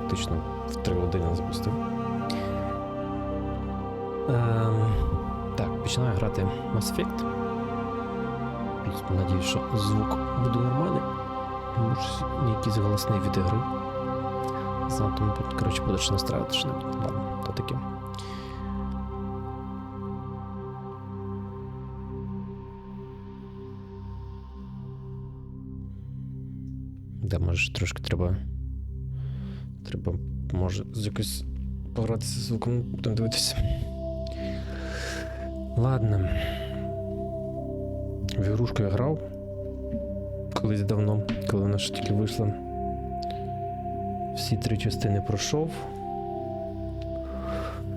фактично в 3 години запустив. Так, починаю грати Mass Effect. Надіюсь, що звук буде нормальний. Може, не якийсь голосний від ігри. Тому, коротше, будеш настраювати, що не буде. Ладно, то таке. Да, може, трошки треба, може, з якось погратися з звуком, будемо дивитися. Ладно. В ігрушку я грав. Колись давно, коли вона ще тільки вийшла. Всі 3 частини пройшов.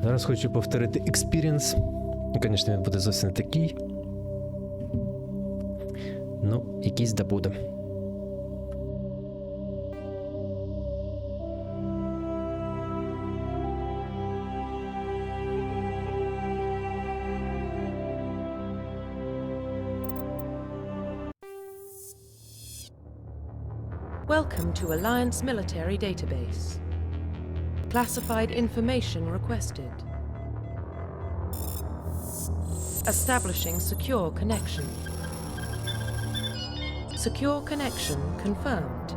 Зараз хочу повторити експірієнс. Звісно, він буде зовсім не такий. Ну, якийсь да буде. Welcome to Alliance Military Database. Classified information requested. Establishing secure connection. Secure connection confirmed.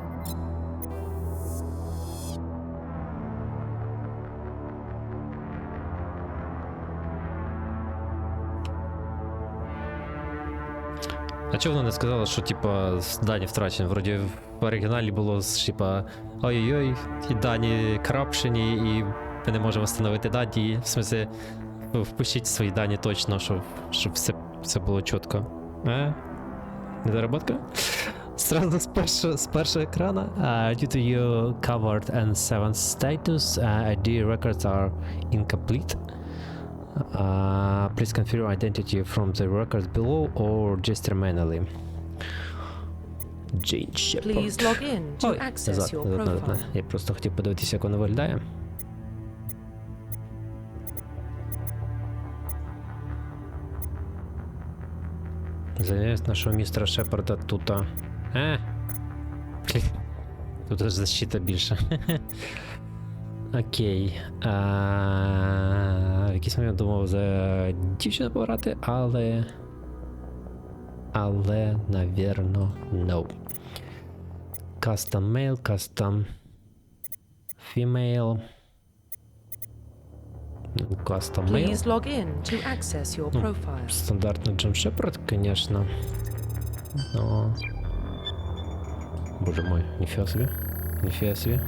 А чого вона не сказала, що типа дані втрачені? Вроді в оригіналі було типа ой-ой-ой, ті дані крапшені і ми не можемо встановити дані. В смысле, впишіть свої дані точно, щоб все було чітко. Недоработка? Сразу з першого екрана. Due to your covered and 7 status, ID records are incomplete. Please confirm identity from the records below or just manually. Jane Shepard. Please log in to access your profile. Я просто хотів подивитися, як воно виглядає. Заявляюсь нашого містера Шепарда тут. Тут аж защита більше. Окей. В якийсь момент думав за дівчину пограти, але, навірно, no. Custom male, custom female. Custom male. Please log in to access your profile. Стандартний Джон Шепард, конечно. Но... Боже мой, нифига себе. Нифига себе.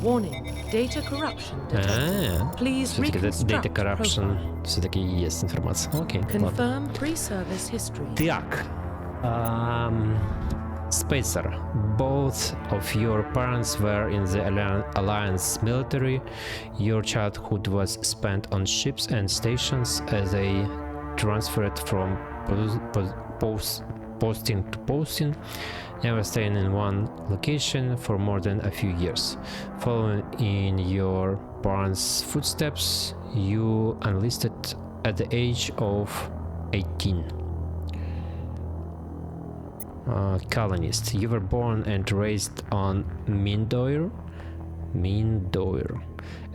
Warning, data corruption detected. Please Все-таки reconstruct data corruption. profile. Все-таки есть информация. Окей, ладно. Confirm pre-service history. Так. Spacer. Both of your parents were in the Alliance military. Your childhood was spent on ships and stations as they transferred from posting to posting, never staying in one location for more than a few years. Following in your parents' footsteps, you enlisted at the age of 18. Colonist. You were born and raised on Mindoir,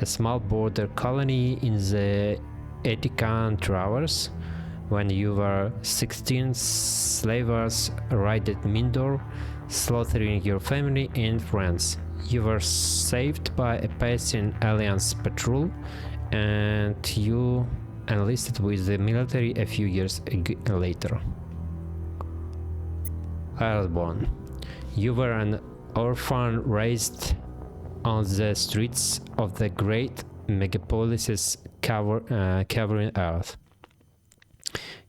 a small border colony in the Etikan Towers. When you were 16, slavers raided Mindor, slaughtering your family and friends. You were saved by a passing Alliance patrol, and you enlisted with the military a few years later. Ironborn. You were an orphan raised on the streets of the great megapolises covering Earth.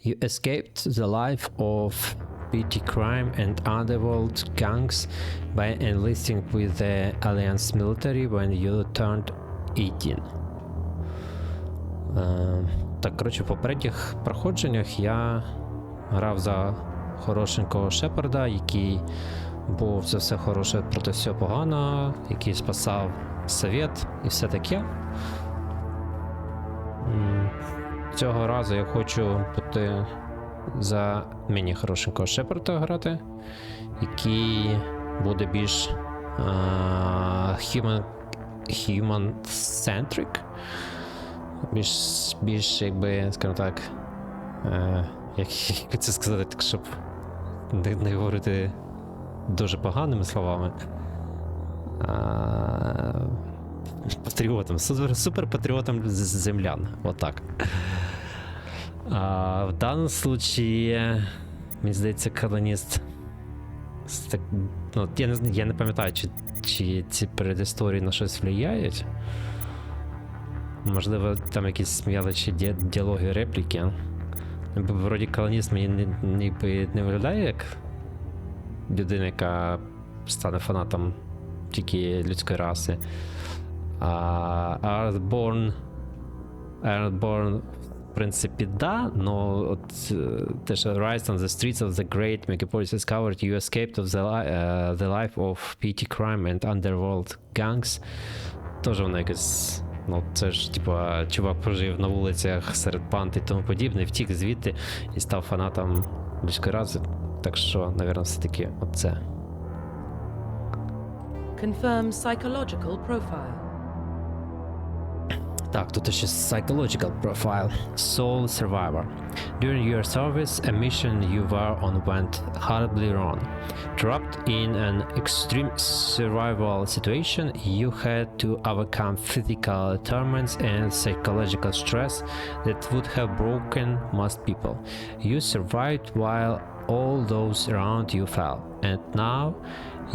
You escaped the life of petty crime and underworld gangs by enlisting with the Alliance military when you turned 18. Так, коротше, в попередніх проходженнях я грав за хорошенького Шепарда, який був за все хороше проти всього поганого, який спасав Совєт і все таке. Цього разу я хочу бути за мені хорошенького Шепарда грати, який буде більш human-centric. Більш якби, скажімо так, як це сказати, так, щоб не говорити дуже поганими словами. Патріотом, супер-патріотом землян. Отак. В даному случаї, мені здається, колоніст. Ну, я не пам'ятаю, чи ці передісторії на щось впливають. Можливо, там якісь м'яличі діалоги, репліки. Вроді колоніст мені не виглядає як людина, яка стане фанатом тільки людської раси. Earthborn, в принципі, да, но от те, що Rise on the streets of the great megapolis discovered you escaped of the life of petty crime and underworld gangs. Тоже воно якось, ну це ж, типа, чувак прожив на вулицях серед банд і тому подібне, втік звідти і став фанатом людської раси. Так що, напевно, все-таки оце. Confirm psychological profile. Так, тут ще psychological profile. Soul survivor. During your service, a mission you were on went horribly wrong. Trapped in an extreme survival situation, you had to overcome physical torments and psychological stress that would have broken most people. You survived while all those around you fell, and now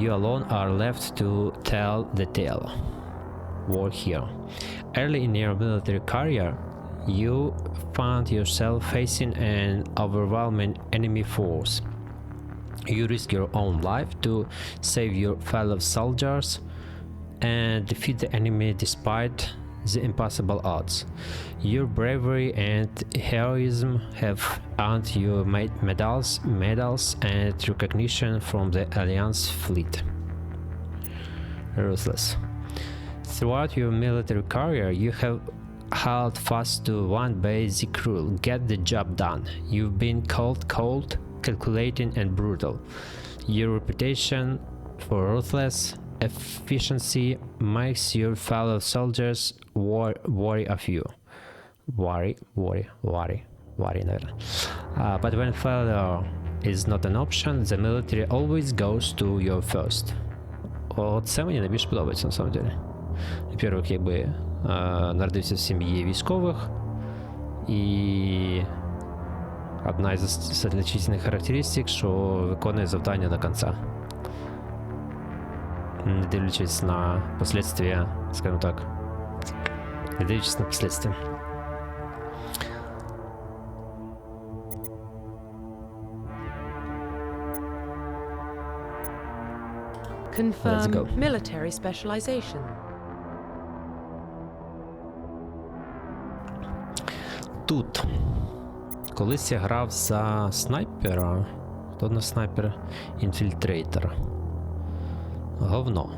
you alone are left to tell the tale. War hero. Early in your military career, you found yourself facing an overwhelming enemy force. You risk your own life to save your fellow soldiers and defeat the enemy despite the impossible odds. Your bravery and heroism have earned you medals and recognition from the Alliance fleet. Ruthless. Throughout your military career, you have held fast to one basic rule: get the job done. You've been called cold, calculating, and brutal. Your reputation for ruthless efficiency makes your fellow soldiers worry of you. Worry, наверное. But when failure is not an option, the military always goes to your first. Оце мені найбільше подобається, на самом деле. Во-первых, якби народився в сім'ї військових, і одна із отличительних характеристик, що виконує завдання до кінця. Не дивлячись на последствия, скажімо так. Не дивлячись на последствия. Confirm military specialization. Тут. Колись я грав за снайпера. Хто на снайпер? Інфільтрейтор. Говно.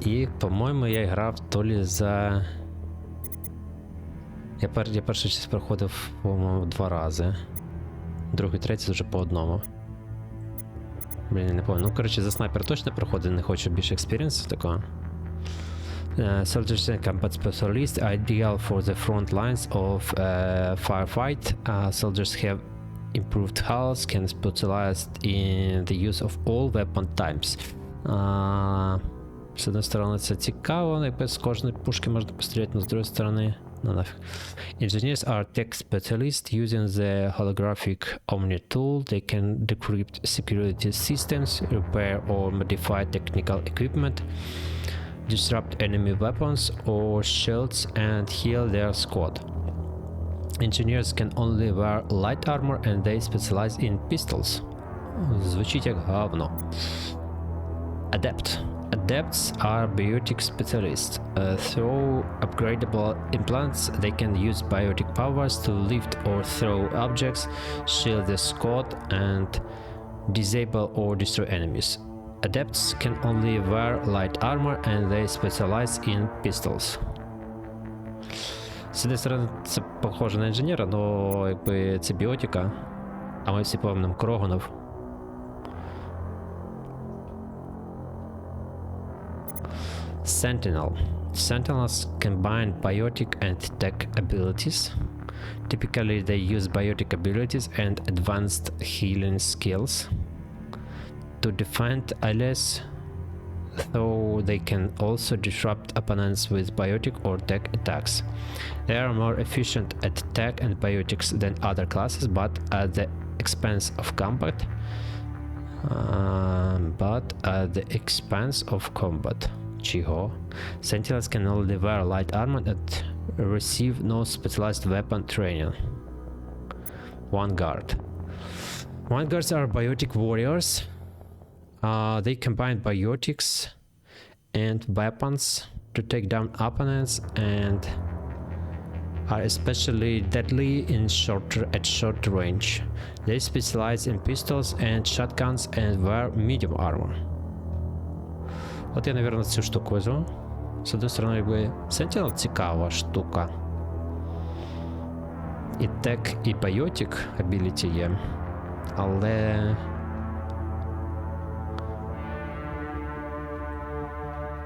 І, по-моєму, я грав то ли за... Я перший час проходив, по-моєму, 2 рази. Другий, третій вже по одному. Блін, я не пам'ятаю. Ну, коротше, за снайпер точно проходив, не хочу більше експіріенсу такого. Soldiers and combat specialists ideal for the front lines of firefight. Soldiers have improved health, can specialize in the use of all weapon types. З однієї сторони це цікаво, якби з кожної пушки можна постріляти, але з другої сторони, ну нафіг. Engineers are tech specialists using the holographic Omni tool. They can decrypt security systems, repair or modify technical equipment, disrupt enemy weapons or shields, and heal their squad. Engineers can only wear light armor and they specialize in pistols. Звучить як говно. Adept. Adepts are biotic specialists. Through upgradable implants, they can use biotic powers to lift or throw objects, shield the squad, and disable or destroy enemies. Adepts can only wear light armor and they specialize in pistols. З однієї сторони, це похоже на інженера, але якби це біотика, а ми всі пам'ятаємо Кроганов. Sentinel. Sentinels combine biotic and tech abilities. Typically, they use biotic abilities and advanced healing skills to defend allies, though they can also disrupt opponents with biotic or tech attacks. They are more efficient at tech and biotics than other classes, but at the expense of combat. Чого? Sentinels can only wear light armor and receive no specialized weapon training. Vanguard. Vanguards are biotic warriors. They combine biotics and weapons to take down opponents and are especially deadly at short range. They specialize in pistols and shotguns and wear medium armor. От я, наверное, цю штуку візьму. З однієї сторони, якби Sentinel цікава штука. І тек, і байотик абіліті є. Але...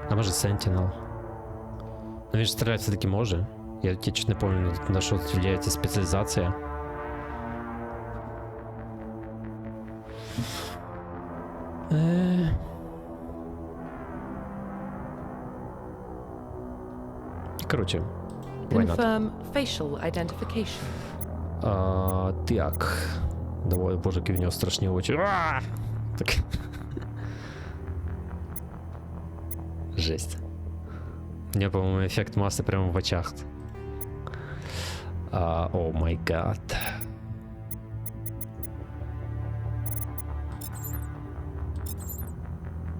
А може Sentinel? Ну він ж стріляти все-таки може. Я чуть не пам'ятаю, на що влияє ця спеціалізація. Короче, Confirm facial identification. Так. Давай, боже, які в нього страшні очі. Так. Жесть. У нього, по-моєму, ефект маси прямо в очах. О май гад.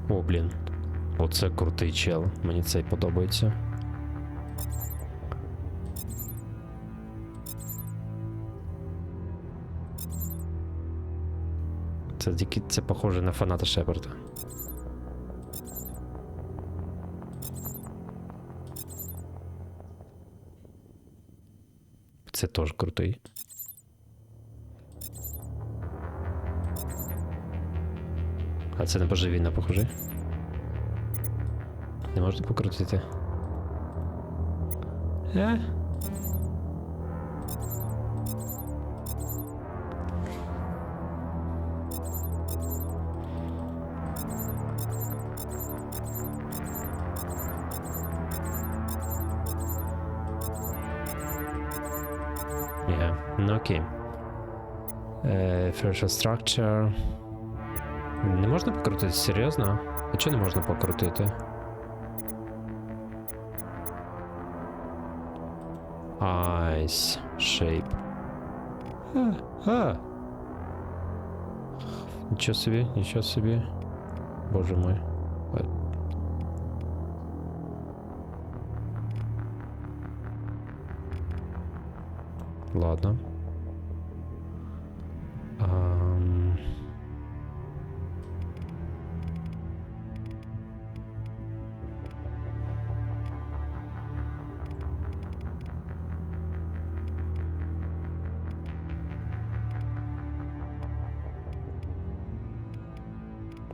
О, блін. Оце крутий чел. Мені цей подобається. Це похоже на фаната Шепарда. Це теж крутий. А це не божевільно, похоже. Не можна покрутити. Ну окей. Facial structure. Не можна покрутити? Серйозно? А чого не можна покрутити? Eyes. Shape. Нічого собі, нічого собі. Боже мой. Ладно.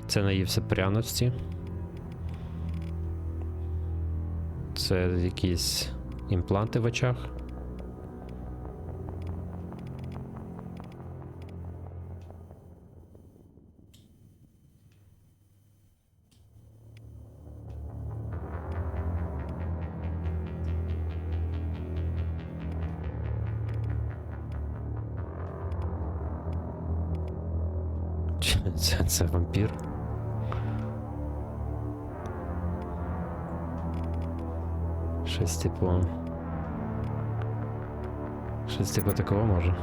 Це наївся пряності. Це якісь імпланти в очах. Це вампір. Щось типу такого може.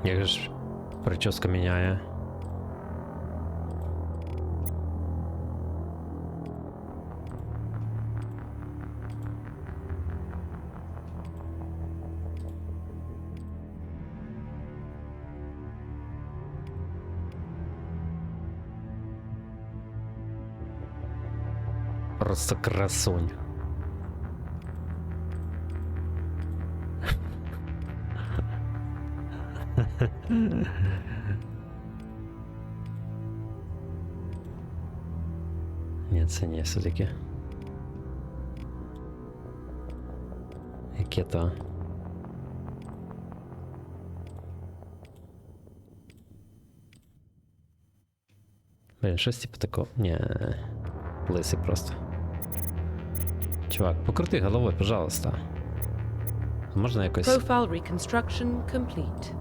Як ж прическа міняє? Просто красунь. Ні, це не все-таки. Яке то? Блін, щось типу такого. Ні, лисий просто. Чувак, покрути головою, пожалуйста. Можна якось. Profile reconstruction complete.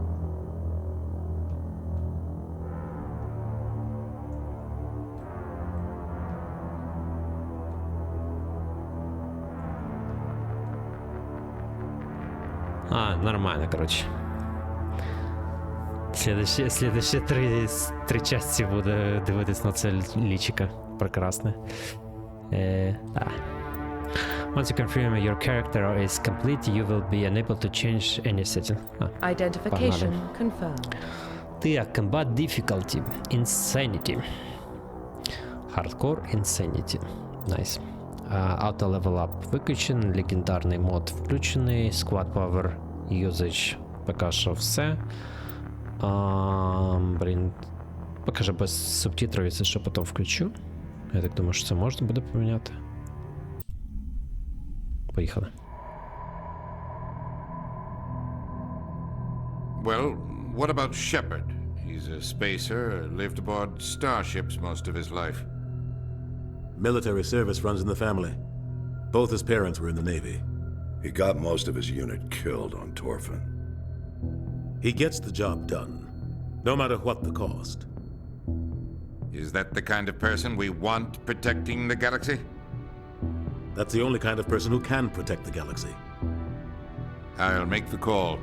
А, нормально, короче. Следующие три части буду дивитись на це лічико. Прекрасне. Once you confirm your character is complete, you will be unable to change any setting. Identification confirmed. Так, combat difficulty. Insanity. Hardcore Insanity. Nice. Auto level up виключений, легендарний мод включений, Squad Power Usage поки що все. Блін, поки що без субтитрів, якщо що, потім включу. Я так думаю, що це можна буде поміняти. Поїхали. Well, what about Shepard? He's a spacer, lived aboard starships most of his life. Military service runs in the family. Both his parents were in the Navy. He got most of his unit killed on Torfin. He gets the job done, no matter what the cost. Is that the kind of person we want protecting the galaxy? That's the only kind of person who can protect the galaxy. I'll make the call.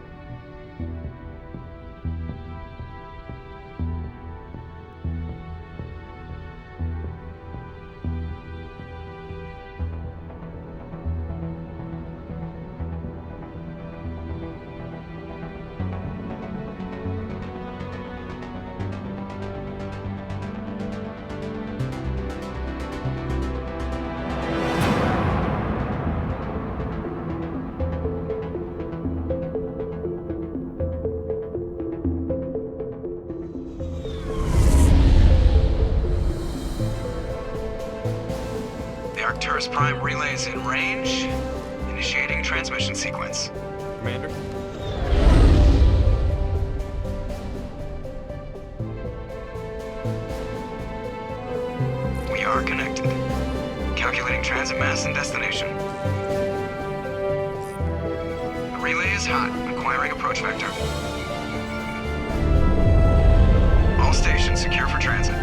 Arcturus Prime relays in range. Initiating transmission sequence. Commander? We are connected. Calculating transit mass and destination. The relay is hot. Acquiring approach vector. All stations secure for transit.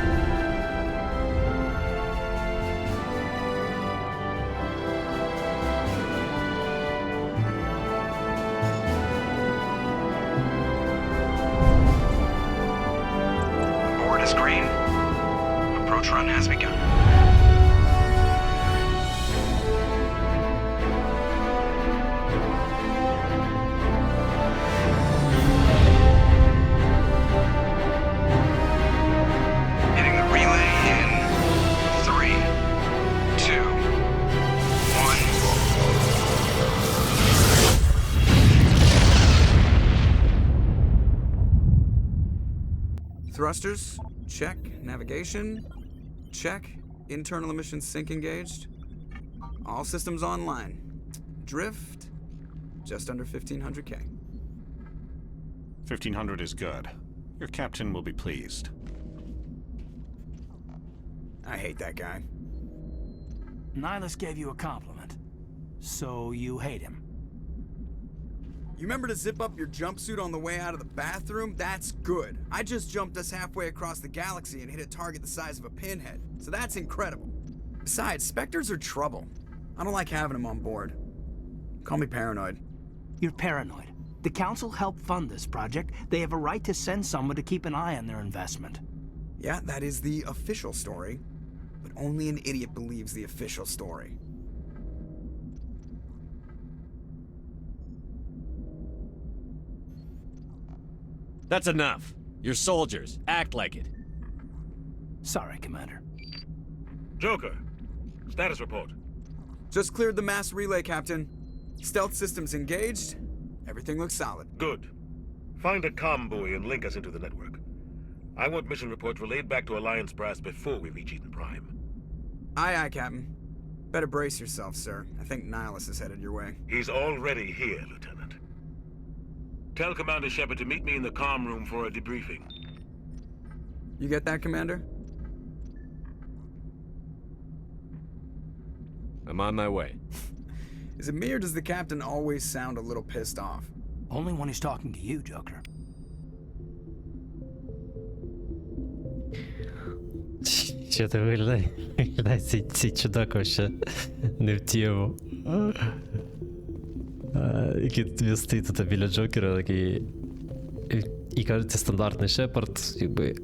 Green. Approach run has begun. Hitting the relay in 3, 2, 1. Thrusters? Check. Navigation? Check. Internal emissions sync engaged. All systems online. Drift? Just under 1,500K. 1,500 is good. Your captain will be pleased. I hate that guy. Nihilus gave you a compliment. So you hate him. You remember to zip up your jumpsuit on the way out of the bathroom? That's good. I just jumped us halfway across the galaxy and hit a target the size of a pinhead. So that's incredible. Besides, Spectres are trouble. I don't like having them on board. Call me paranoid. You're paranoid. The Council helped fund this project. They have a right to send someone to keep an eye on their investment. Yeah, that is the official story. But only an idiot believes the official story. That's enough. You're soldiers. Act like it. Sorry, Commander. Joker, Status report. Just cleared the mass relay, Captain. Stealth systems engaged. Everything looks solid. Good. Find a comm buoy and link us into the network. I want mission reports relayed back to Alliance brass before we reach Eden Prime. Aye, aye, Captain. Better brace yourself, sir. I think Nihilus is headed your way. He's already here, Lieutenant. Tell Commander Shepard to meet me in the comm room for a debriefing. You get that, Commander? I'm on my way. Is it me or does the Captain always sound a little pissed off? Only when he's talking to you, Joker. Що ти виглядає цей чудак вообще не в тему. Який тобі стоїть тут біля Джокера, такий... І кажеться стандартний Шепард, якби...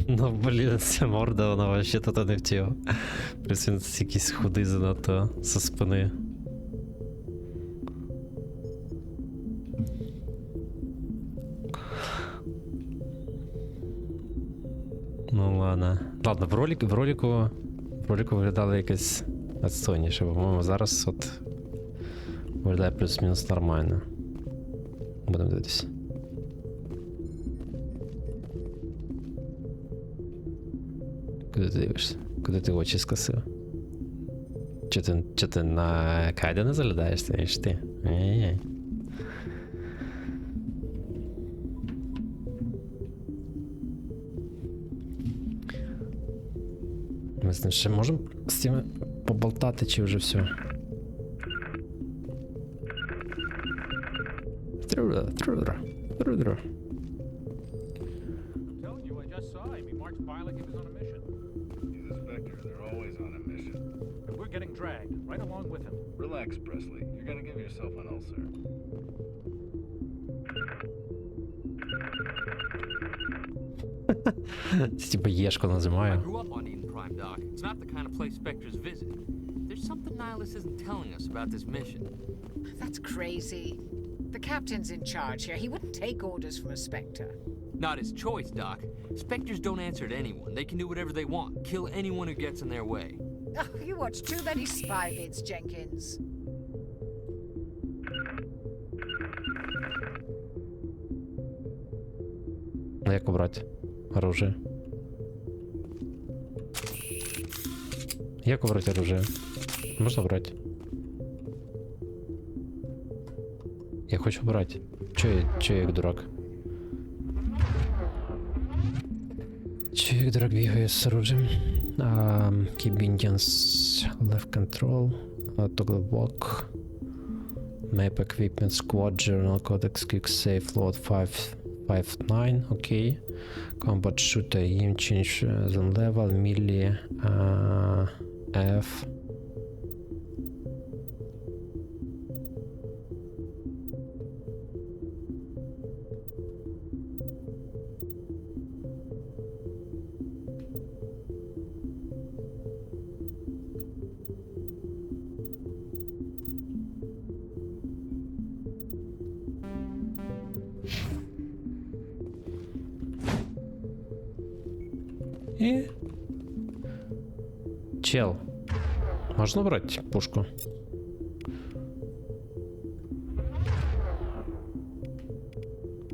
Ну, блін, ця морда, вона вообще тут не в тему. Плюс він якийсь худий занадто со спини. Ну ладно. Ладно, в ролику виглядало якось відстойніше, по-моєму, зараз от виглядає плюс-мінус нормально. Будемо дивитися. Куди ти дивишся? Куди ти очі скосив? Чи ти на Кайдена заглядаєш? Ти ж ти? Ай-яй-яй. Ми з ним ще можемо з цими поболтати, чи вже все? Трудро. Relax, Presley. You're gonna give yourself an ulcer. Типа Єшку називаю. I grew up on Eden Prime, Doc. It's not the kind of place Spectres visit. There's something Nihilus isn't telling us about this mission. That's crazy. The captain's in charge here. He wouldn't take orders from a Spectre. Not his choice, Doc. Spectres don't answer to anyone. They can do whatever they want. Kill anyone who gets in their way. Oh, you watch too many spy vids, Jenkins. Як обрати оружие? Як обрати оружие? Можна брати? Я хочу брати. Чо я як дурак? Чо я як дурак бігаю з оружием? Keep Indians left control. Toggle block. Map equipment squad journal codex quick save load 559. Окей. Combat shooter aim change zone level melee F. І... Чел. Можна брати пушку?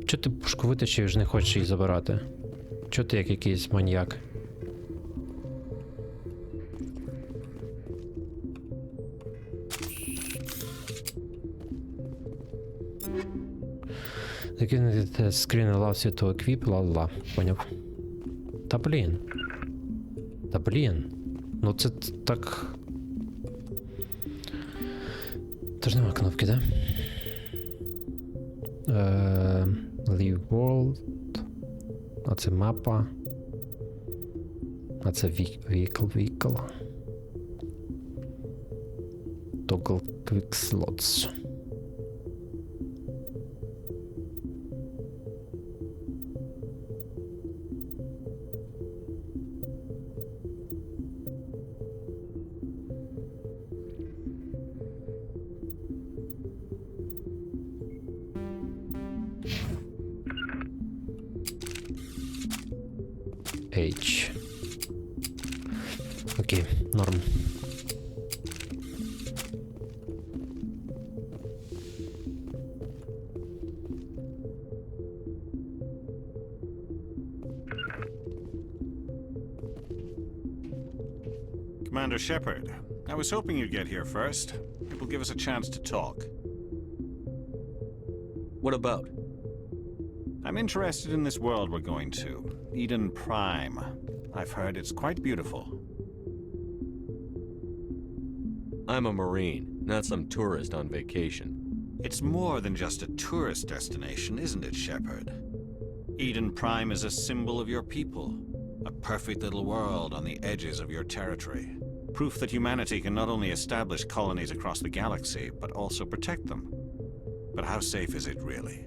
Чо ти пушку витащив і не хочеш її забирати? Чо ти як якийсь маньяк? The screen allows you to equip, ла-ла, поняв. Та блін. Ну це так... Тож нема кнопки, да? Leave world. А це мапа. А це vehicle. Toggle quick slots. H. Окей, норм. Commander Shepard, I was hoping you'd get here first. It will give us a chance to talk. What about? I'm interested in this world we're going to, Eden Prime. I've heard it's quite beautiful. I'm a Marine, not some tourist on vacation. It's more than just a tourist destination, isn't it, Shepard? Eden Prime is a symbol of your people. A perfect little world on the edges of your territory. Proof that humanity can not only establish colonies across the galaxy, but also protect them. But how safe is it, really?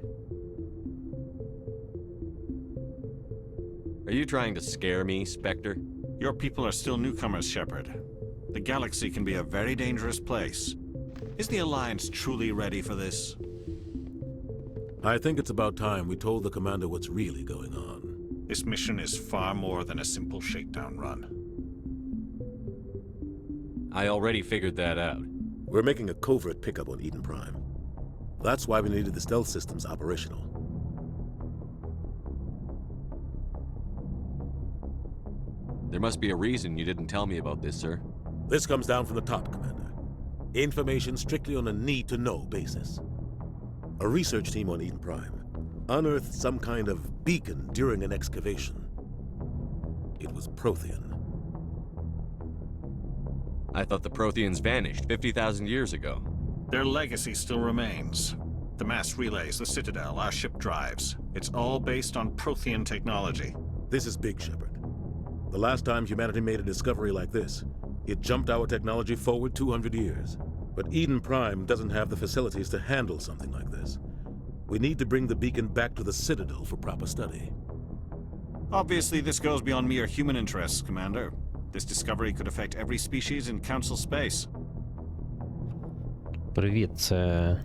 Are you trying to scare me, Spectre? Your people are still newcomers, Shepard. The galaxy can be a very dangerous place. Is the Alliance truly ready for this? I think it's about time we told the commander what's really going on. This mission is far more than a simple shakedown run. I already figured that out. We're making a covert pickup on Eden Prime. That's why we needed the stealth systems operational. There must be a reason you didn't tell me about this, sir. This comes down from the top, Commander. Information strictly on a need-to-know basis. A research team on Eden Prime unearthed some kind of beacon during an excavation. It was Prothean. I thought the Protheans vanished 50,000 years ago. Their legacy still remains. The mass relays, the Citadel, our ship drives. It's all based on Prothean technology. This is big, Shepard. The last time humanity made a discovery like this, it jumped our technology forward 200 years. But Eden Prime doesn't have the facilities to handle something like this. We need to bring the beacon back to the Citadel for proper study. Obviously, this goes beyond mere human interests, Commander. This discovery could affect every species in Council space. Привіт, це,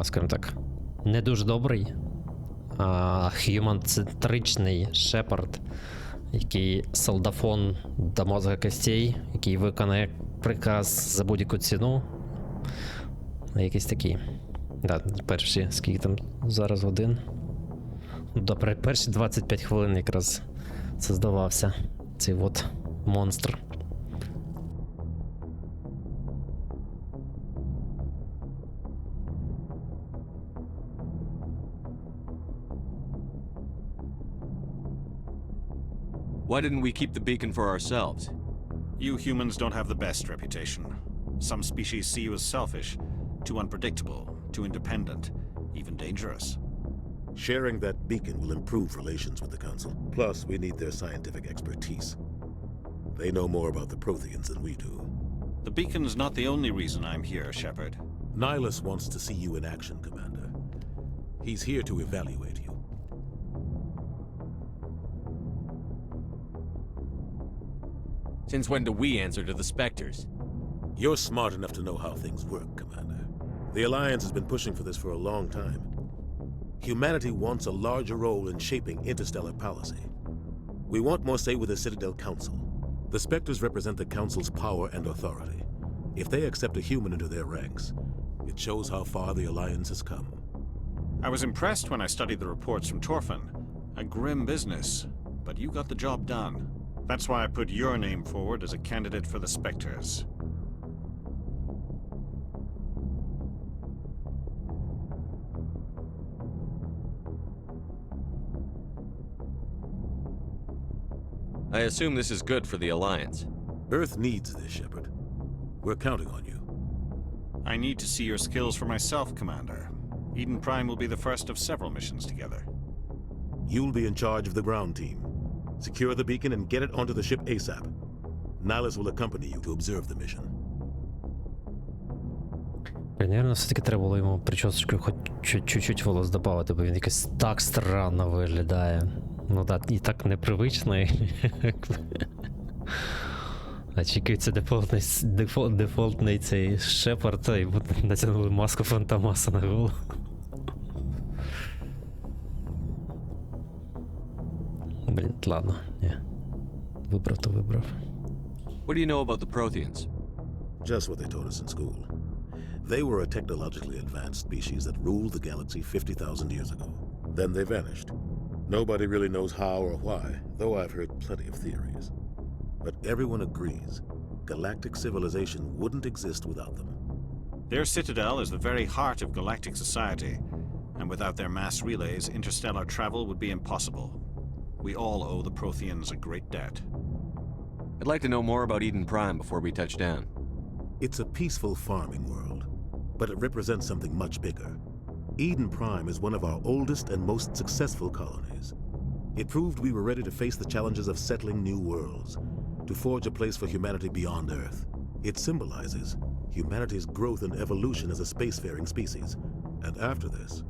скажімо так, не дуже добрий, х'юман-центричний Шепард, який солдафон до мозга костей, який виконає приказ за будь-яку ціну. Якийсь такий. Да, перші, скільки там зараз годин. Добре, перші 25 хвилин якраз це здавався, цей от монстр. Why didn't we keep the beacon for ourselves? You humans don't have the best reputation. Some species see you as selfish, too unpredictable, too independent, even dangerous. Sharing that beacon will improve relations with the Council. Plus, we need their scientific expertise. They know more about the Protheans than we do. The beacon's not the only reason I'm here, Shepard. Nihilus wants to see you in action, Commander. He's here to evaluate you. Since when do we answer to the Spectres? You're smart enough to know how things work, Commander. The Alliance has been pushing for this for a long time. Humanity wants a larger role in shaping interstellar policy. We want more say with the Citadel Council. The Spectres represent the Council's power and authority. If they accept a human into their ranks, it shows how far the Alliance has come. I was impressed when I studied the reports from Torfin. A grim business, but you got the job done. That's why I put your name forward as a candidate for the Spectres. I assume this is good for the Alliance. Earth needs this, Shepard. We're counting on you. I need to see your skills for myself, Commander. Eden Prime will be the first of several missions together. You'll be in charge of the ground team. Secure the beacon and get it onto the ship ASAP. Nihilus will accompany you to observe the mission. Наверно, все-таки треба було йому причосочку хоч чуть-чуть волос добавити, бо він якось так странно виглядає. Ну так, і так непривично. Очікується дефолтний цей Шепард, і натягнули маску Фантомаса на голову. Блін, ладно, ні. Вибрав то вибрав. What do you know about the Protheans? Just what they taught us in school. They were a technologically advanced species that ruled the galaxy 50,000 years ago. Then they vanished. Nobody really knows how or why, though I've heard plenty of theories. But everyone agrees galactic civilization wouldn't exist without them. Their citadel is the very heart of galactic society, and without their mass relays, interstellar travel would be impossible. We all owe the Protheans a great debt. I'd like to know more about Eden Prime before we touch down. It's a peaceful farming world, but it represents something much bigger. Eden Prime is one of our oldest and most successful colonies. It proved we were ready to face the challenges of settling new worlds, to forge a place for humanity beyond Earth. It symbolizes humanity's growth and evolution as a spacefaring species. And after this,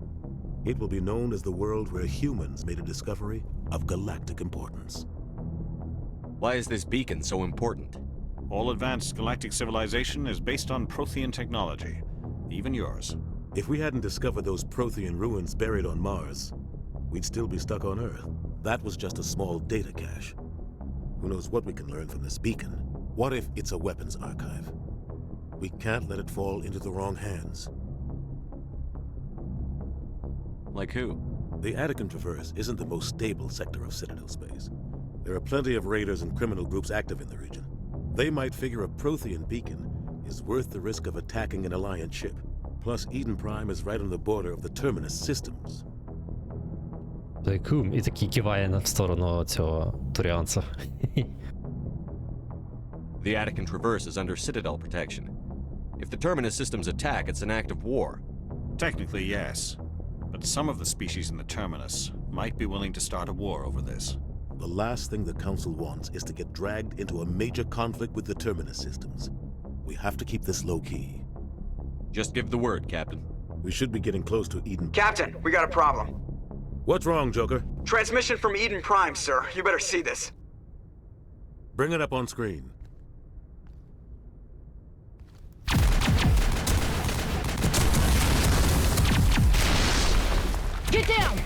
it will be known as the world where humans made a discovery of galactic importance. Why is this beacon so important? All advanced galactic civilization is based on Prothean technology, even yours. If we hadn't discovered those Prothean ruins buried on Mars, we'd still be stuck on Earth. That was just a small data cache. Who knows what we can learn from this beacon? What if it's a weapons archive? We can't let it fall into the wrong hands. Like who? The Attican Traverse isn't the most stable sector of Citadel space. There are plenty of raiders and criminal groups active in the region. They might figure a Prothean beacon is worth the risk of attacking an Alliance ship. Plus, Eden Prime is right on the border of the Terminus systems. І такий киває в сторону цього туріанця. The Attican Traverse is under Citadel protection. If the Terminus systems attack, it's an act of war. Technically, yes. But some of the species in the Terminus might be willing to start a war over this. The last thing the Council wants is to get dragged into a major conflict with the Terminus systems. We have to keep this low-key. Just give the word, Captain. We should be getting close to Eden. Captain, we got a problem. What's wrong, Joker? Transmission from Eden Prime, sir. You better see this. Bring it up on screen. Get down!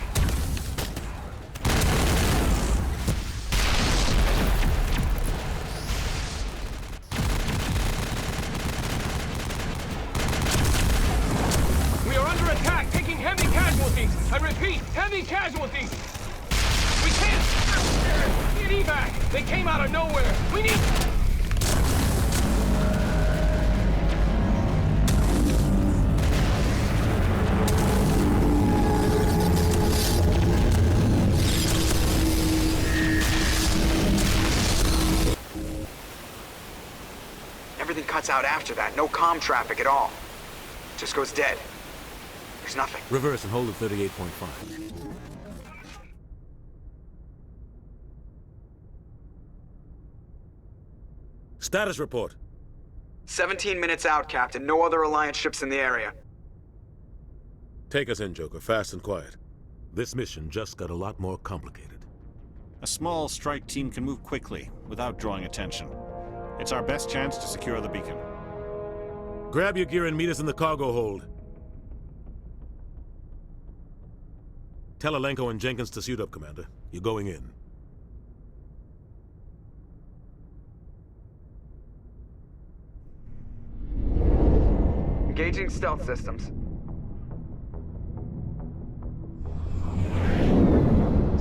We are under attack, taking heavy casualties. I repeat, heavy casualties. We can't get evac. They came out of nowhere. We need... Everything cuts out after that. No comm traffic at all. Just goes dead. There's nothing. Reverse and hold at 38.5. Status report. 17 minutes out, Captain. No other Alliance ships in the area. Take us in, Joker, fast and quiet. This mission just got a lot more complicated. A small strike team can move quickly, without drawing attention. It's our best chance to secure the beacon. Grab your gear and meet us in the cargo hold. Tell Alenko and Jenkins to suit up, Commander. You're going in. Engaging stealth systems.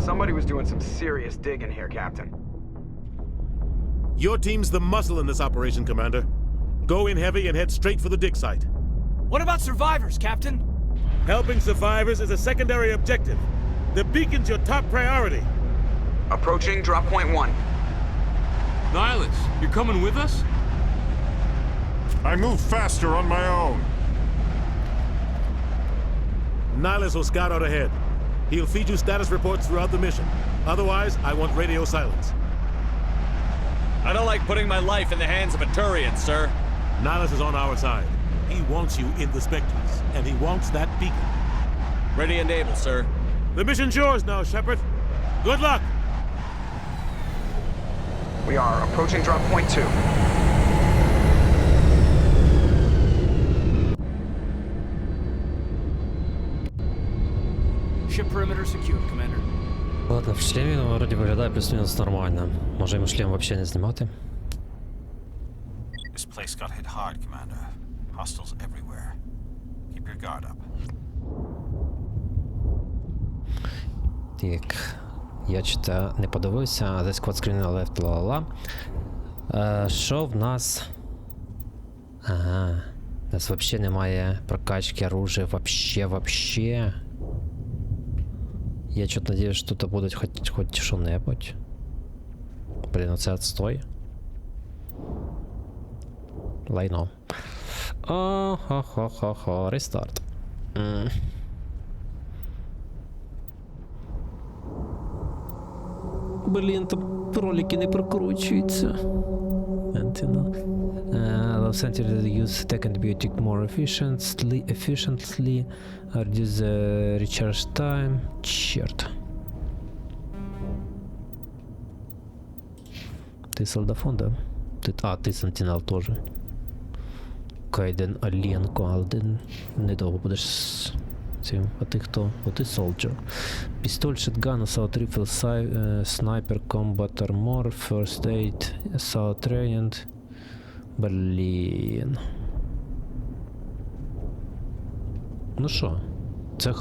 Somebody was doing some serious digging here, Captain. Your team's the muscle in this operation, Commander. Go in heavy and head straight for the dig site. What about survivors, Captain? Helping survivors is a secondary objective. The beacon's your top priority. Approaching drop point 1. Nihilus, you're coming with us? I move faster on my own. Nihilus will scout out ahead. He'll feed you status reports throughout the mission. Otherwise, I want radio silence. I don't like putting my life in the hands of a Turian, sir. Nihilus is on our side. He wants you in the Spectres, and he wants that beacon. Ready and able, sir. The mission's yours now, Shepard. Good luck! We are approaching drop point 2. Ship perimeter secured, Commander. Ладно, в шлемі вроді виглядає плюс-мінус нормально. Може йому шлем взагалі не знімати? hard, Commander. Hostiles everywhere. Keep your guard up. Так, я читаю, не подивився, але squad screen left, ла-ла-ла. Що в нас? Ага, у нас взагалі немає прокачки оружия, вообще. Я чого-то надіюсь, що тут буде хоч що-небудь. Блін, оце отстой. Лайно. О-хо-хо-хо-хо, рестарт. Блін, там ролики не прокручуються. Allow center to use attack antibiotic more efficiently, reduce the recharge time. Черт. Ты солдафон, да? Ты Сентинел тоже. Кайден Оленко, але ти недовго будеш з цим. А ти хто? О, ти Soldier. Пістоль, shotgun, assault rifle, sniper, combat armor, first aid, assault trained. Блін. Ну що, це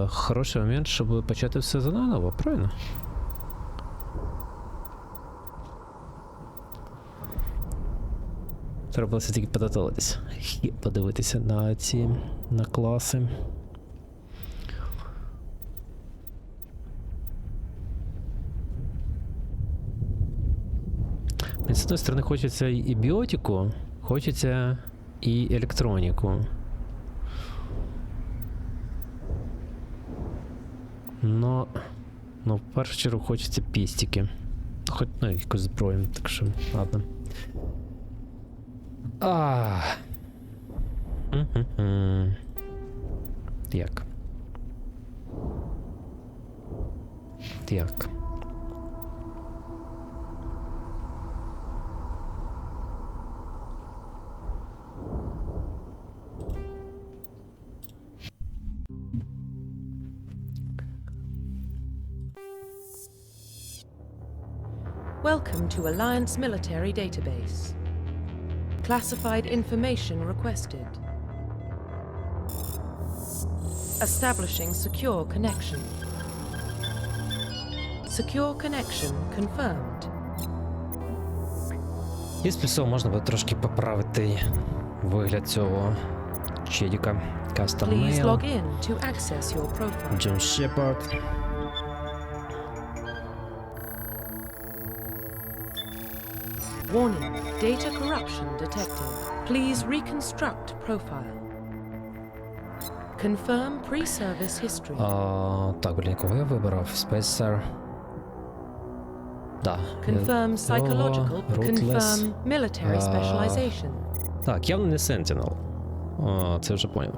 хороший момент, щоб почати все заново, правильно? Треба було все-таки підготуватися. Подивитися на класи. З одної сторони хочеться і біотику, хочеться і електроніку. Но в першу чергу хочеться пістики. Хоч, якусь зброю, так що, ладно. Так. Welcome to Alliance Military Database. Classified information requested. Establishing secure connection. Secure connection confirmed. І з плюсом можна буде трошки поправити вигляд цього чедіка. Custom Please mail. log in to access your profile. John Shepard. Warning, data corruption detected. Please reconstruct profile. Confirm pre-service history. Так, блін, кого я вибрав? Spacer. Да. Confirm psychological. Rootless. Confirm military specialization. Так, явно не Sentinel. Це вже поняв.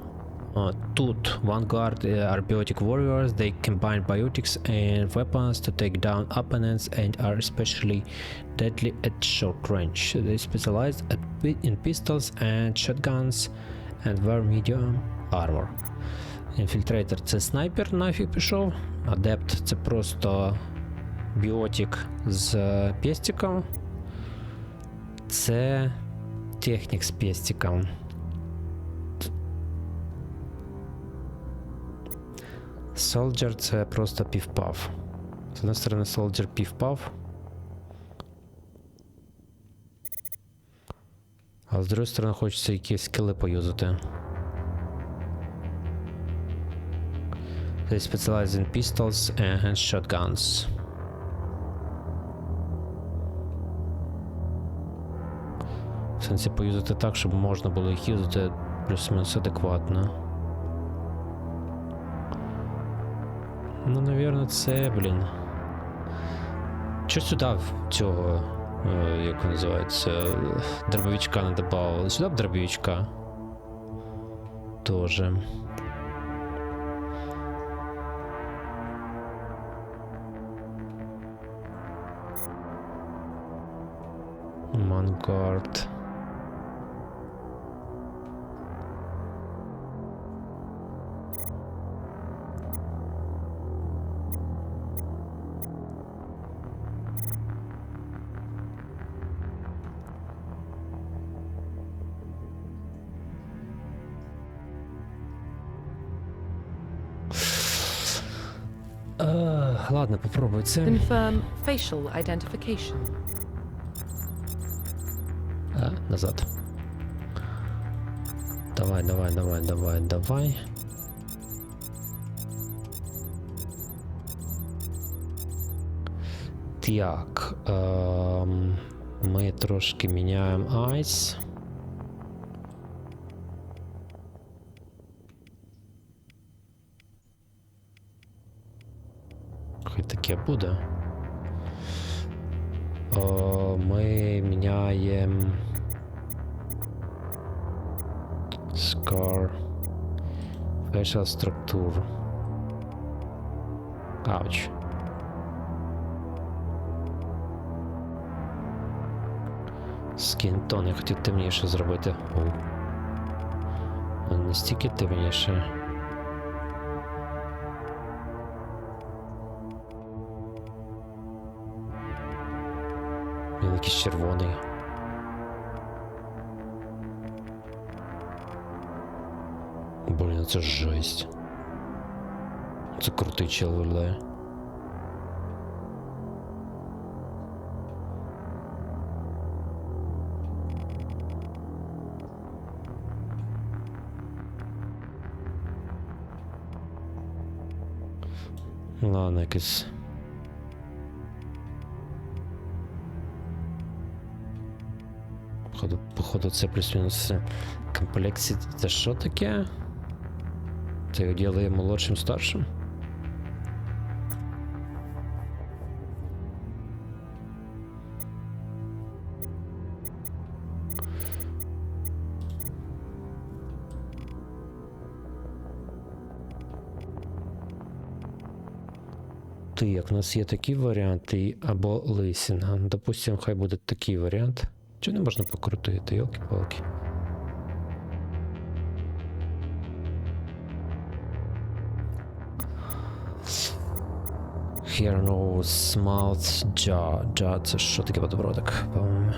Тут Vanguard are biotic warriors. They combine biotics and weapons to take down opponents and are especially deadly at short range. They specialize in pistols and shotguns and wear medium armor. Infiltrator — це снайпер, нафіг пішов. Адепт — це просто біотик з пестиком. Це технік з пестиком. Soldier — це просто пів-пав. З однієї сторони Soldier пів-пав. А з другої сторони хочеться якісь скіли поюзати. They specialize in pistols and shotguns. В сенсі поюзати так, щоб можна було їх юзати плюс-мінус адекватно. Ну, наверное, це, блін. Чого сюди цього, як він називається, дробовичка не добавили? Сюди б дробовичка. Тоже. Vanguard. Ладно, попробуй це. Confirm facial identification. Назад. Давай. Так. Ми трошки міняємо Ice. Хай таке буде. Ми міняємо Scar Facial Structure. Ауч. Skin Tone, я хотів темніше зробити. Не стільки темніше. Він якийсь червоний. Блін, це жесть. Це крутий чел виглядає. Ладно, якось. Походу це плюс-мінус комплекція. Це що таке? Це його ділає молодшим старшим? Як у нас є такі варіанти або лисина. Допустим, хай буде такий варіант. Чи не можна покрутити, йолки-палки? Hair, nose, mouth, jaw. Jaw — це що таке подбородок, по-моєму.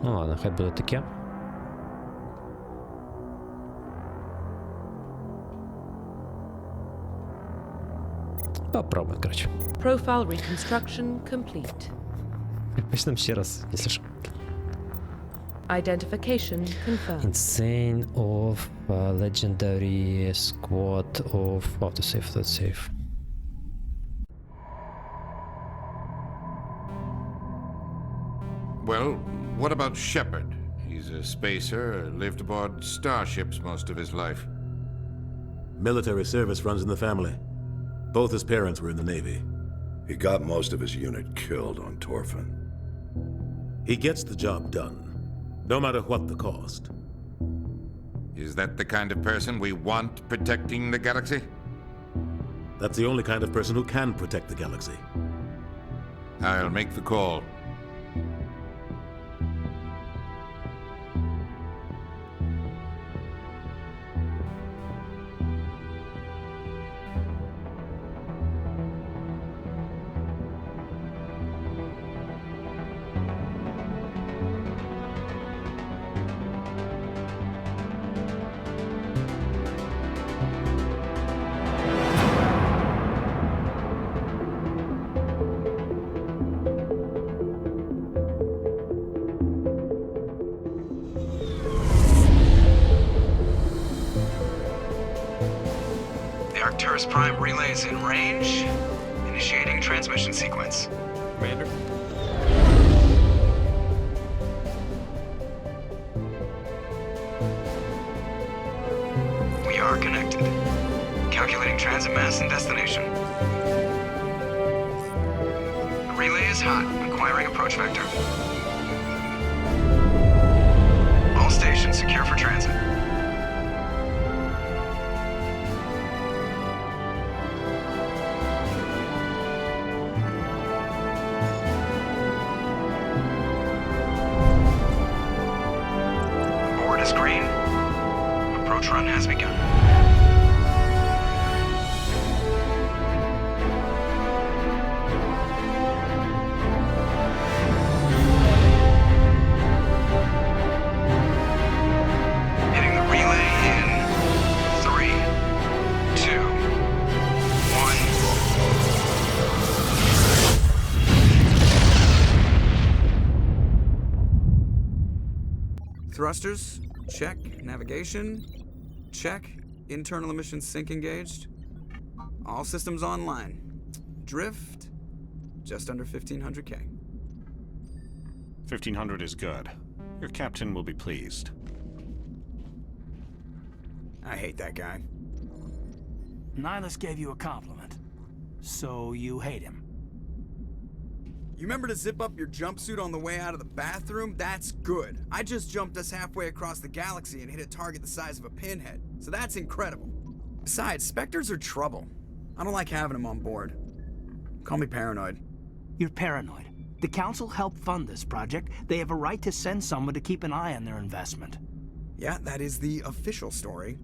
Ну ладно, хай буде таке. Попробуй, короче. Profile reconstruction complete. Почнемо ще раз, якщо що. Identification confirmed. Insane of legendary squad of autosave, that's safe. Well, what about Shepard? He's a spacer, lived aboard starships most of his life. Military service runs in the family. Both his parents were in the Navy. He got most of his unit killed on Torfin. He gets the job done, no matter what the cost. Is that the kind of person we want protecting the galaxy? That's the only kind of person who can protect the galaxy. I'll make the call. Arcturus Prime relays in range. Initiating transmission sequence. Commander? We are connected. Calculating transit mass and destination. Relay is hot, acquiring approach vector. All stations secure for transit. run has begun. Hitting the relay in 3, 2, 1. Thrusters, check. Navigation, check. Internal emissions sync engaged. All systems online. Drift, just under 1500K. 1500 is good. Your captain will be pleased. I hate that guy. Nihilus gave you a compliment. So you hate him. You remember to zip up your jumpsuit on the way out of the bathroom? That's good. I just jumped us halfway across the galaxy and hit a target the size of a pinhead. So that's incredible. Besides, Spectres are trouble. I don't like having them on board. Call me paranoid. You're paranoid. The Council helped fund this project. They have a right to send someone to keep an eye on their investment. Yeah, that is the official story.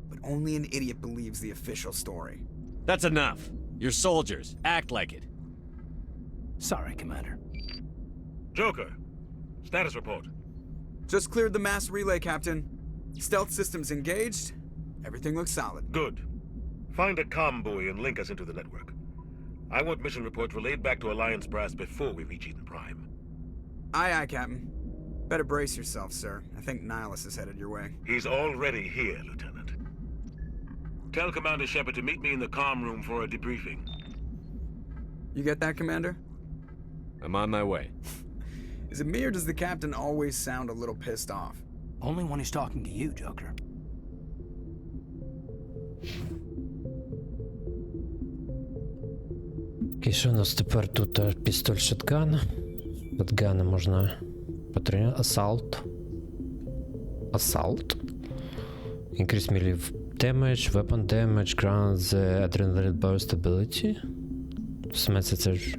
But only an idiot believes the official story. That's enough. You're soldiers. Act like it. Sorry, Commander. Joker, status report. Just cleared the mass relay, Captain. Stealth systems engaged. Everything looks solid. Good. Find a comm buoy and link us into the network. I want mission reports relayed back to Alliance Brass before we reach Eden Prime. Aye, aye, Captain. Better brace yourself, sir. I think Nihilus is headed your way. He's already here, Lieutenant. Tell Commander Shepard to meet me in the comm room for a debriefing. You get that, Commander? I'm on my way. Is it me or does the Captain always sound a little pissed off? Only when he's talking to you, Joker. І що у нас тепер тут пістоль шотган. Шотгани можна потренувати. Assault. Assault. Increase melee damage, weapon damage, grant the adrenaline burst ability. В смысле це ж...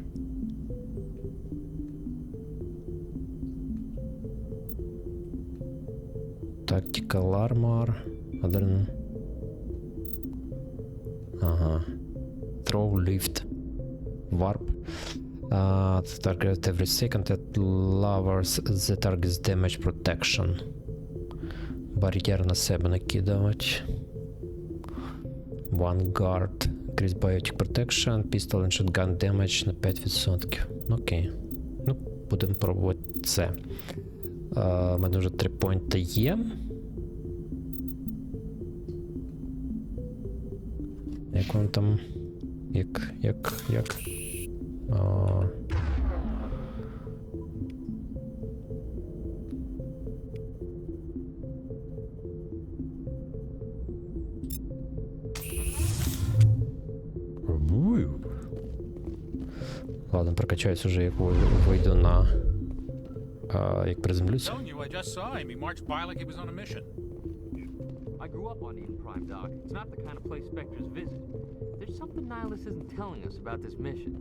Tactical armor. Adrenaline. Ага. Throw, lift. Warp. Target every second that lowers the target's damage protection. Бар'єр на себе накидувати. One guard. Increase biotic protection. Pistol and shotgun damage на 5%. Окей. Ну, будемо пробувати це. У мене вже 3 поінти є. Як вам там... Як... Ладно, прокачаюсь уже, як вийду на... як приземлюсь. I grew up on Eden Prime, Doc. It's not the kind of place Spectres visit. There's something Nihilus isn't telling us about this mission.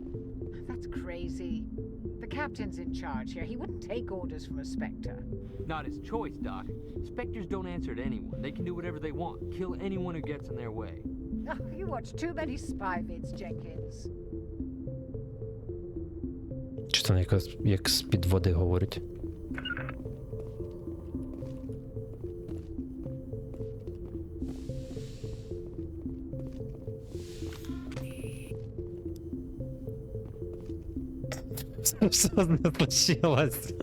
That's crazy. The captain's in charge here. He wouldn't take orders from a Spectre. Not his choice, Doc. Spectres don't answer to anyone. They can do whatever they want. Kill anyone who gets in their way. Oh, you watch too many spy vids, Jenkins. Чи там якось як з-під води говорить? Що не случилось?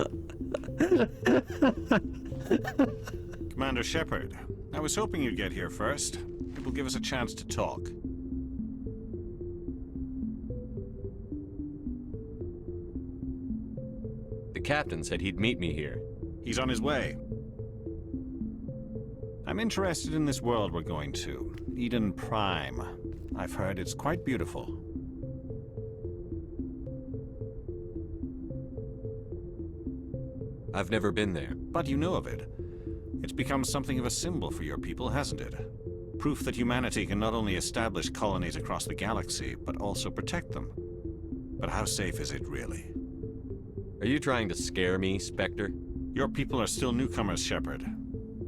Commander Shepard, I was hoping you'd get here first. It will give us a chance to talk. The captain said he'd meet me here. He's on his way. I'm interested in this world we're going to, Eden Prime. I've heard it's quite beautiful. I've never been there. But you know of it. It's become something of a symbol for your people, hasn't it? Proof that humanity can not only establish colonies across the galaxy, but also protect them. But how safe is it, really? Are you trying to scare me, Spectre? Your people are still newcomers, Shepard.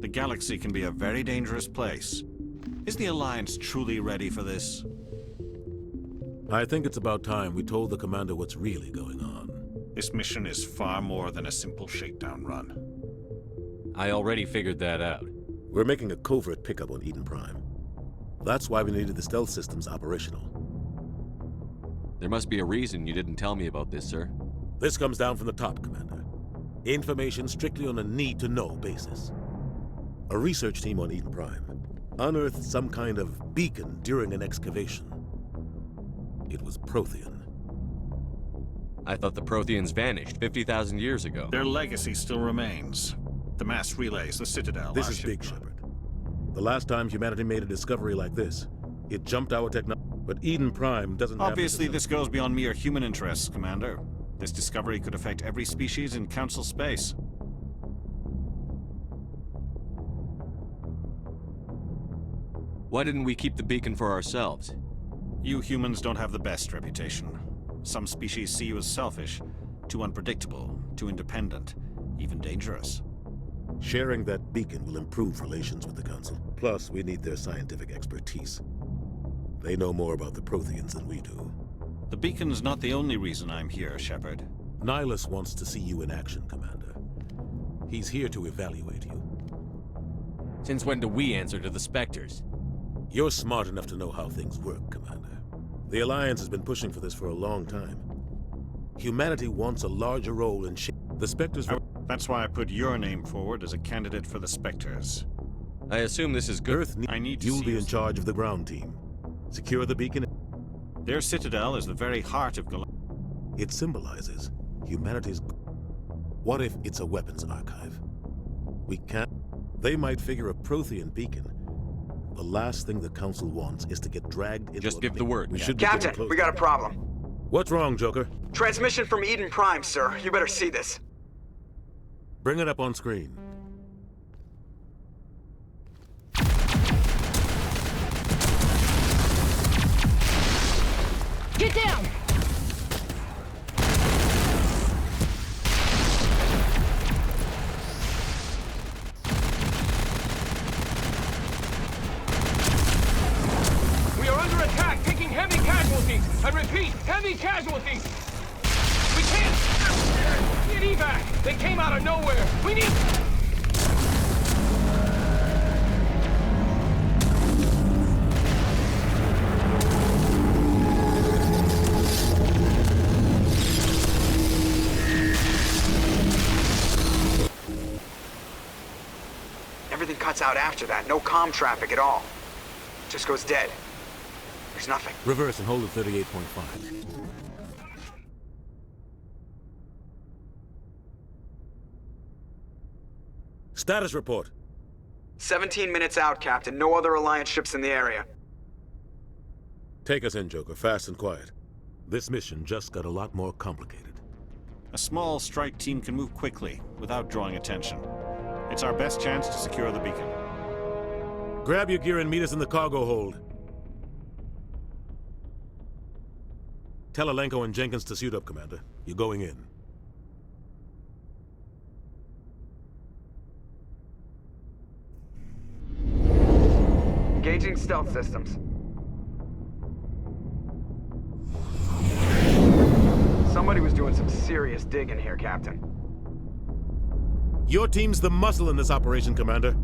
The galaxy can be a very dangerous place. Is the Alliance truly ready for this? I think it's about time we told the commander what's really going on. This mission is far more than a simple shakedown run. I already figured that out. We're making a covert pickup on Eden Prime. That's why we needed the stealth systems operational. There must be a reason you didn't tell me about this, sir. This comes down from the top, Commander. Information strictly on a need-to-know basis. A research team on Eden Prime unearthed some kind of beacon during an excavation. It was Prothean. I thought the Protheans vanished 50,000 years ago. Their legacy still remains. The mass relays, the Citadel. This is big, Shepard. The last time humanity made a discovery like this, it jumped our technology. But Eden Prime doesn't Obviously, have... this goes beyond mere human interests, Commander. This discovery could affect every species in Council space. Why didn't we keep the beacon for ourselves? You humans don't have the best reputation. Some species see you as selfish, too unpredictable, too independent, even dangerous. Sharing that beacon will improve relations with the Council. Plus, we need their scientific expertise. They know more about the Protheans than we do. The beacon's not the only reason I'm here, Shepard. Nihilus wants to see you in action, Commander. He's here to evaluate you. Since when do we answer to the Spectres? You're smart enough to know how things work, Commander. The Alliance has been pushing for this for a long time. Humanity wants a larger role in the Spectres... That's why I put your name forward as a candidate for the Spectres. I assume this is good. Earth you'll be in charge of the ground team. Secure the beacon. Their Citadel is the very heart of It symbolizes humanity's... What if it's a weapons archive? We can't... They might figure a Prothean beacon. The last thing the Council wants is to get dragged into... Just give the word, we should Captain, we got a problem. What's wrong, Joker? Transmission from Eden Prime, sir. You better see this. Bring it up on screen. Get down! We are under attack, taking heavy casualties. I repeat, heavy casualties. We can't get evac. They came out of nowhere. We need... Everything cuts out after that. No comm traffic at all. Just goes dead. There's nothing. Reverse and hold at 38.5. Status report. 17 minutes out, Captain. No other Alliance ships in the area. Take us in, Joker, fast and quiet. This mission just got a lot more complicated. A small strike team can move quickly, without drawing attention. It's our best chance to secure the beacon. Grab your gear and meet us in the cargo hold. Tell Alenko and Jenkins to suit up, Commander. You're going in. Engaging stealth systems. Somebody was doing some serious digging here, Captain. Your team's the muscle in this operation, Commander.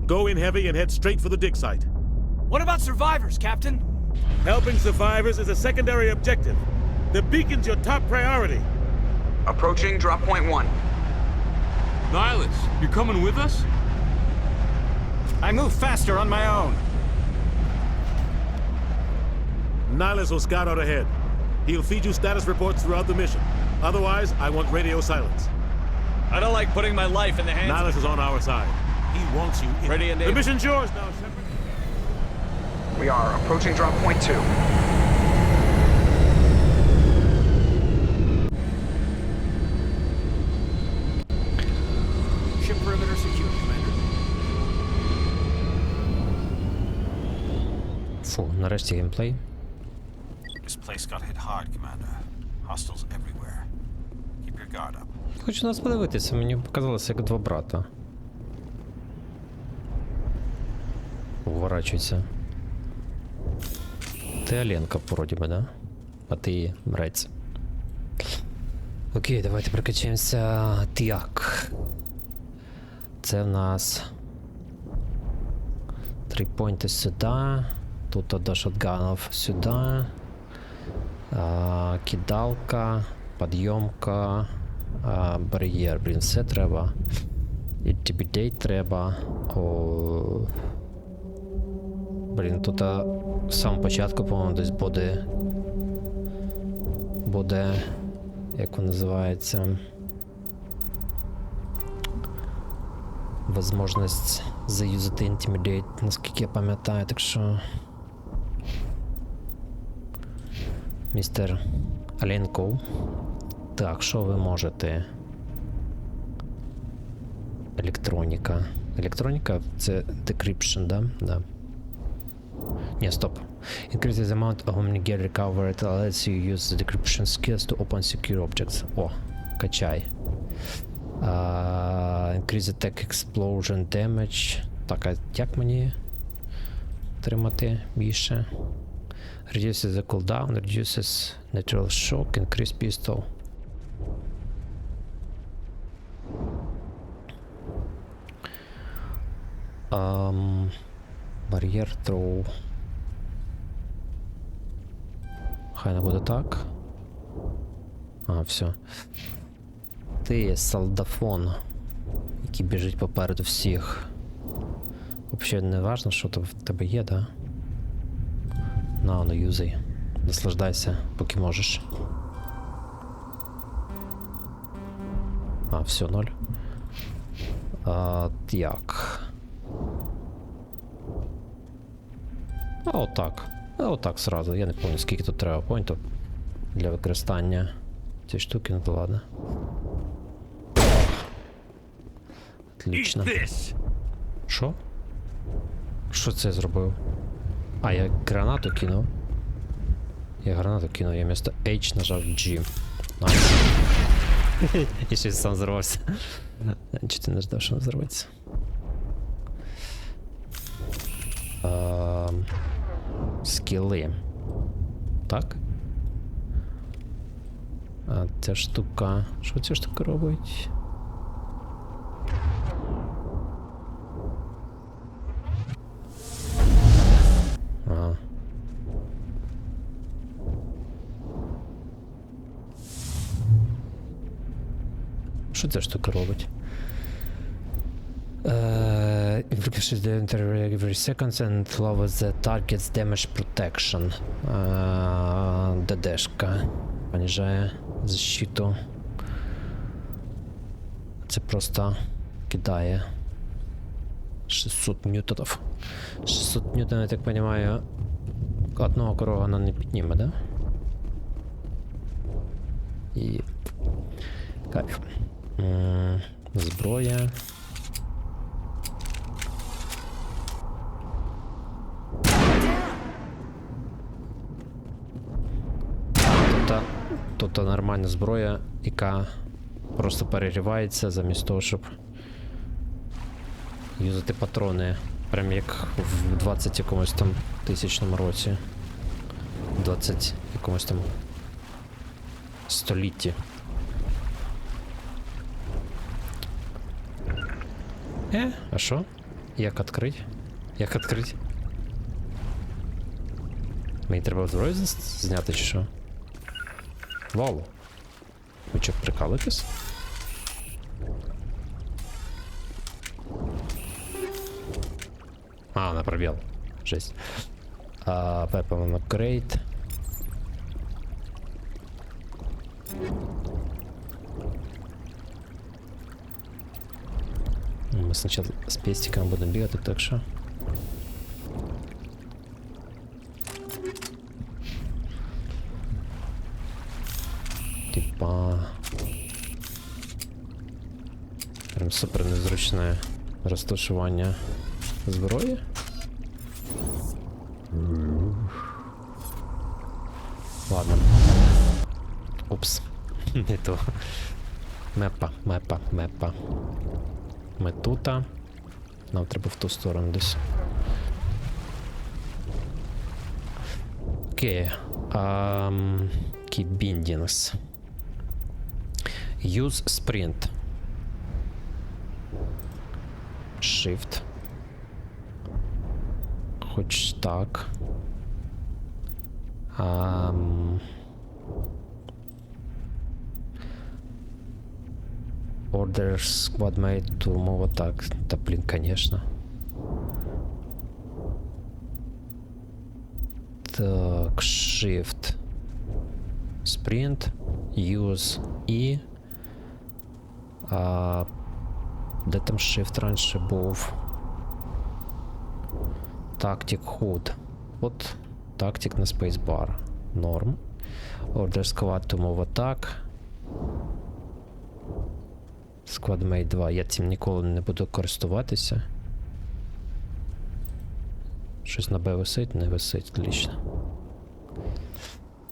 Go in heavy and head straight for the dig site. What about survivors, Captain? Helping survivors is a secondary objective. The beacon's your top priority. Approaching drop point 1. Nihilus, you coming with us? I move faster on my own. Nihilus will scout out ahead. He'll feed you status reports throughout the mission. Otherwise, I want radio silence. I don't like putting my life in the hands Nihilus is on our side. He wants you in. Ready and The able. mission's yours now, Shepard. We are approaching drop point 2. Ship perimeter secure, Commander. Фу, нарешті геймплей. This place got hit hard, Commander. Hostiles everywhere. Keep your guard up. Хочу нас подивитися, мені показалося як два брата. Уворачується. Ти Оленка, вроді би, да? А ти Мрець. Окей, давайте прокачаємося. Так. Це в нас 3 поінти сюди. Тут до шотганів сюди. Кидалка, підйомка, бар'єр. Блін, все треба. Intimidate треба. Блін, тут в самому початку, по-моєму, десь буде, як він називається, можливість заюзати Intimidate, наскільки я пам'ятаю, так що містер Оленков. Так, що ви можете? Електроніка. Електроніка — це decryption, да? Да. Ні, стоп. Increase the amount of gear recovered lets you use the decryption skills to open secure objects. О, качай. Increase attack explosion damage. Так, а як мені отримати більше? Reduces the cooldown, reduces natural shock, increase pistol. Бар'єр throw. Хай не буде так. Все. Ти солдафон, який біжить попереду всіх. Взагалі не важно, що то в тебе є, да? На, юзай. Наслаждайся, поки можеш. Все, 0. Так. Отак. Отак сразу. Я не пам'ятаю, скільки тут треба поінтів для використання цієї штуки, ну то ладно. Отлично. Що? Що це зробив? Я гранату кинув. Я вместо H нажав G. Найс. І ще сам взорвався. Чи ти не ждав, що він взорветься? Скіли. Так? Ця штука... Що ця штука робить? Що ця штука робить? Increases the entire every seconds and lowers the target's damage protection. ДДшка. Понижає защиту. Це просто кидає 600 ньютонів. 600 ньютонів, я так понимаю, одного круга вона не підніме, да? І... Кайф. Зброя. Тут нормальна зброя, яка просто переривається замість того, щоб юзати патрони. Прям як в 20 якомусь там тисячному році. 20 якомусь там столітті. А що? Як відкрити? Як відкрити? Мені треба зброю зняти чи що? Вау. Ви що, прикалуєтесь? На пробел. Жесть. Weapon upgrade. Мы сначала с пестиком будем бегать, так что... Типа... Прям супер незручне розташування зброї. Ладно. Упс. Не то. Мепа. Ми тута. Нам треба в ту сторону десь. Окей. Key bindings. Use sprint. Shift. Хоч так. Order squadmate to move attack. Та блін, конечно. Так, Shift. Sprint. Use E. Де там Shift раніше був? Tactic HUD. От Tactic на Spacebar. Норм. Order Squad to move attack. Squadmate 2. Я цим ніколи не буду користуватися. Щось на Б висить? Не висить. Отлично.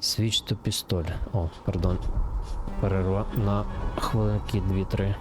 Switch to пістоль. О, пардон. Перерва на хвилинки 2-3.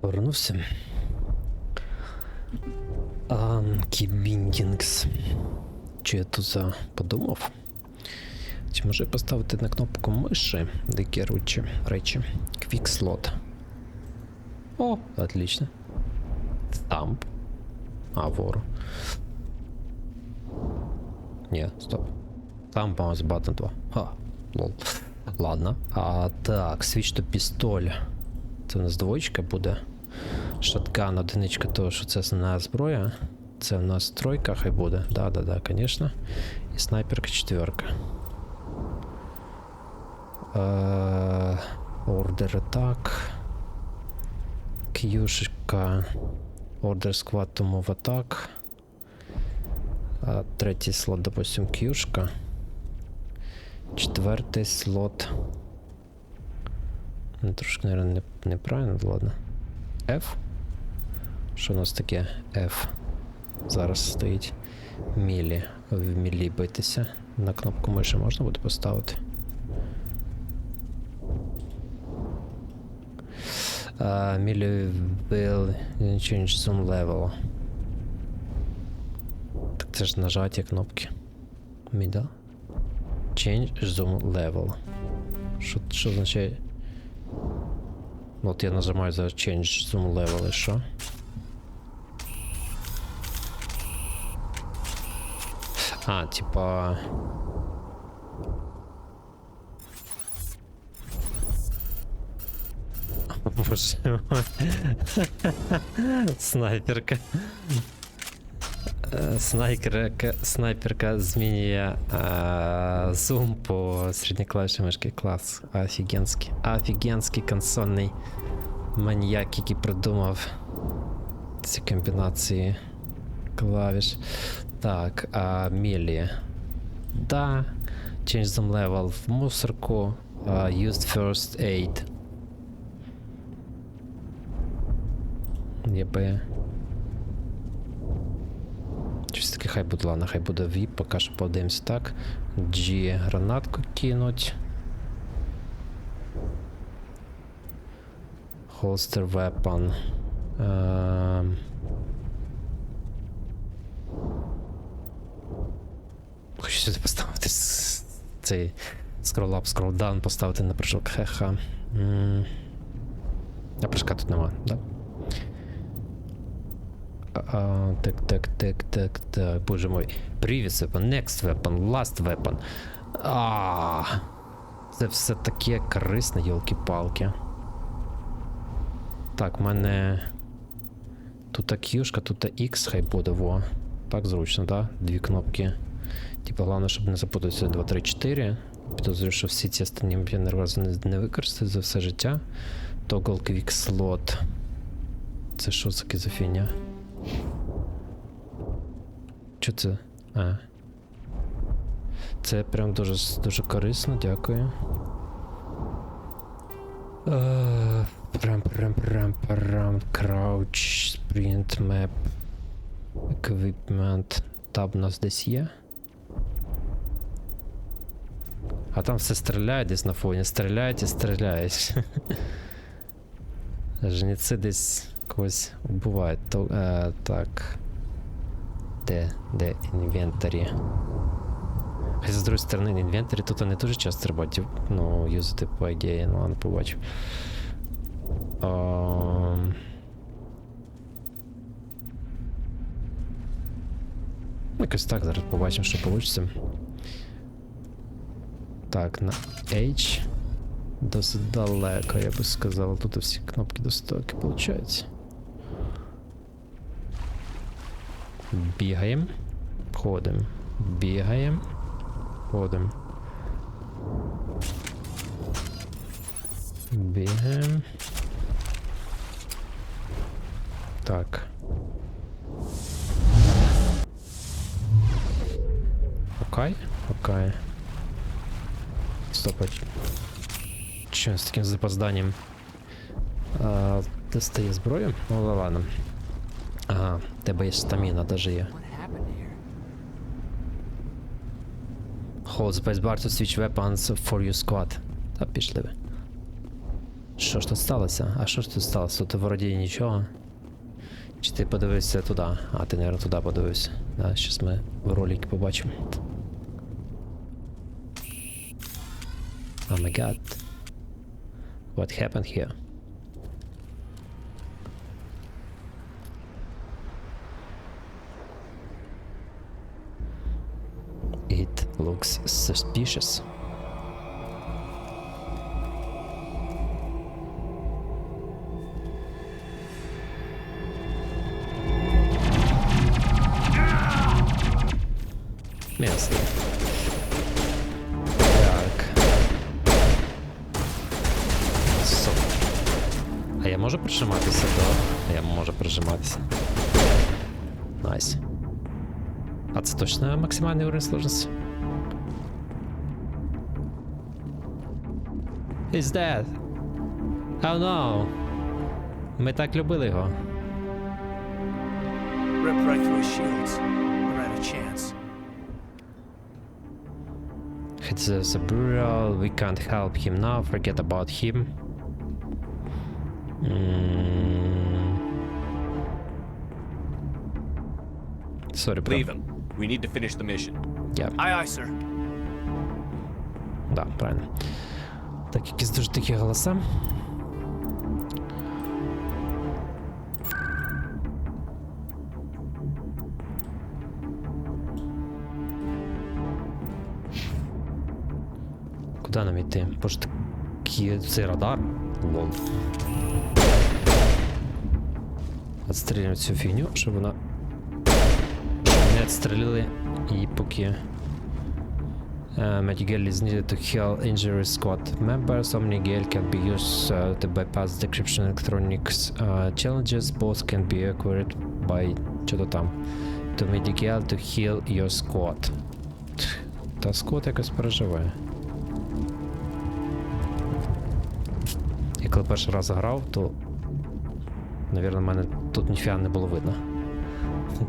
повернувся. Анкі-біндінгс. Чи я тут подумав? Чи може поставити на кнопку миші дикі речі? Quick slot. О, отлично. Thumb. Вору. Ні, стоп. Thumb mouse button 2. Лол. Ладно. Так, switch to pistol. Це у нас двоєчка буде. Шотган, одиничка, того, що це основна зброя. Це у нас тройка, хай буде. Да, конечно. І снайперка 4. Order attack. К'юшка. Order squad to move attack. Третій слот, допустим, к'юшка. Четвертий слот. Трошки, наверное, неправильно, ладно. F. Що у нас таке F? Зараз стоїть мілі. В мілі битися. На кнопку миші можна буде поставити. Мілі will change zoom level. Так це ж нажаття кнопки. Middle. Change zoom level. Що означає? От я нажимаю за change zoom level і що? Типа... Боже мой. Снайперка. Снайперка змінює зум по середній клавіші мишки. Клас. Офігенський. Офігенський консольний маніяк, який придумав ці комбінації клавіш. Так, мілі. Да. Change zoom level в мусорку. Used first aid. ЄБ. Щось таке, хай буде, ладно, хай буде VIP, поки що подивимось так. G гранатку кинуть. Holster weapon. Хочу сюди поставити цей scroll up, scroll down, поставити на прыжок. Хеха. А прыжка тут нема, да? Так, боже мой. Previous weapon, next weapon, last weapon. Це все таке корисне, йолки-палки. Так, в мене тут Q-шка, тут X, хай буде, во. Так зручно, да? Дві кнопки. Типа, головне, щоб не запутатися 2, 3, 4. Підозрюю, що всі ці останні я ні разу не використаю за все життя. Toggle Quick Slot. Це що таке за фігня? Що це? Це прям дуже корисно, дякую. Crouch, Sprint, Map, Equipment. Таб у нас десь є. А там все стріляє десь на фоні. Стріляють і стріляють. Жніці десь когось вбивають. Так. Де інвентарі? Хоча з другої сторони, інвентарі тут не дуже часто треба, юзати по ідеї, ладно, побачив. Якось так, зараз побачимо, що вийде. Так, на H. Досить далеко, я би сказав. Тут всі кнопки досить далекі, виходить. Бігаємо. Ходимо. Бігаємо. Ходимо. Бігаємо. Так. Окей. Стопать. Що з таким запозданням? Достає зброю? Ну ладно. Ага, тебе є стаміна, даже є. Hold space bar to switch weapons for your squad. Та пішли ви. Що ж тут сталося? А що ж тут сталося? Тут вроді нічого. Чи ти подивився туди? А, ти, мабуть, туди подивився. Да, щас ми в роликі побачимо. Oh my god. What happened here? It looks suspicious. М'ясо. Так. Стоп. А я можу прижиматися до... Я можу прижиматися. Найс. А це точно максимальний уровень сложності? He's dead. Oh no. Ми так любили його. Rip right through his shields. Never had a chance. It's a burial. We can't help him now. Forget about him. Sorry, bro. Leave him. We need to finish the mission. Yeah. Aye, aye, sir. Да, правильно. Так, якісь дуже такі голоса. Куди нам йти? Боже, такий цей радар. Лол. Отстрілюємо цю фігню, щоб вона... не відстрілили і поки... Medigel is needed to heal injured squad members. Omnigel can be used to bypass decryption electronics challenges. Both can be acquired by що-то там. To Medigel to heal your squad. Та склад якось переживає. Я коли перший раз грав, то... Навірно, в мене тут ніфіга не було видно.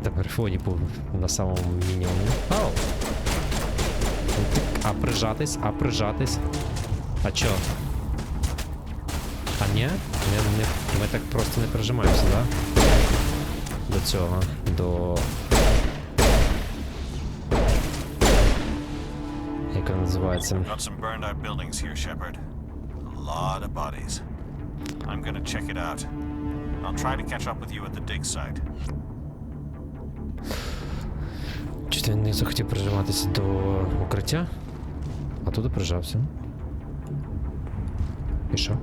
Тепер фоні був на самому мінімумі. Ау! А прижатись, а прижатись. А чо? А ні? Ми так просто не прижимаємося, да? До цього, до... Як він називається? Got some burned out buildings here, Shepard. A lot of bodies. I'm gonna check it out. I'll try to catch up with you at the dig site. Чи він не захотів прижиматися до укриття? А туди прижався. І що?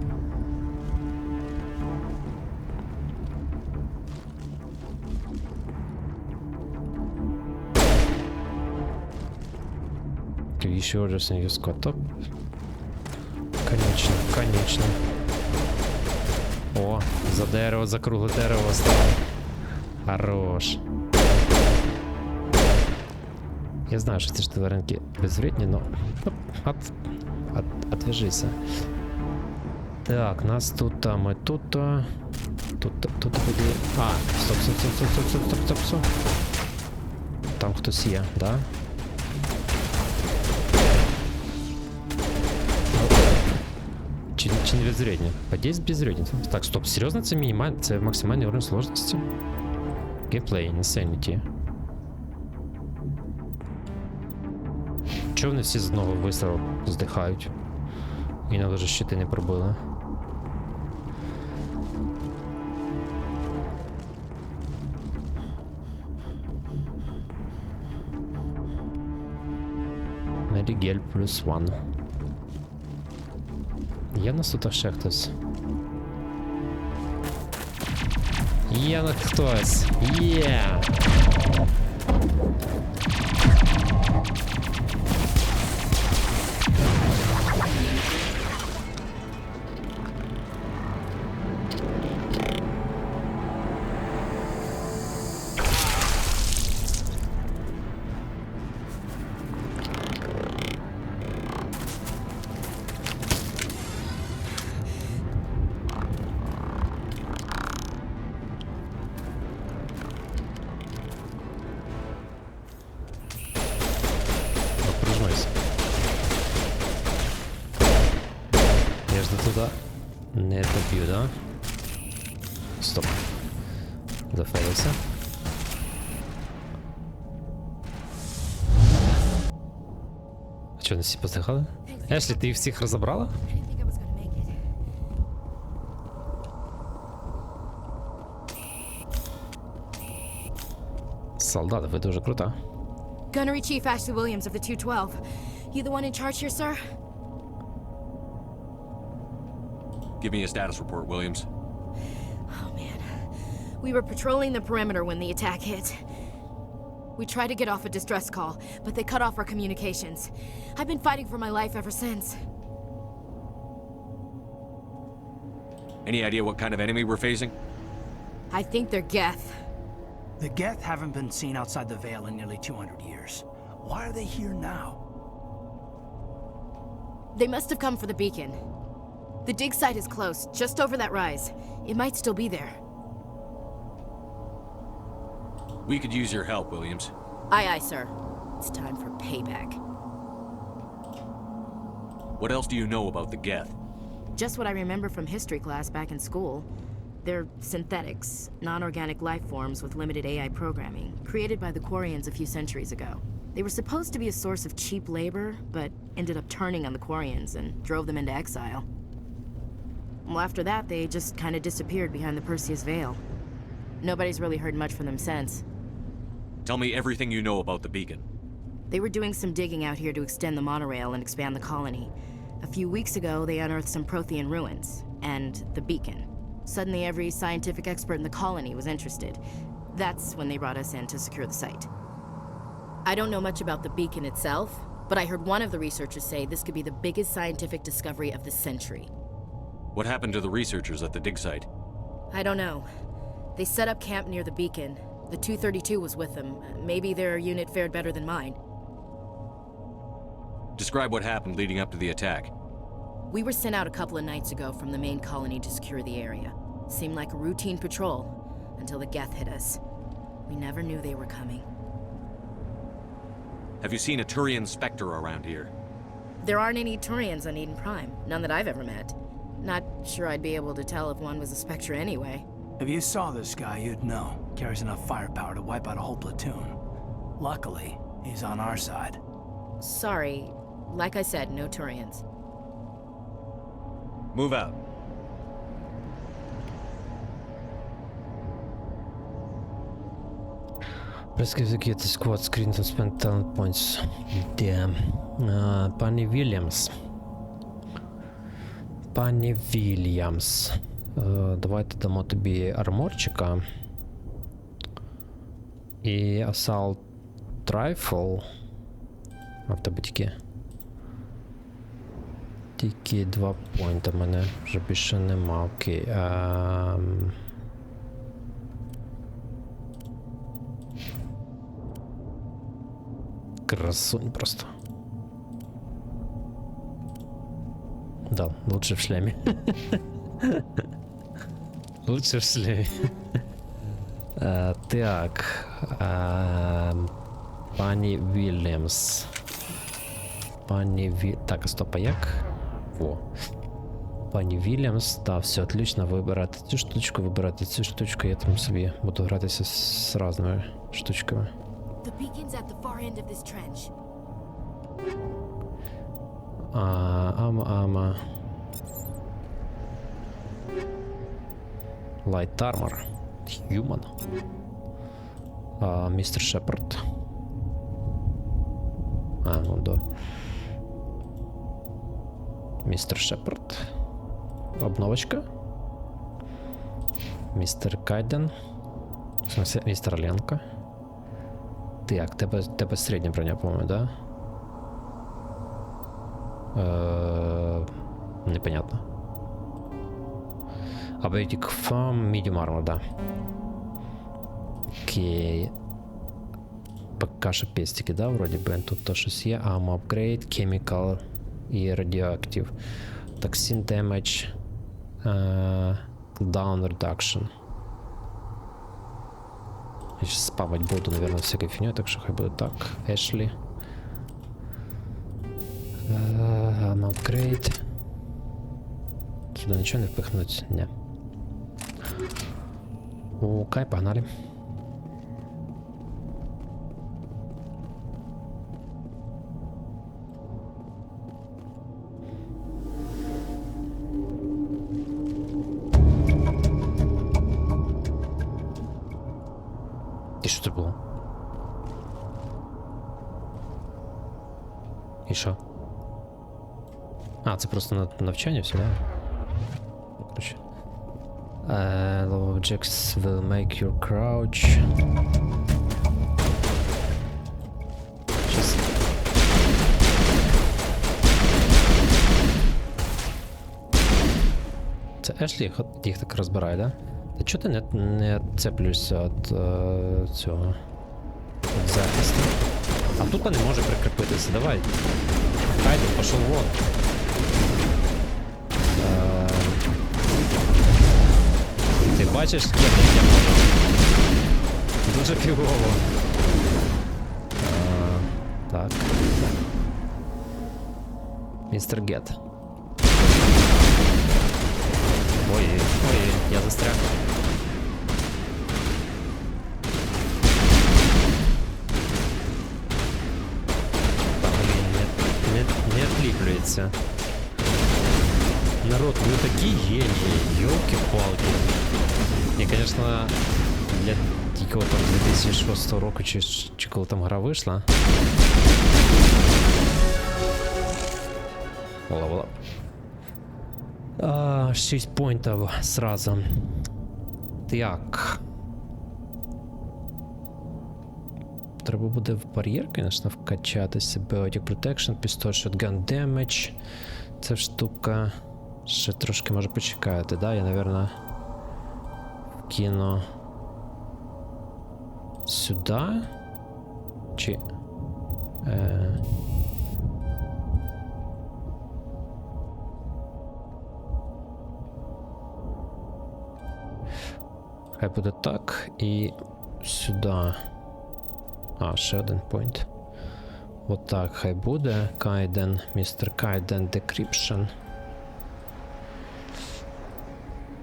Еще orders in your squad top. Конечно, конечно. О, за дерево, за кругле дерево стало. Хорош. Я знаю, що ці ж тваринки безвредні, но... Отвяжися. Так, нас тут, а ми тут. Тут буде... А, стоп. Там хтось є, да? Чи не безвредні? Подейсь безвредні. Так, стоп, серйозно це мінімальний, це максимальний уровень сложності? Геймплей, insanity. Чого вони всі з одного вистрілу здихають? І нам вже щити не пробили. Medigel +1. Є в нас тут ще хтось? Є на хтось! Є! Не доб'ю, да? Стоп. Зафейлився. А чого, не всі поздихали? Ешлі, ти їх всіх розібрала? Солдати, ви дуже крута. Gunnery Chief Ashley Williams of the 212. You the one in charge here, sir? Give me a status report, Williams. Oh, man. We were patrolling the perimeter when the attack hit. We tried to get off a distress call, but they cut off our communications. I've been fighting for my life ever since. Any idea what kind of enemy we're facing? I think they're Geth. The Geth haven't been seen outside the Veil in nearly 200 years. Why are they here now? They must have come for the beacon. The dig site is close, just over that rise. It might still be there. We could use your help, Williams. Aye, aye, sir. It's time for payback. What else do you know about the Geth? Just what I remember from history class back in school. They're synthetics, non-organic life forms with limited AI programming, created by the Quarians a few centuries ago. They were supposed to be a source of cheap labor, but ended up turning on the Quarians and drove them into exile. Well, after that, they just kind of disappeared behind the Perseus Veil. Nobody's really heard much from them since. Tell me everything you know about the beacon. They were doing some digging out here to extend the monorail and expand the colony. A few weeks ago, they unearthed some Prothean ruins, and the beacon. Suddenly, every scientific expert in the colony was interested. That's when they brought us in to secure the site. I don't know much about the beacon itself, but I heard one of the researchers say this could be the biggest scientific discovery of the century. What happened to the researchers at the dig site? I don't know. They set up camp near the beacon. The 232 was with them. Maybe their unit fared better than mine. Describe what happened leading up to the attack. We were sent out a couple of nights ago from the main colony to secure the area. Seemed like a routine patrol, until the Geth hit us. We never knew they were coming. Have you seen a Turian Spectre around here? There aren't any Turians on Eden Prime. None that I've ever met. Not sure I'd be able to tell if one was a Spectre anyway. If you saw this guy, you'd know. Carries enough firepower to wipe out a whole platoon. Luckily, he's on our side. Sorry. Like I said, no Turians. Move out. Press execute the squad screen to spend talent points. Damn. Пані Вільямс. Пані Вільямс. Давайте дамо тобі арморчика. І Assault Rifle. А в тебе тільки 2 поінта в мене. Вже більше нема. Окей. Красунь просто. Да, лучше в шлеме. Лучше в шлеме. Так. Пані Вільямс. Так, стоп, а як? Во. Пані Вільямс, та, все, отлично, вибирати цю штучку, вибирати цю штучку, я там собі буду гратися з різними штучками. The beacon's at the far end of this trench. Ама. Light armor. Human. Містер Шепард. Ну да. Містер Шепард. Обновочка. Містер Кайден. В смысле, містер Ленко. Так, тебе середня броня, по-моєму, да? Непонятно. Abatic Farm, Medium Armor, да. Окей. Пока що пестики, да, вроді би. Тут то щось є. Ammo Upgrade, Chemical і Radioactive. Toxin Damage. Down Reduction. Я сейчас спамать буду, наверное, всякой фигней, так что хай будет так. Эшли. Upgrade. Туди нічого не впихнуть? Ні. Окей, погнали. І що це було? І що? А, це просто навчання все, да? Короче. Low objects will make you crouch. Щас. Це Ешлі їх так розбирає, да? Та чого ти не цеплюєшся від цього? Від захисту? А тут не може прикріпитися, давай. Хайде, пішов вон. Ти бачиш, як я можу? Дуже фігово. Так. Містер Гет. Ой, я застряг. Не откликается. Народ, вы такие гении, ёлки-палки. И, конечно, для якого там 2006 року, чи коли там гра вийшла. Вола. 6 поінтів сразу. Так. Треба буде в бар'єр, звісно, вкачатися. Biotic Protection, Pistol Shotgun Damage. Ця штука ще трошки може почекати, да? Я, наверное, вкину сюди. Чи... Хай буде так. І сюди. Ще один point. Отак хай буде. Кайден, містер Кайден, Decryption.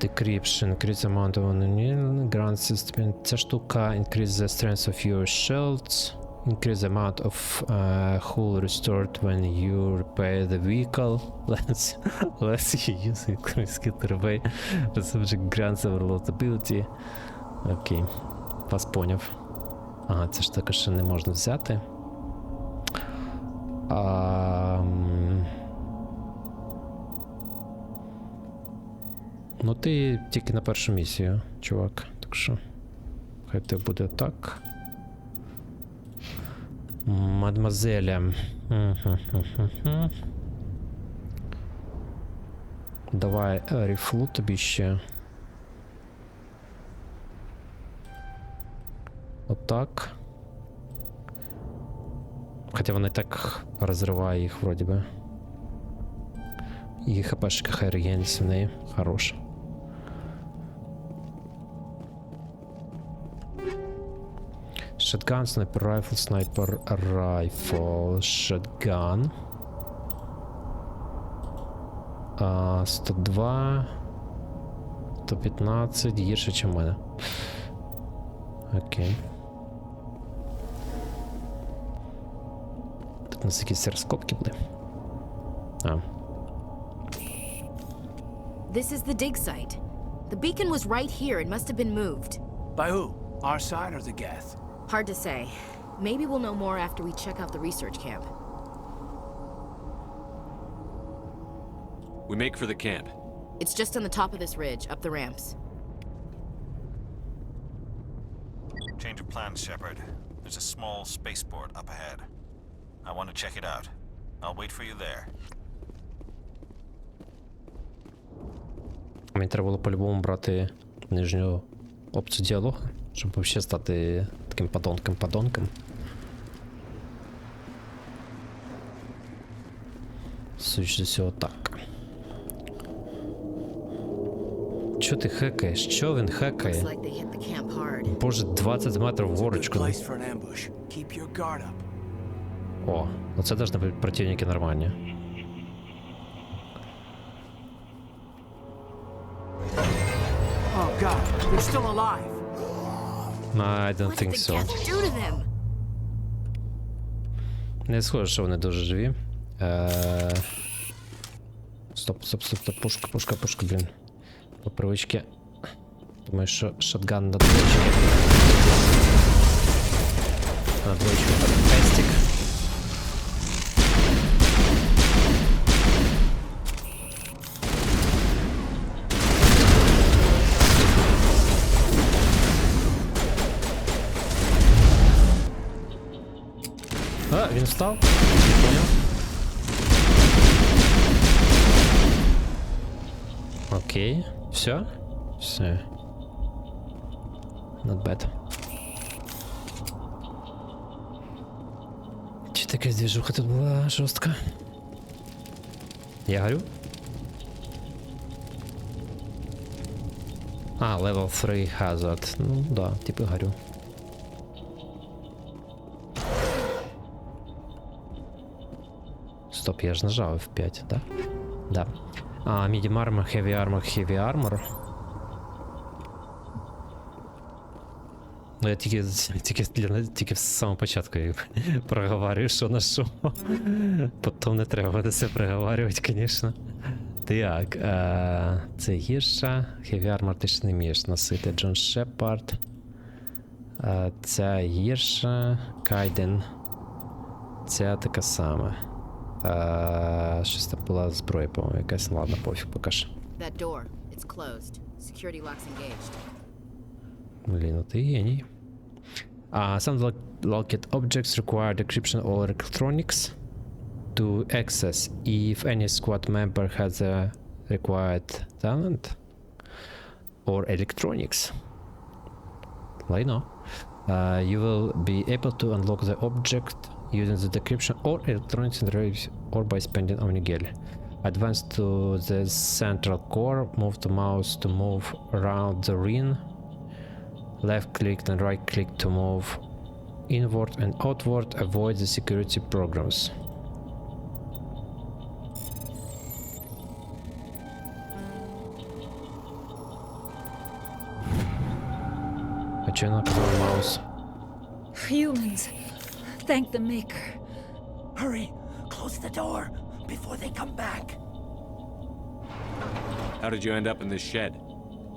Decryption, increase amount of Grant system. Ця штука increase the strength of your shields. Increase the amount of hull restored when you repair the vehicle. Let's use increase survey. Subject grants overload ability. Окей. Вас поняв. Ага, це ж таки ще не можна взяти. Ну ти тільки на першу місію, чувак. Так що хай те буде так. Мадмазеля. Давай рифлу тобі ще. Отак. Хоча вона і так розриває їх, вроді би. І хпшка хай регениться в неї. Хороша. Shotgun, sniper rifle, sniper rifle, shotgun. 102, 115, гірше, ніж в мене. Окей. Тут у нас якісь розкопки були. This is the dig site. The beacon was right here. It must have been moved. By who? Our side or the Geth? Hard to say. Maybe we'll know more after we check out the research camp. We make for the camp. It's just on the top of this ridge, up the ramps. Change of plans, Shepard. There's a small spaceport up ahead. I want to check it out. I'll wait for you there. Мені треба було по-любому брати нижню опцію діалогу, щоб взагалі стати таким подонком. Судячи з цього так. Чо ти хекаєш? Що він хекає? Боже, 20 метрів вгорочку. О, оце должны бути противники нормальні. God, they're still alive. I don't think so. What did the cats do to them? Не схоже, що вони дуже живі. Стоп, пушка, блін. По привичці. Думаю, що шотган на двоечку. На двоечку пестик. А, він встав? Не понял. Окей. Все? Все. Not bad. Чи така движуха тут була жорстка? Я горю? А, level 3 hazard. Ну да, типу горю. Стоп, я ж нажав F5, да? Да. Medium armor, heavy armor. Ну я тільки з самого початку проговорю, що на що. Потім не треба буде це проговорювати, звісно. Так, це гірша. Heavy armor ти ж не вмієш носити. Джон Шепард. Ця гірша. Кайден. Ця така сама. Щось там була зброя, по-моєму, якась. Ладно, пофіг, поки що. That door, it's closed. Security locks engaged. Блін, ну ти геній. Some locked objects require decryption or electronics to access if any squad member has a required talent or electronics. Lino. You will be able to unlock the object using the decryption or electronics or by spending Onigel. Advance to the central core, move the mouse to move around the ring. Left click and right click to move inward and outward. Avoid the security programs. А чё я наказал маус? Humans, thank the Maker. Hurry, close the door before they come back. How did you end up in this shed?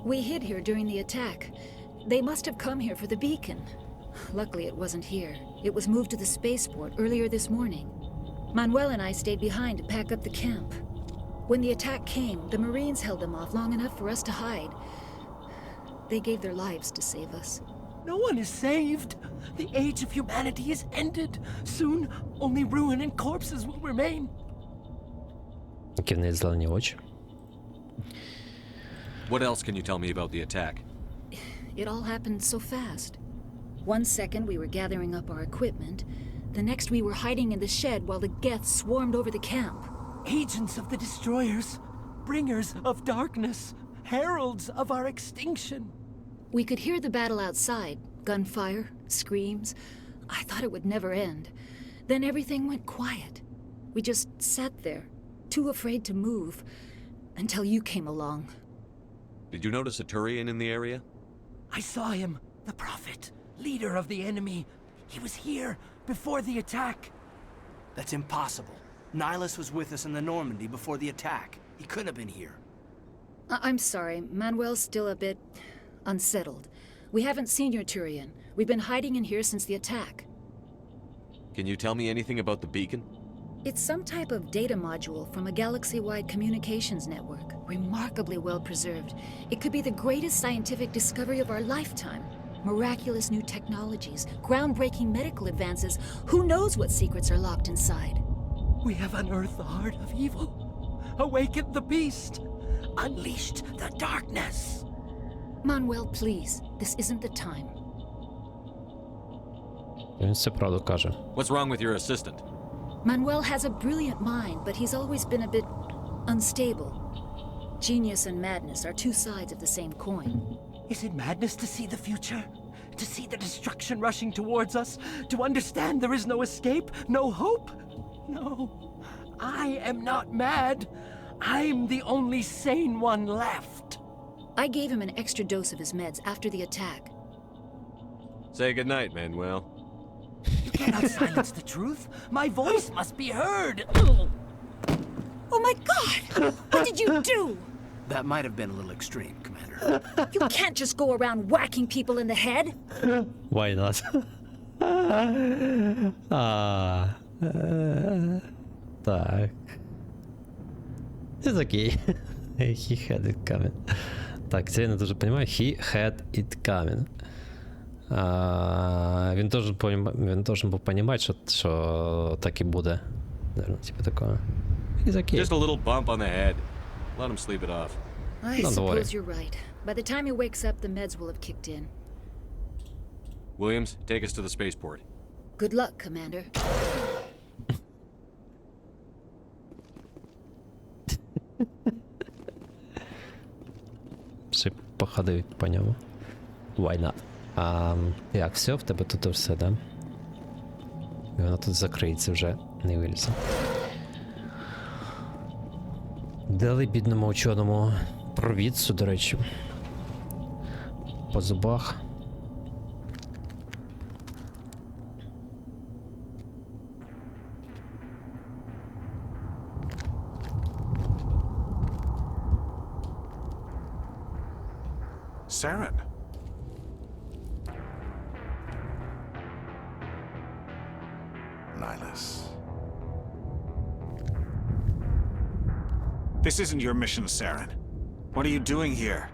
We hid here during the attack. They must have come here for the beacon. Luckily, it wasn't here. It was moved to the spaceport earlier this morning. Manuel and I stayed behind to pack up the camp. When the attack came, the Marines held them off long enough for us to hide. They gave their lives to save us. No one is saved. The age of humanity is ended. Soon, only ruin and corpses will remain. Які в неї зелені очі. What else can you tell me about the attack? It all happened so fast. 1 second we were gathering up our equipment. The next we were hiding in the shed while the Geths swarmed over the camp. Agents of the destroyers, bringers of darkness, heralds of our extinction. We could hear the battle outside. Gunfire, screams. I thought it would never end. Then everything went quiet. We just sat there, too afraid to move, until you came along. Did you notice a Turian in the area? I saw him, the prophet, leader of the enemy. He was here before the attack. That's impossible. Nihilus was with us in the Normandy before the attack. He couldn't have been here. I'm sorry, Manuel's still a bit unsettled. We haven't seen your Turian. We've been hiding in here since the attack. Can you tell me anything about the beacon? It's some type of data module from a galaxy-wide communications network, remarkably well preserved. It could be the greatest scientific discovery of our lifetime. Miraculous new technologies, groundbreaking medical advances. Who knows what secrets are locked inside? We have unearthed the heart of evil, awakened the beast, unleashed the darkness. Manuel, please, this isn't the time. Він все правду каже. What's wrong with your assistant? Manuel has a brilliant mind, but he's always been a bit unstable. Genius and madness are two sides of the same coin. Is it madness to see the future? To see the destruction rushing towards us? To understand there is no escape? No hope? No. I am not mad. I'm the only sane one left. I gave him an extra dose of his meds after the attack. Say goodnight, Manuel. You cannot silence the truth. My voice must be heard. Oh my God! What did you do? That might have been a little extreme, Commander. You can't just go around whacking people in the head. Why not? Так. It's okay. He had it coming. Так, це я не дуже розумію. He had it coming. Він должен був розуміти, що так і буде. Типу такого. He's okay. Just a little bump on the head. Let him sleep it off. I suppose you're right. By the time he wakes up, the meds will have kicked in. Williams, take us to the spaceport. Good luck, Commander. Ще походив по ньому. Why not? Як, все, в тебе тут все, да? І воно тут закриється вже, не вилізе. Дали бідному ученому провідцю, до речі. По зубах. Saren. Nihilus. This isn't your mission, Saren. What are you doing here?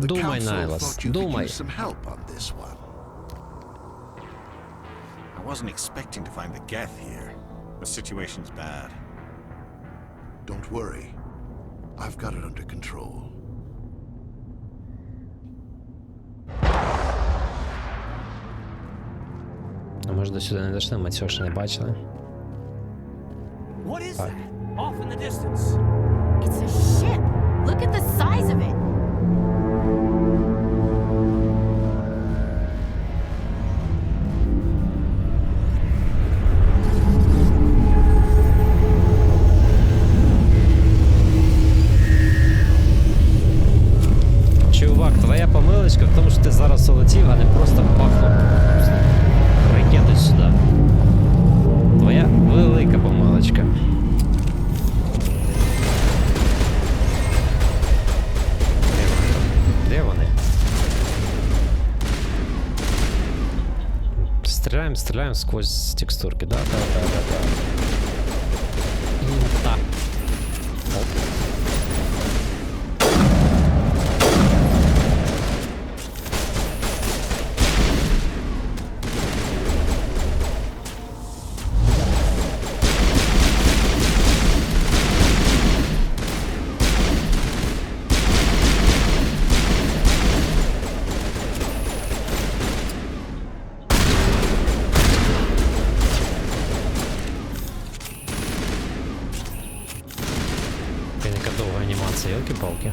The Думай, council Nihilus, thought you could думай. use some help on this one. I wasn't expecting to find the Geth here. The situation's bad. Don't worry. I've got it under control. А може до сюди не дійшли, ми цього ще не бачили. What is that? Off in the distance. It's a ship. Look at the size of it. Чувак, твоя помилочка в тому, що ти зараз улетів, а не просто бахнув ракету сюди. Твоя велика помилочка. Де вони? Стріляємо сквозь текстурки, да. Так. Ёлки-палки.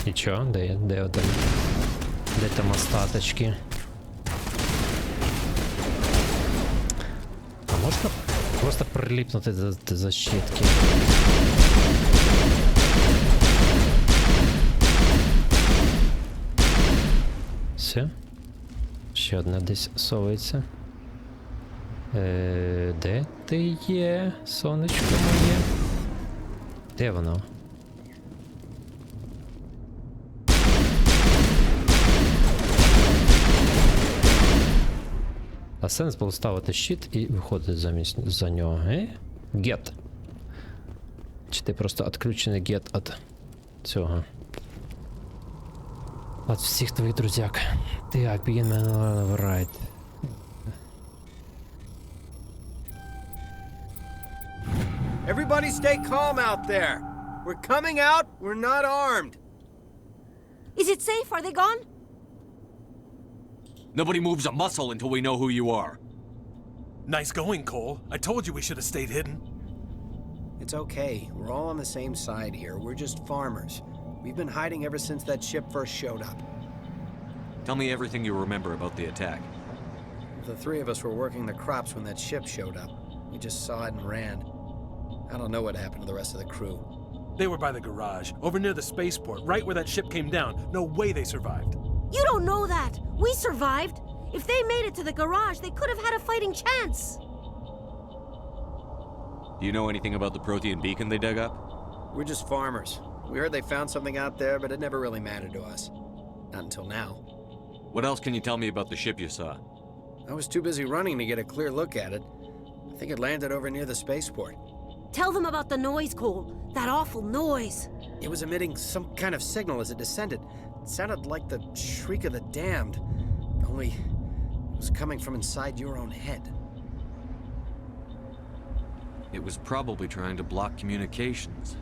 І чо? Де один? Де там остаточки? А можна просто приліпнути до защитки? Все? Ще одна десь совується. Де ти є, сонечко моє? Де воно? А сенс було ставити щит і виходити замість за нього, Get. Чи ти просто відключений get від цього? От всіх твоїх друзяк. Так, begin manual right. Everybody stay calm out there. We're coming out, we're not armed. Is it safe? Are they gone? Nobody moves a muscle until we know who you are. Nice going, Cole. I told you we should have stayed hidden. It's okay. We're all on the same side here. We're just farmers. We've been hiding ever since that ship first showed up. Tell me everything you remember about the attack. The three of us were working the crops when that ship showed up. We just saw it and ran. I don't know what happened to the rest of the crew. They were by the garage, over near the spaceport, right where that ship came down. No way they survived. You don't know that! We survived! If they made it to the garage, they could have had a fighting chance! Do you know anything about the Protean beacon they dug up? We're just farmers. We heard they found something out there, but it never really mattered to us. Not until now. What else can you tell me about the ship you saw? I was too busy running to get a clear look at it. I think it landed over near the spaceport. Tell them about the noise, Cole. That awful noise. It was emitting some kind of signal as it descended. It sounded like the shriek of the damned. Only it was coming from inside your own head. It was probably trying to block communications.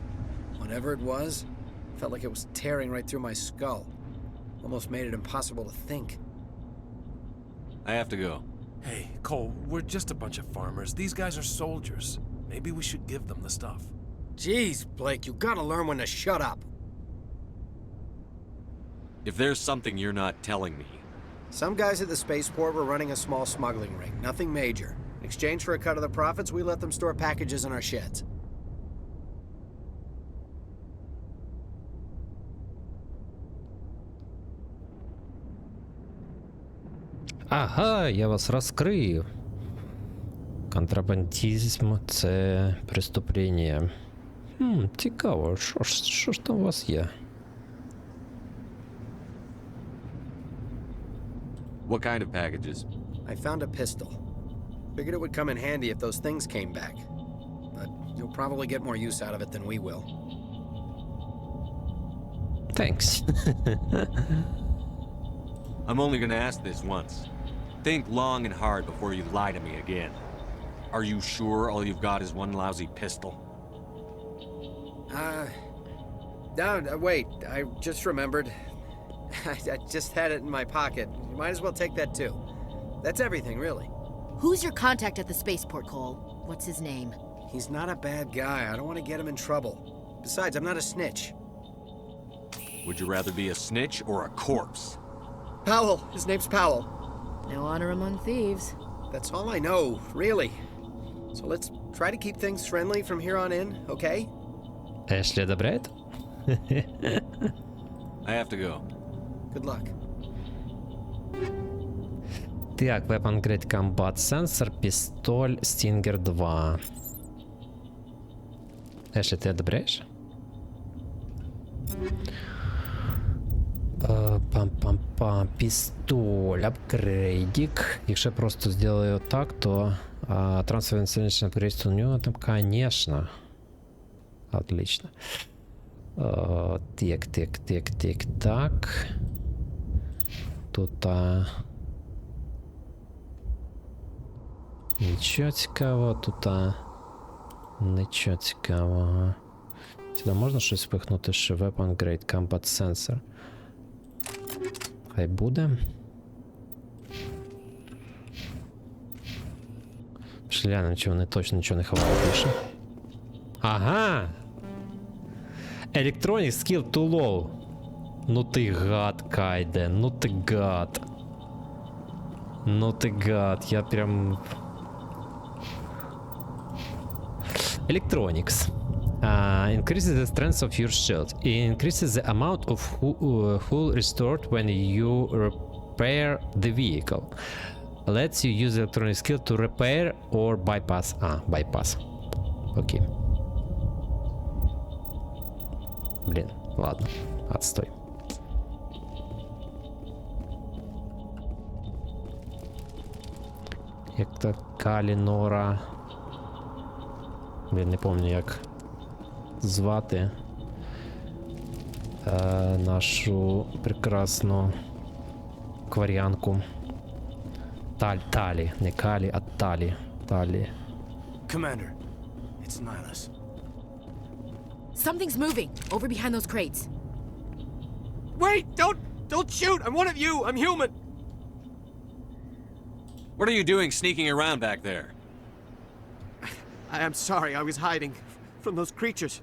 Whatever it was, felt like it was tearing right through my skull. Almost made it impossible to think. I have to go. Hey, Cole, we're just a bunch of farmers. These guys are soldiers. Maybe we should give them the stuff. Jeez, Blake, you gotta learn when to shut up. If there's something you're not telling me... Some guys at the spaceport were running a small smuggling ring, nothing major. In exchange for a cut of the profits, we let them store packages in our sheds. Ага, я вас розкрив. Контрабандизм – це преступлення. Цікаво, що ж там у вас є? What kind of packages? I found a pistol. Figured it would come in handy if those things came back. But you'll probably get more use out of it than we will. Thanks. I'm only gonna ask this once. Think long and hard before you lie to me again. Are you sure all you've got is one lousy pistol? No, wait, I just remembered. I just had it in my pocket. You might as well take that too. That's everything, really. Who's your contact at the spaceport, Cole? What's his name? He's not a bad guy. I don't want to get him in trouble. Besides, I'm not a snitch. Would you rather be a snitch or a corpse? Powell. His name's Powell. No honor among thieves. That's all I know, really. So let's try to keep things friendly from here on in, okay? Эшли одобряет? I have to go. Good luck. Так, Weapon Grade Combat Sensor, пистоль, Stinger 2. Эшли, ты одобряешь? Пам-пам-пам, пістоль, апгрейдик. Якщо я просто сделаю так, то трансфер инструментальный апгрейд у него там, конечно. Отлично. Так. Тут нічого цікавого, тут нічого цікавого. Сюди можна щось впихнути, що Weapon Grade Combat Sensor. Хай буде. Глянемо, чи вони точно нічого не ховали більше. Ага! Electronic Skill Too Low. Ну ти гад, Кайде, ну ти гад. Ну ти гад, я прям... Electronics. Increases the strength of your shield. It increases the amount of hull restored when you repair the vehicle. Lets you use electronic skill to repair or bypass. Bypass. Окей. Блин, ладно. Отстой. Як-то Калінора. Блін, не пам'ятаю, як звати нашу прекрасну кваріанку. Талі, не Калі, а Талі. Commander, it's Nihilus. Something's moving over behind those crates. Wait! Don't shoot! I'm one of you! I'm human! What are you doing sneaking around back there? I'm sorry, I was hiding from those creatures.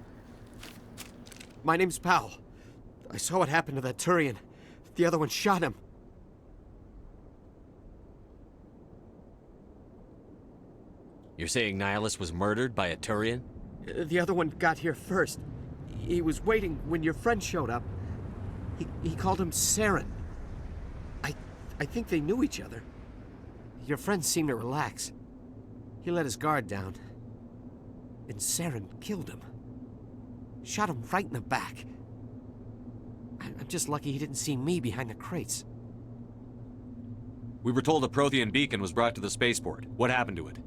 My name's Powell. I saw what happened to that Turian. The other one shot him. You're saying Nihilus was murdered by a Turian? The other one got here first. He was waiting when your friend showed up. He called him Saren. I think they knew each other. Your friend seemed to relax. He let his guard down. And Saren killed him. Shot him right in the back. I'm just lucky he didn't see me behind the crates. We were told a Prothean beacon was brought to the spaceport. What happened to it?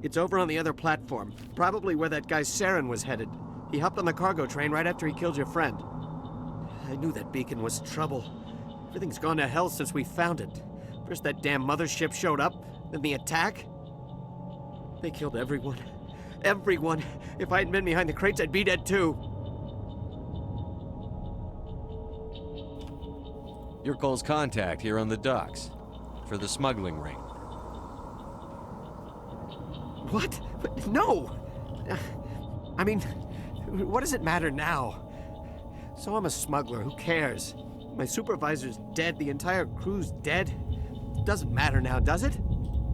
It's over on the other platform. Probably where that guy Saren was headed. He hopped on the cargo train right after he killed your friend. I knew that beacon was trouble. Everything's gone to hell since we found it. First that damn mothership showed up, then the attack. They killed everyone. Everyone. If I hadn't been behind the crates, I'd be dead too. You're Cole's contact here on the docks. For the smuggling ring. What? No! I mean, what does it matter now? So I'm a smuggler, who cares? My supervisor's dead, the entire crew's dead. It doesn't matter now, does it?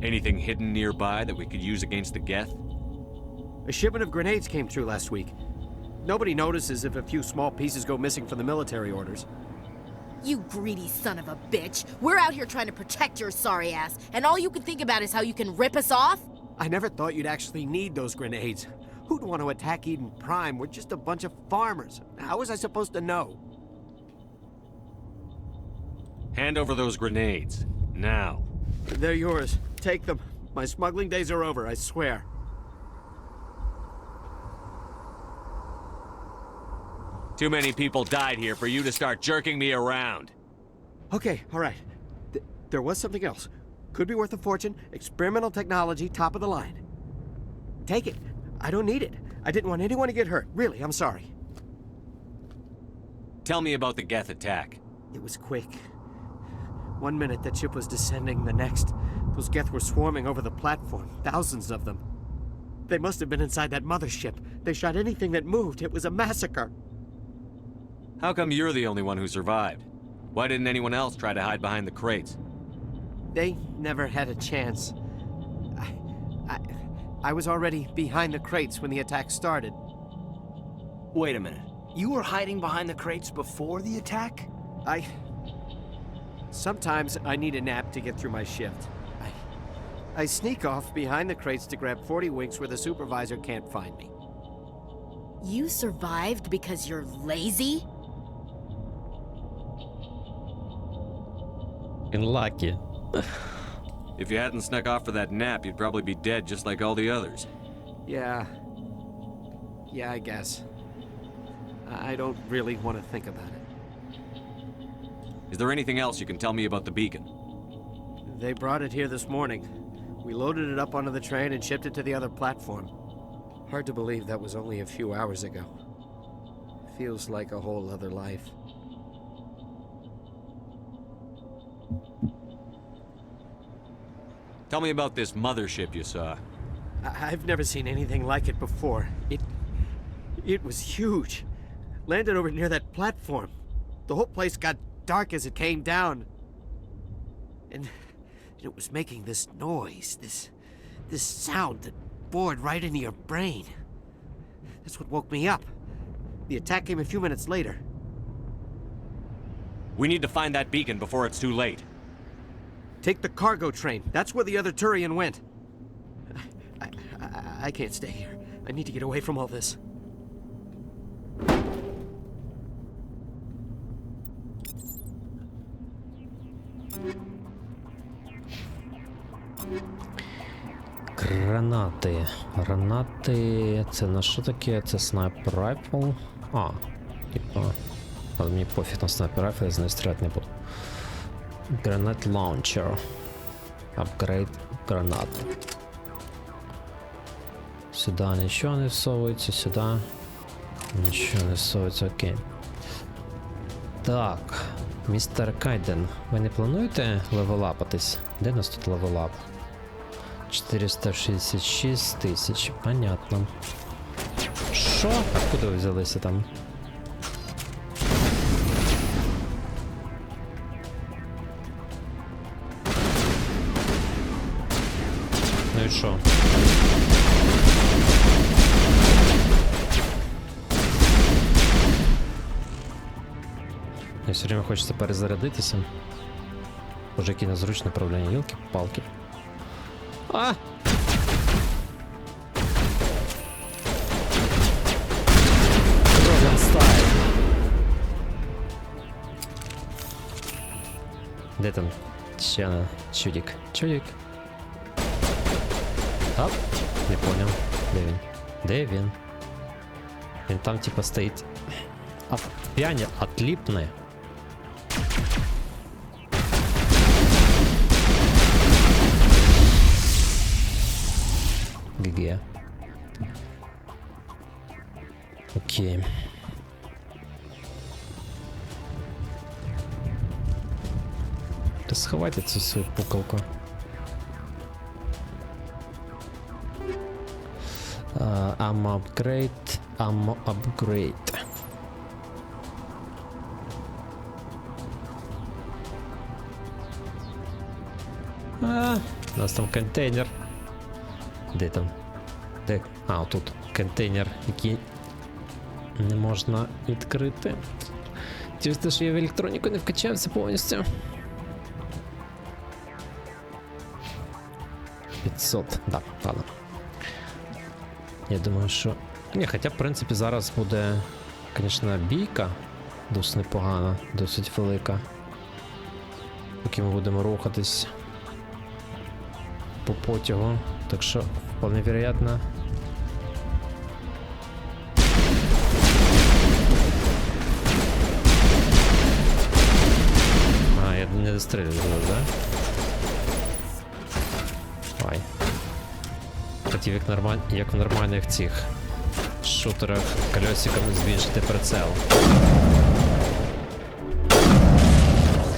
Anything hidden nearby that we could use against the Geth? A shipment of grenades came through last week. Nobody notices if a few small pieces go missing from the military orders. You greedy son of a bitch. We're out here trying to protect your sorry ass, and all you can think about is how you can rip us off? I never thought you'd actually need those grenades. Who'd want to attack Eden Prime? We're just a bunch of farmers. How was I supposed to know? Hand over those grenades. Now. They're yours. Take them. My smuggling days are over, I swear. Too many people died here for you to start jerking me around. Okay, all right. There was something else. Could be worth a fortune. Experimental technology, top of the line. Take it. I don't need it. I didn't want anyone to get hurt. Really, I'm sorry. Tell me about the Geth attack. It was quick. 1 minute that ship was descending, the next, those Geth were swarming over the platform. Thousands of them. They must have been inside that mothership. They shot anything that moved. It was a massacre. How come you're the only one who survived? Why didn't anyone else try to hide behind the crates? They never had a chance. I was already behind the crates when the attack started. Wait a minute. You were hiding behind the crates before the attack? Sometimes I need a nap to get through my shift. I sneak off behind the crates to grab 40 winks where the supervisor can't find me. You survived because you're lazy? And lucky. If you hadn't snuck off for that nap, you'd probably be dead just like all the others. Yeah, I guess. I don't really want to think about it. Is there anything else you can tell me about the beacon? They brought it here this morning. We loaded it up onto the train and shipped it to the other platform. Hard to believe that was only a few hours ago. Feels like a whole other life. Tell me about this mothership you saw. I've never seen anything like it before. It was huge. Landed over near that platform. The whole place got dark as it came down. And it was making this noise, this sound that bored right into your brain. That's what woke me up. The attack came a few minutes later. We need to find that beacon before it's too late. Take the cargo train. That's where the other Turian went. I can't stay here. I need to get away from all this. Гранати. Гранати... Це на що таке? Це снайпер райфл? Типа... Але мені пофіг на снайпер райфл, я з нею стріляти не буду. Гранат лаунчер. Апгрейд гранат. Сюди нічого не всовується, сюди нічого не всовується, окей. Так, містер Кайден, ви не плануєте левелапатись? Де у нас тут левелап? 466 тисяч, понятно. Що? А куди ви взялися там? Ну Ну і що? Мені все время хочеться перезарядитися. Боже, яке незручне управління, йолки-палки. А! Робин стайл. Де там? Ще на чудик. Чудик. Оп, не понял. Де він? Де він? Він там типа стоїть. А п'яня отліпне. ГГ. Окей. Та сховайте цю свою пукалку. Ammo upgrade. Ammo upgrade. У нас там контейнер. Де там? Де? А, отут. Контейнер, який не можна відкрити. Через те, що я в електроніку не вкачався повністю. 500. Да, ладно. Я думаю, що... Ні, хоча, в принципі, зараз буде, звісно, бійка досить непогана, досить велика. Поки ми будемо рухатись по потягу. Так що, вполне вероятно. А, я не дострілюю, да? Ай. Хотів як в нормальних цих шутерах колесиком збільшити прицел.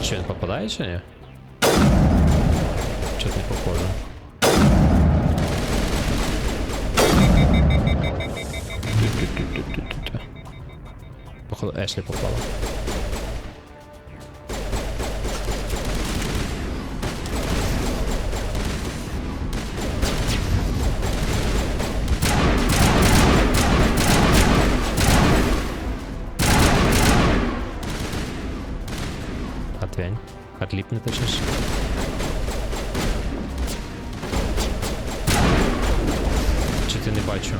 Що, він попадає чи ні? Чого-то не похоже. Походу, Ешлі попала. Отвянь. Отлипни, точніше. Чи ти не бачу?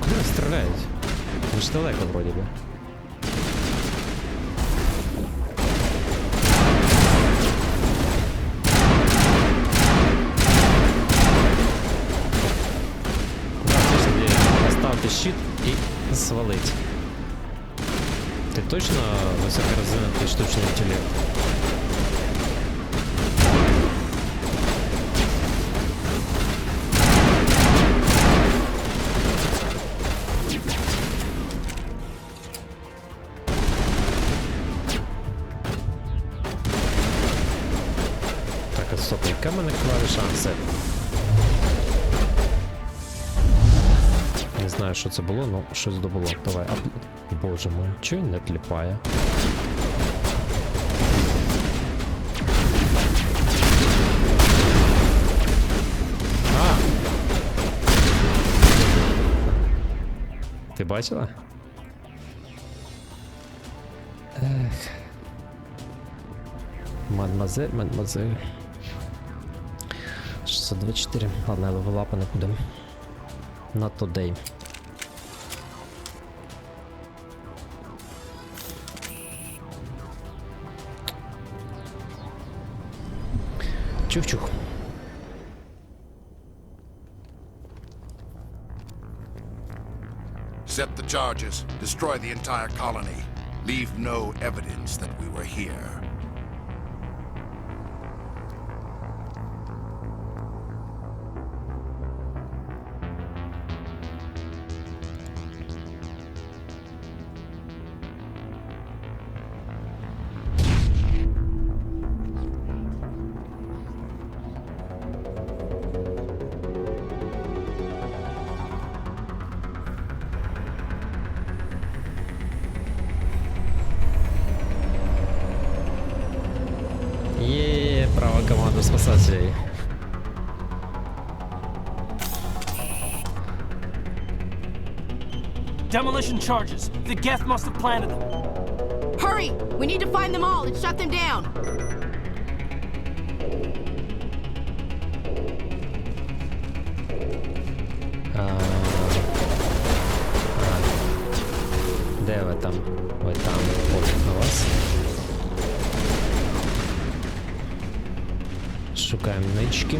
Куди стріляють? Вони ж далеко вроді би. Поставте щит і свалить. Ти точно високорозвинутий штучний інтелект? Так, а стоп, яка в мене клавіша Ансет? Не знаю, що це було, але щось добуло. Давай, боже мой, чого він не кліпає? А! Ти бачила? Ех. Мадмазель. 624. Ладно, левелапа не будемо. На today. Чух-чух. Set the charges. Destroy the entire colony. Leave no evidence that we were here. Право команду спасателей. Demolition charges. The Geth must have planted them. Hurry! We need to find them all and shut them down. Де ви там? Ви там, пофіг на вас. Шукаємо нички.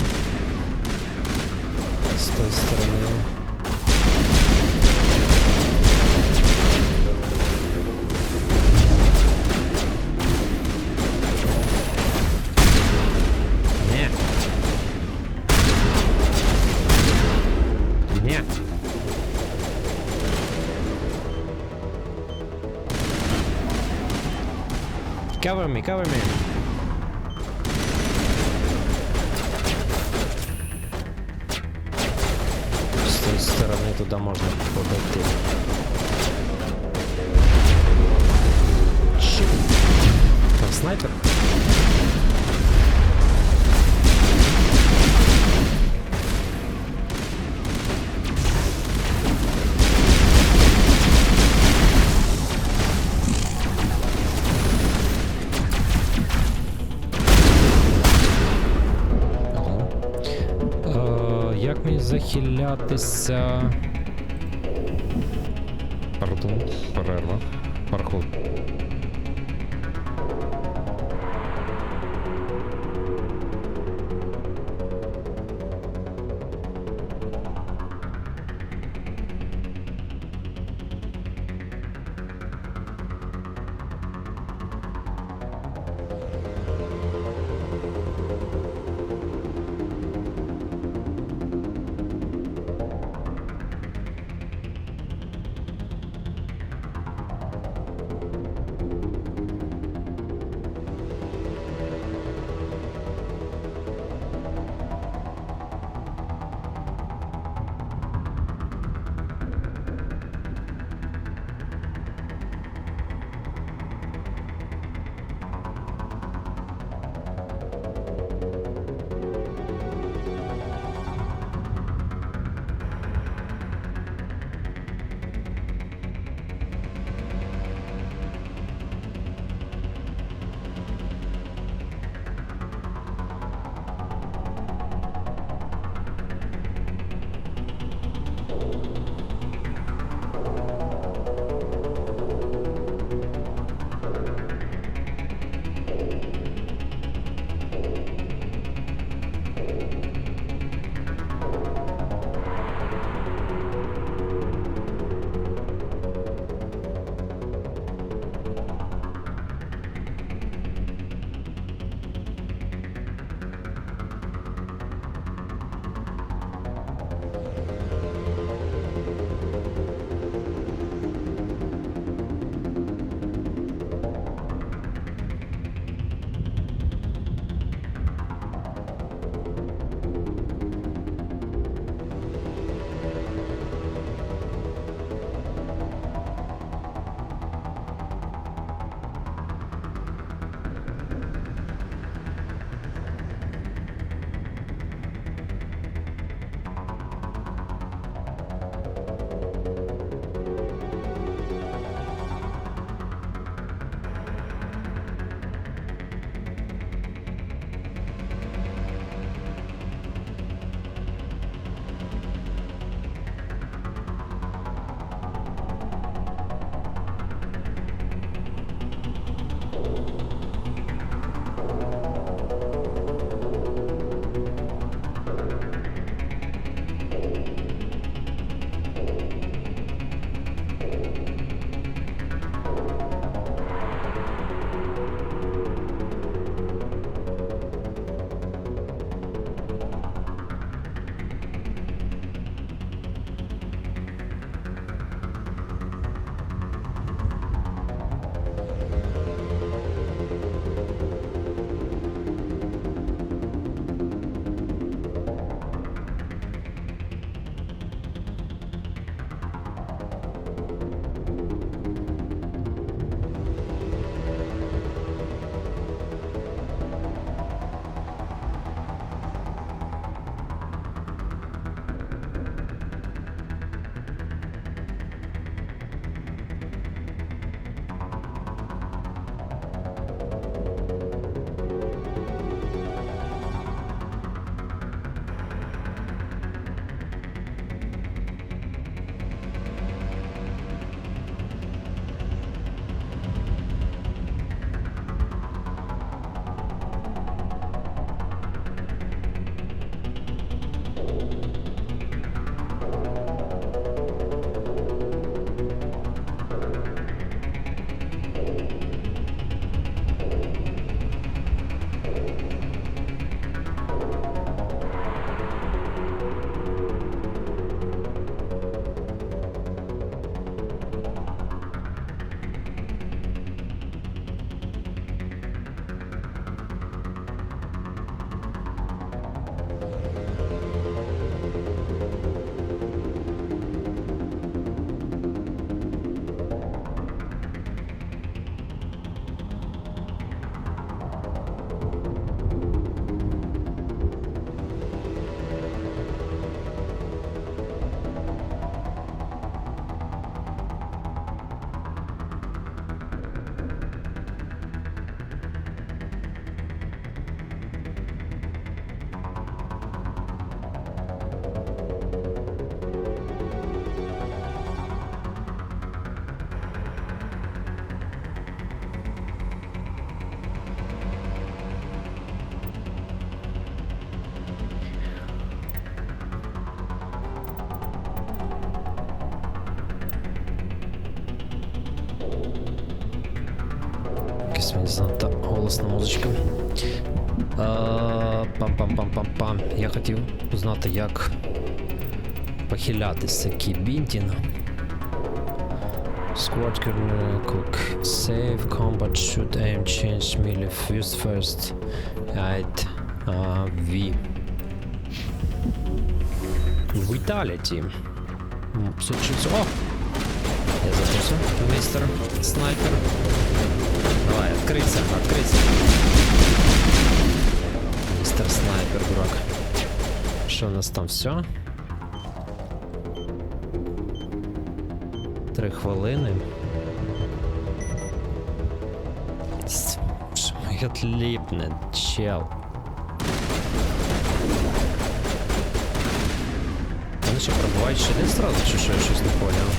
З тої сторони. Ні. Ні. Cover me, cover me. З тої сторони туди можна подойти. Щит. Там снайпер. Як мені захилятися? Пардон, перерва. Парход. Якась мені занадто голосна музичка. Пам-пам-пам-пам-пам. Я хотів узнати, як похилятися кібінтін. Squad can cook. Save combat should aim change melee fuse first. Right. V. Vitality. О! Я запишу. Мистер снайпер. Давай, открыться. Мистер снайпер, дурак. Что у нас там, все? 3 хвилини. Як ліпне, чел. Вони ще пробувають ще один сразу, чи що я щось не поняв?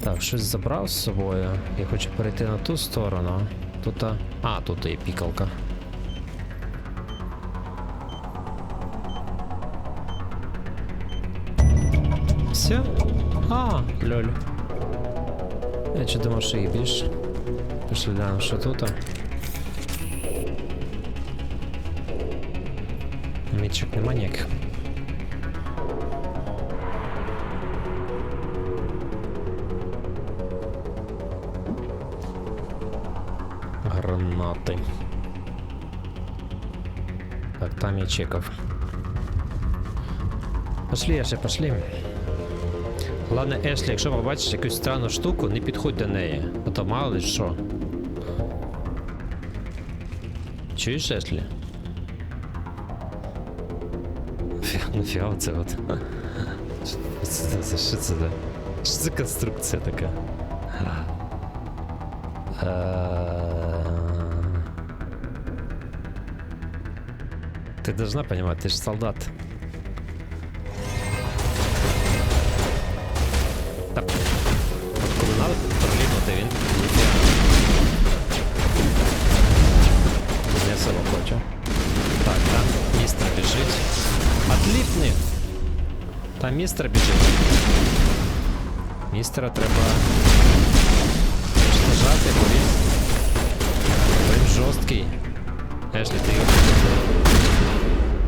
Так, щось забрав з собою. Я хочу перейти на ту сторону. Тут. А, тут і пікалка. Все? А, льоль. Я ще думав, що їх більше. Пішли глянемо, що тут. Мітчик нема ніяких. Гранати. Так, там я чекав. Пошли, Ешлі, пошли. Головне, Ешлі, якщо побачиш якусь странну штуку, не підходь до неї. А то мало ли що. Чуєш, Ешлі? Нафіга це от. Що це за? Що це конструкція така? Ты должна понимать, ты же солдат. Так. От коли надо проліпнути, він не себе хоче. Так, там містер біжить. Отліпни! Там містер біжить. Містера треба уничтожати, бо він жорсткий. Ешлі, ти його...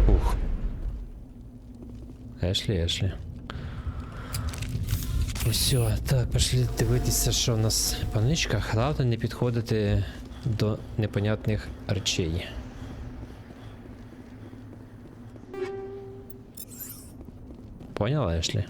Ух. Ешлі. Все, так, пішли дивитися, що в нас в паничках. Головне не підходити до непонятних речей. Поняла, Ешлі?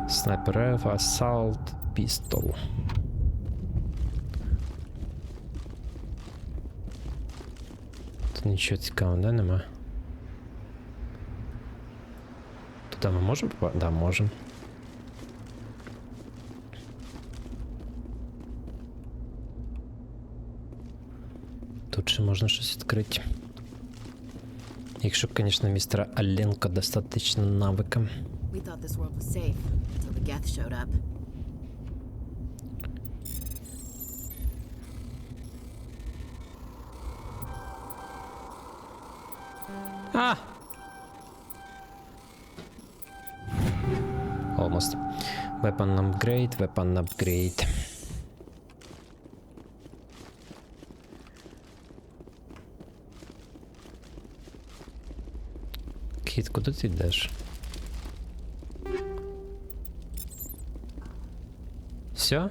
Sniper rifle, assault pistol. Тут нічого цікавого, да, нема? Туди ми можемо попасти? Да, можемо. Тут ще можна щось відкрити. Якщо, звісно, містера Аленко достатньо навика. We thought this world was safe until the Geth showed up. Ah! Almost. Weapon upgrade, weapon upgrade. Кіт, куди ти йдеш? Все?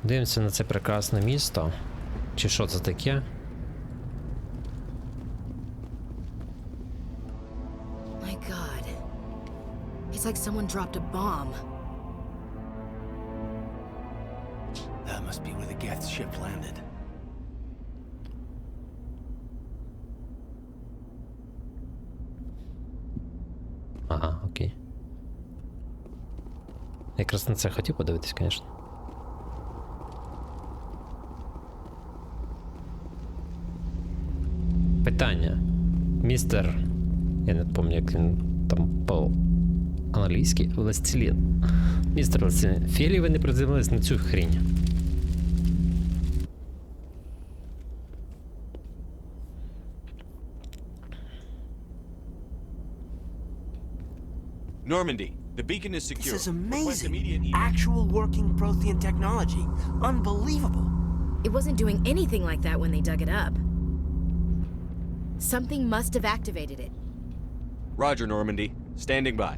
Дивимося на це прекрасне місто. Чи що це таке? My God. It's like someone dropped a bomb. That must be where the Geth ship landed. Ага, окей. Якраз на це хотів подивитись, звісно. Питання. Містер... Я не пам'ятаю, як він там по-англійськи. Властелін. Містер Властелін, філі ви не приземлились на цю хрінь. Normandy, the beacon is secure. This is Request amazing. immediate Actual working Prothean technology. Unbelievable. It wasn't doing anything like that when they dug it up. Something must have activated it. Roger, Normandy. Standing by.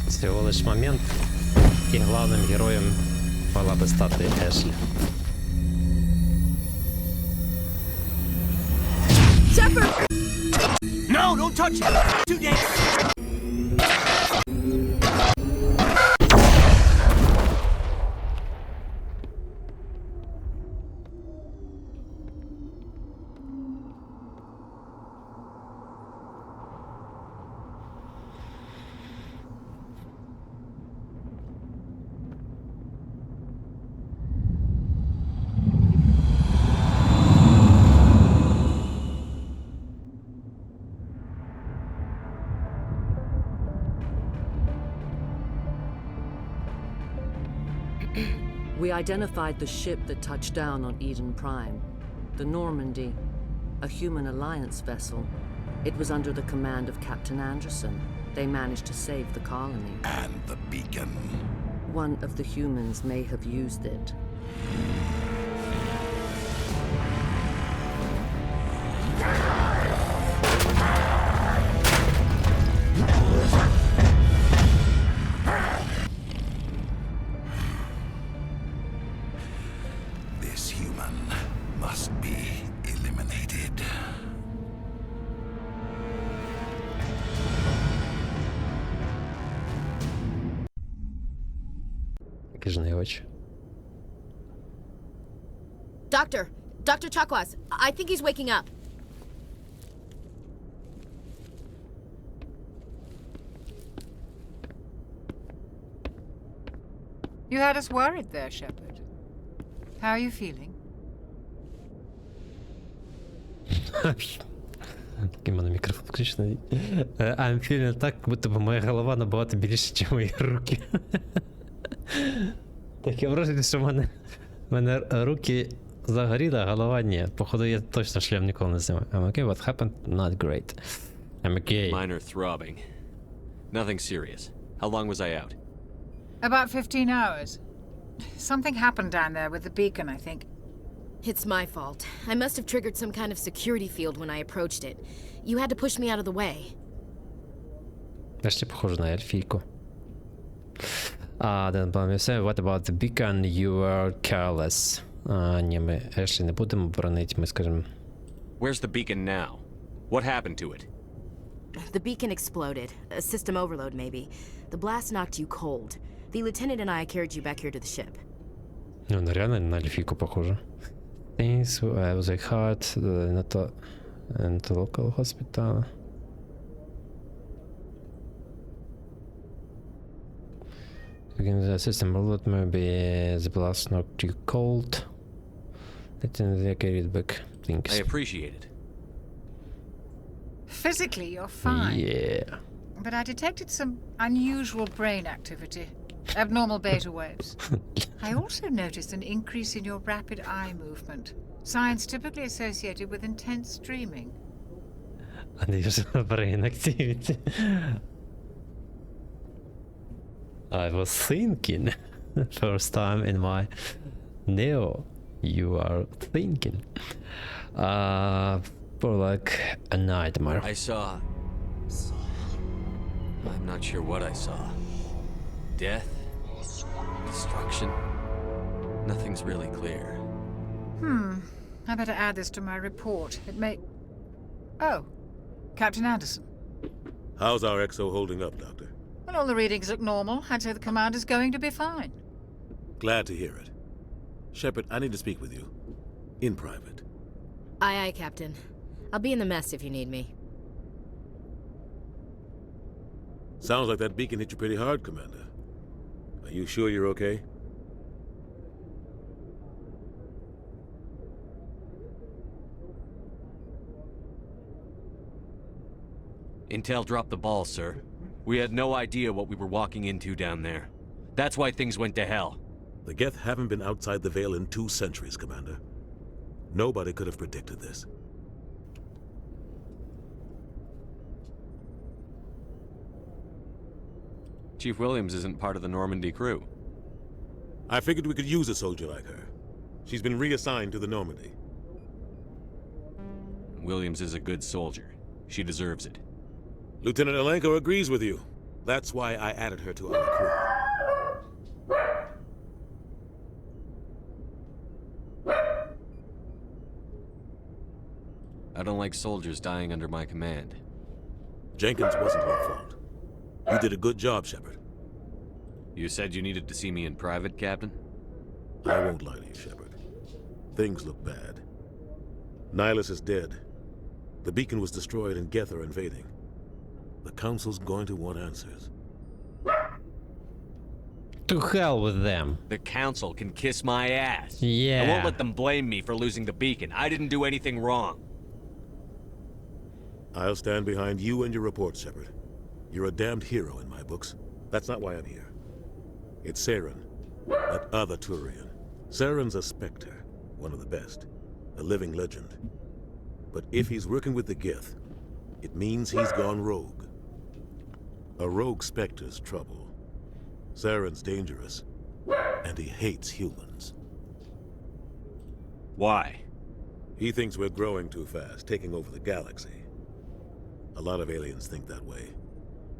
Всего лиш момент, і главним героєм мала би стати Ешлі. Shepard! No, don't touch it! Too dangerous! We identified the ship that touched down on Eden Prime. The Normandy, a human alliance vessel. It was under the command of Captain Anderson. They managed to save the colony. And the beacon. One of the humans may have used it. This human must be eliminated. Кижний очі. Dr. Chakwas, I think he's waking up. You had us worried there, Shepard. How are you feeling? Такий в мене мікрофон включений. I'm feeling так, будто б моя голова набагато більше, ніж мої руки. Таке враження, що в мене руки загоріли, а голова ні. Походу, я точно шлем ніколи не знімаю. I'm okay, what happened? Not great. I'm okay. Minor throbbing. Nothing serious. How long was I out? About 15 hours. Something happened down there with the beacon, I think. It's my fault. I must have triggered some kind of security field when I approached it. You had to push me out of the way. Я ще похожу на ельфійку. Then what about the beacon? You were careless. Ні, ми Ешлі не будемо бронити, ми скажемо. Where's the beacon now? What happened to it? The beacon exploded. A system overload, maybe. The blast knocked you cold. The lieutenant and I carried you back here to the ship. Ну, реально на ельфійку похоже. Things was a heart, not a local hospital. The system bullet, maybe the blast knocked you cold. Let's carry it back. Thanks. I appreciate it. Physically, you're fine. Yeah. But I detected some unusual brain activity. Abnormal beta waves. I also noticed an increase in your rapid eye movement. Signs typically associated with intense dreaming. Unusual brain activity. I was thinking. First time in my Neo, you are thinking. For like a nightmare. I saw... I'm not sure what I saw. Death? Destruction? Nothing's really clear. I better add this to my report. It may... Oh, Captain Anderson. How's our XO holding up, Doctor? Well, all the readings look normal. I'd say the commander's going to be fine. Glad to hear it. Shepard, I need to speak with you. In private. Aye, aye, Captain. I'll be in the mess if you need me. Sounds like that beacon hit you pretty hard, Commander. Are you sure you're okay? Intel dropped the ball, sir. We had no idea what we were walking into down there. That's why things went to hell. The Geth haven't been outside the Veil in 2 centuries, Commander. Nobody could have predicted this. Chief Williams isn't part of the Normandy crew. I figured we could use a soldier like her. She's been reassigned to the Normandy. Williams is a good soldier. She deserves it. Lieutenant Alenko agrees with you. That's why I added her to our crew. I don't like soldiers dying under my command. Jenkins wasn't your fault. You did a good job, Shepard. You said you needed to see me in private, Captain? I won't lie to you, Shepard. Things look bad. Nihilus is dead. The beacon was destroyed and Geth are invading. The Council's going to want answers. To hell with them. The Council can kiss my ass. Yeah. I won't let them blame me for losing the beacon. I didn't do anything wrong. I'll stand behind you and your report, Shepard. You're a damned hero in my books. That's not why I'm here. It's Saren, that other Turian. Saren's a Spectre, one of the best, a living legend. But if he's working with the Geth, it means he's gone rogue. A rogue Spectre's trouble. Saren's dangerous, and he hates humans. Why? He thinks we're growing too fast, taking over the galaxy. A lot of aliens think that way.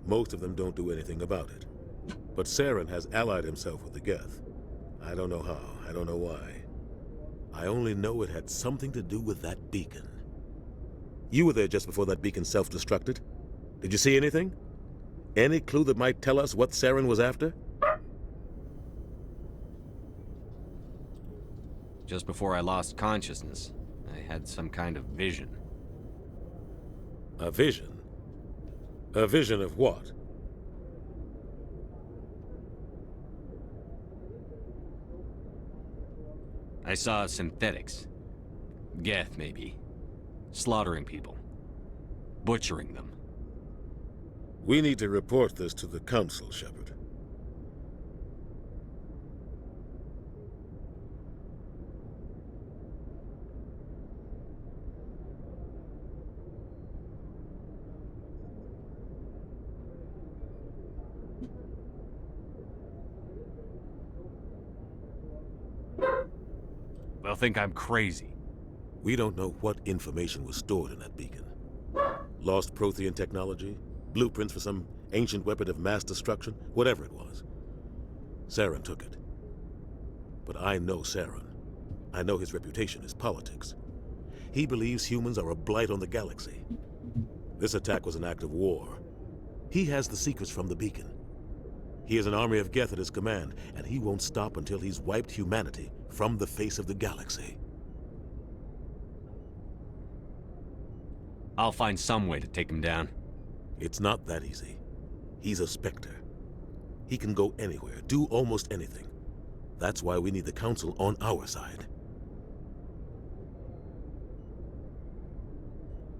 Most of them don't do anything about it. But Saren has allied himself with the Geth. I don't know how, I don't know why. I only know it had something to do with that beacon. You were there just before that beacon self-destructed. Did you see anything? Any clue that might tell us what Saren was after? Just before I lost consciousness, I had some kind of vision. A vision? A vision of what? I saw synthetics. Geth, maybe. Slaughtering people. Butchering them. We need to report this to the Council, Shepard. They'll think I'm crazy. We don't know what information was stored in that beacon. Lost Prothean technology? Blueprints for some ancient weapon of mass destruction? Whatever it was. Saren took it. But I know Saren. I know his reputation is politics. He believes humans are a blight on the galaxy. This attack was an act of war. He has the secrets from the beacon. He has an army of Geth at his command, and he won't stop until he's wiped humanity from the face of the galaxy. I'll find some way to take him down. It's not that easy. He's a Spectre. He can go anywhere, do almost anything. That's why we need the Council on our side.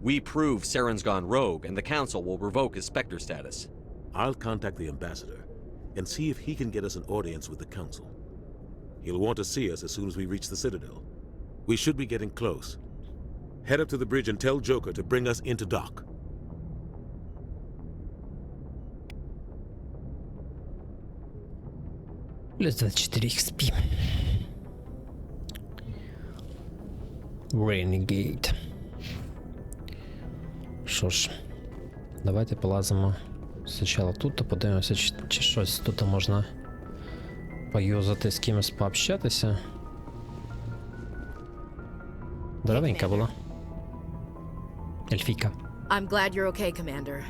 We prove Saren's gone rogue, and the Council will revoke his Spectre status. I'll contact the Ambassador and see if he can get us an audience with the Council. He'll want to see us as soon as we reach the Citadel. We should be getting close. Head up to the bridge and tell Joker to bring us into dock. Плюс 24 XP. Renegade. Що ж, давайте полазимо спочатку тут, а подивимося, чи щось тут можна поюзати, з кимось пообщатися. Здоровенька була. Ельфійка. I'm glad you're okay, Commander.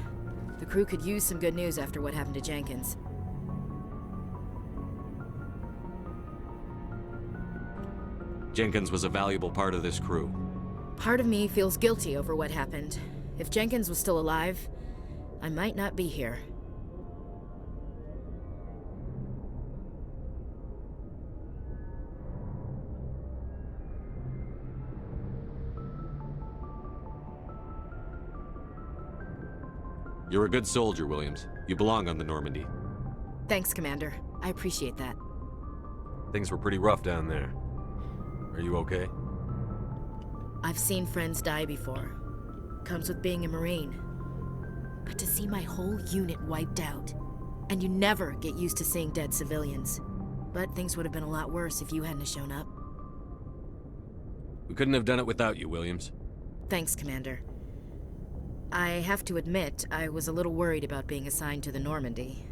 The crew could use some good news after what happened to Jenkins. Jenkins was a valuable part of this crew. Part of me feels guilty over what happened. If Jenkins was still alive, I might not be here. You're a good soldier, Williams. You belong on the Normandy. Thanks, Commander. I appreciate that. Things were pretty rough down there. Are you okay? I've seen friends die before. Comes with being a Marine. But to see my whole unit wiped out, and you never get used to seeing dead civilians. But things would have been a lot worse if you hadn't shown up. We couldn't have done it without you, Williams. Thanks, Commander. I have to admit, I was a little worried about being assigned to the Normandy.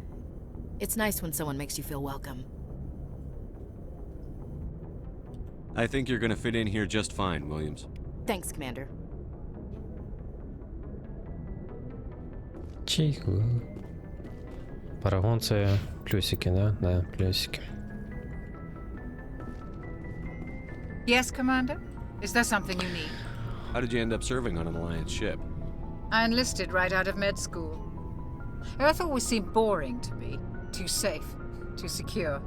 It's nice when someone makes you feel welcome. I think you're gonna fit in here just fine, Williams. Thanks, Commander. Чайку. Парагон це плюсики, да? Да, плюсики. Yes, Commander? Is there something you need? How did you end up serving on an Alliance ship? I enlisted right out of med school. Earth always seemed boring to me. Too safe, too secure.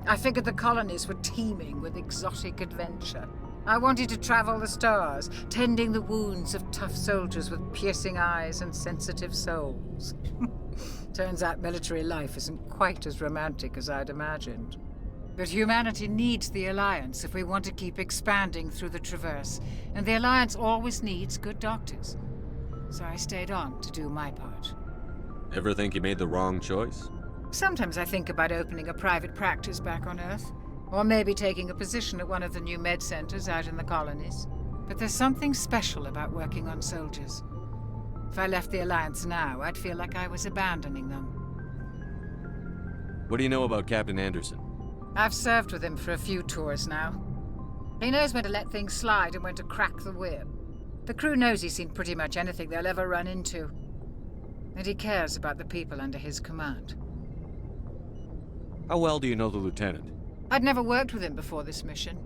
I figured the colonies were teeming with exotic adventure. I wanted to travel the stars, tending the wounds of tough soldiers with piercing eyes and sensitive souls. Turns out military life isn't quite as romantic as I'd imagined. But humanity needs the Alliance if we want to keep expanding through the Traverse, and the Alliance always needs good doctors. So I stayed on to do my part. Ever think you made the wrong choice? Sometimes I think about opening a private practice back on Earth, or maybe taking a position at one of the new med centers out in the colonies. But there's something special about working on soldiers. If I left the Alliance now, I'd feel like I was abandoning them. What do you know about Captain Anderson? I've served with him for a few tours now. He knows when to let things slide and when to crack the whip. The crew knows he's seen pretty much anything they'll ever run into. And he cares about the people under his command. How well do you know the lieutenant? I'd never worked with him before this mission.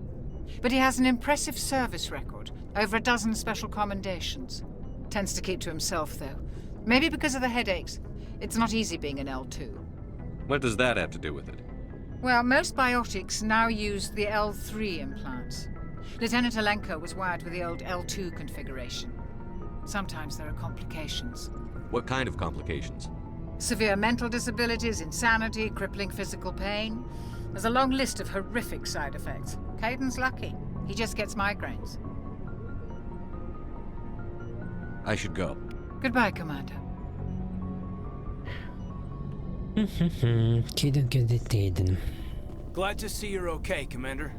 But he has an impressive service record, over a dozen special commendations. Tends to keep to himself, though. Maybe because of the headaches. It's not easy being an L2. What does that have to do with it? Well, most biotics now use the L3 implants. Lieutenant Alenko was wired with the old L2 configuration. Sometimes there are complications. What kind of complications? Severe mental disabilities, insanity, crippling physical pain. There's a long list of horrific side effects. Caden's lucky. He just gets migraines. I should go. Goodbye, Commander. Caden. Glad to see you're okay, Commander.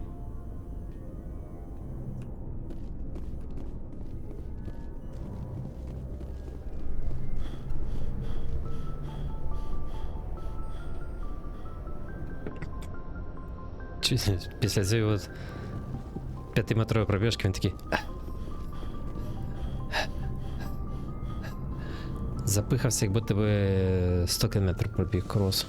Після цієї от 5-метрової пробіжки він такий запихався, як будто би 100 кілометрів пробіг крос.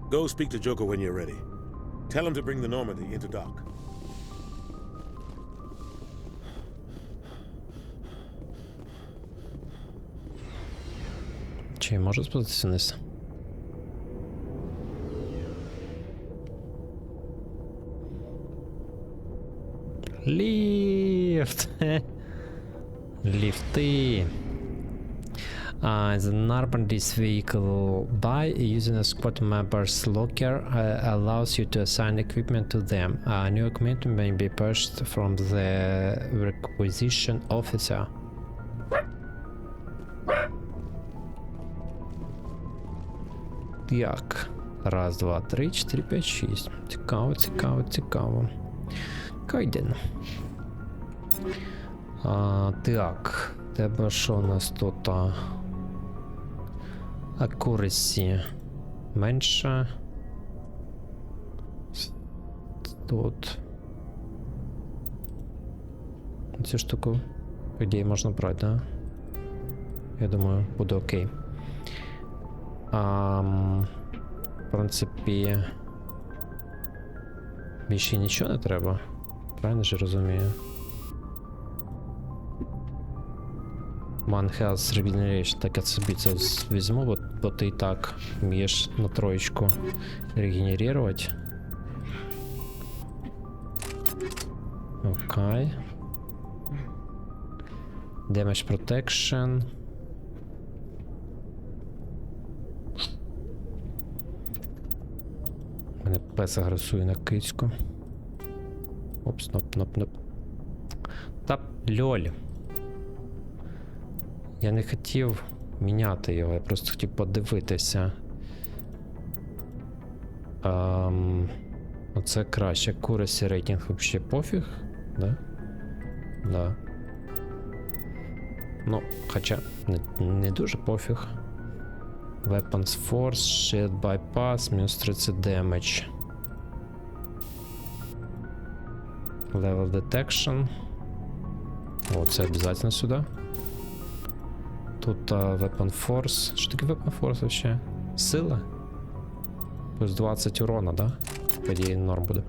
Go speak to Joker when you're ready. Tell him to bring the Normandy into dock. Чи я можу спуститися вниз? Ліфт! Ліфти! The narrowing this vehicle by using a squad member's locker allows you to assign equipment to them. New equipment may be purchased from the requisition officer. Так. Раз, два, три, 4, 5, 6. Цікаво, цікаво, цікаво. Кайден. Так. Тебе що у нас тут? Accuracy менше. Тут. Цю штуку, по ідеї, можна брати, да? Я думаю, буде окей. В принципі, більше нічого не треба. Правильно ж розумію? One Health Regeneration, так я собі це візьму, бо ти і так вмієш на троєчку регенерувати. Окей. Damage Protection. Мене пес агресує на кицьку. Опс, ноп. Та льоль. Я не хотів міняти його, я просто хотів подивитися. Оце краще. Accuracy рейтинг взагалі пофіг, да? Да. Ну, хоча не дуже пофіг. Weapons Force, Shield Bypass, мінус 30 damage. Level Detection. О, це обов'язково сюди. Тут Weapon Force. Що таке Weapon Force вообще? Сила? Плюс 20 урона, да? По ідеї норм буде.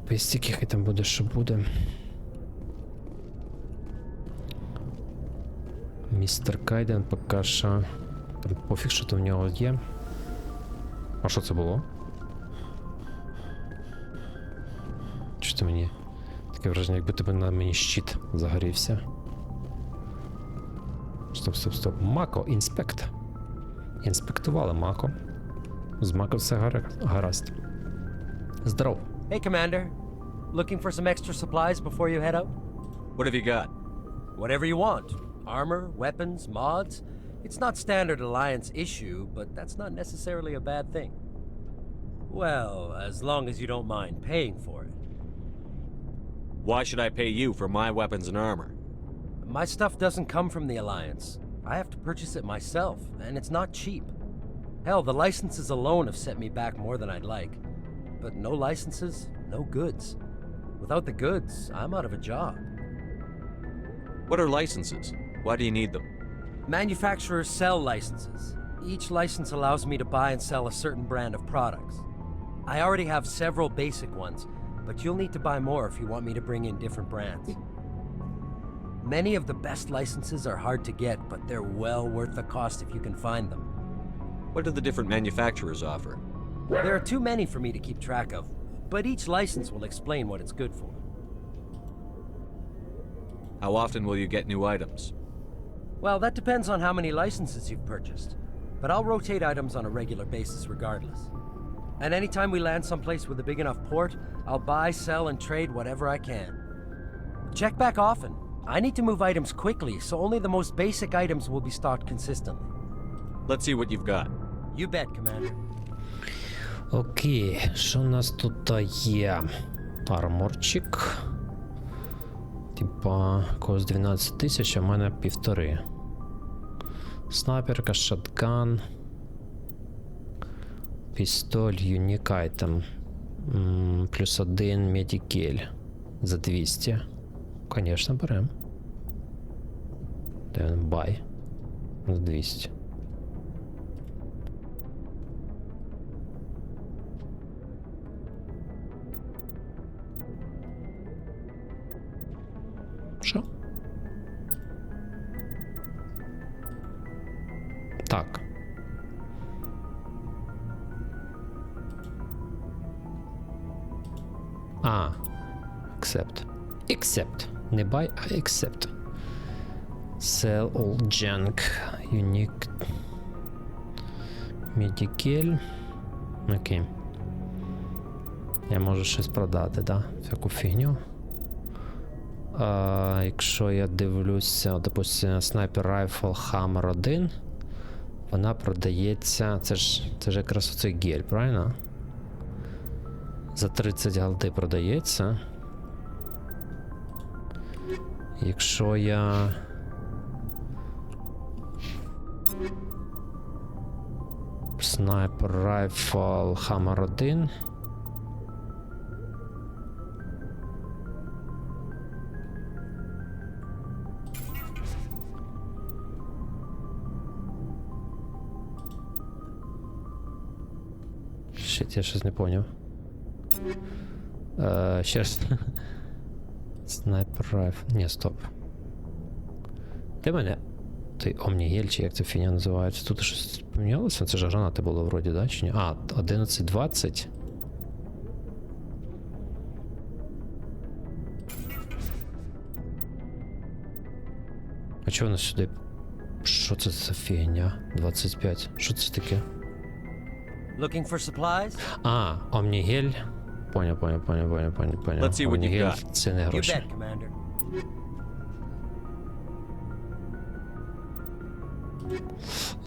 Пестики, хай там буде, що буде. Містер Кайден поки що. Там пофіг, що то в нього є. А що це було? Чи це мені? Таке враження, якби тебе на мені щит загорівся. Стоп. Мако, інспект. Інспектували Мако. З Мако все гаразд. Здоров. Hey, Commander. Looking for some extra supplies before you head out? What have you got? Whatever you want. Armor, weapons, mods. It's not standard Alliance issue, but that's not necessarily a bad thing. Well, as long as you don't mind paying for it. Why should I pay you for my weapons and armor? My stuff doesn't come from the Alliance. I have to purchase it myself, and it's not cheap. Hell, the licenses alone have set me back more than I'd like. But no licenses, no goods. Without the goods, I'm out of a job. What are licenses? Why do you need them? Manufacturers sell licenses. Each license allows me to buy and sell a certain brand of products. I already have several basic ones, but you'll need to buy more if you want me to bring in different brands. Many of the best licenses are hard to get, but they're well worth the cost if you can find them. What do the different manufacturers offer? There are too many for me to keep track of, but each license will explain what it's good for. How often will you get new items? Well, that depends on how many licenses you've purchased, but I'll rotate items on a regular basis regardless. And anytime we land someplace with a big enough port, I'll buy, sell, and trade whatever I can. Check back often. I need to move items quickly, so only the most basic items will be stocked consistently. Let's see what you've got. You bet, Commander. Окей, що у нас тут є? Арморчик. Типа, когось 12 тисяч, а в мене 1,5. Снайперка, шотган. Пістоль, юнік айтем. Плюс 1 медикель. За 200. Конечно, берем. Бай. За 200. Що? Accept. Accept. Не buy, а accept. Sell all junk. Unique. Medical. Окей. Я можу щось продати, да? Всяку фігню. Якщо я дивлюся, допустим, Sniper Rifle Hammer 1, вона продається. Це ж якраз оцей гель, правильно? За 30 голди продається. Якщо я... Sniper Rifle Hammer 1. Щит, я щось не поняв. Ще раз. Sniper Rifle. Ні, стоп. Де мене? Той Омнігель, чи як ця фігня називається? Тут щось помінялося? Це ж гранати було вроді, да? Чи ні? 11-20. А чого воно сюди? Що це за фігня? 25. Що це таке? Looking for supplies? Омнігель. Поняв. Let's see what you got. Це не гроші. You bet, Commander.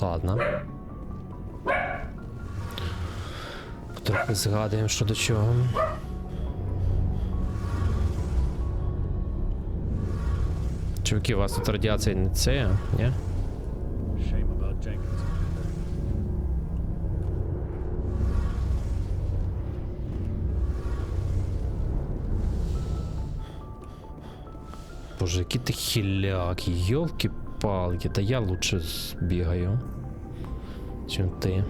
Ладно. Трохи згадуємо, що до чого. Чуваки, у вас тут радіація не це, ні? Shame about Jenkins. Боже, який ти хиляк, йолки-палки, та я лучше збігаю, чим ти.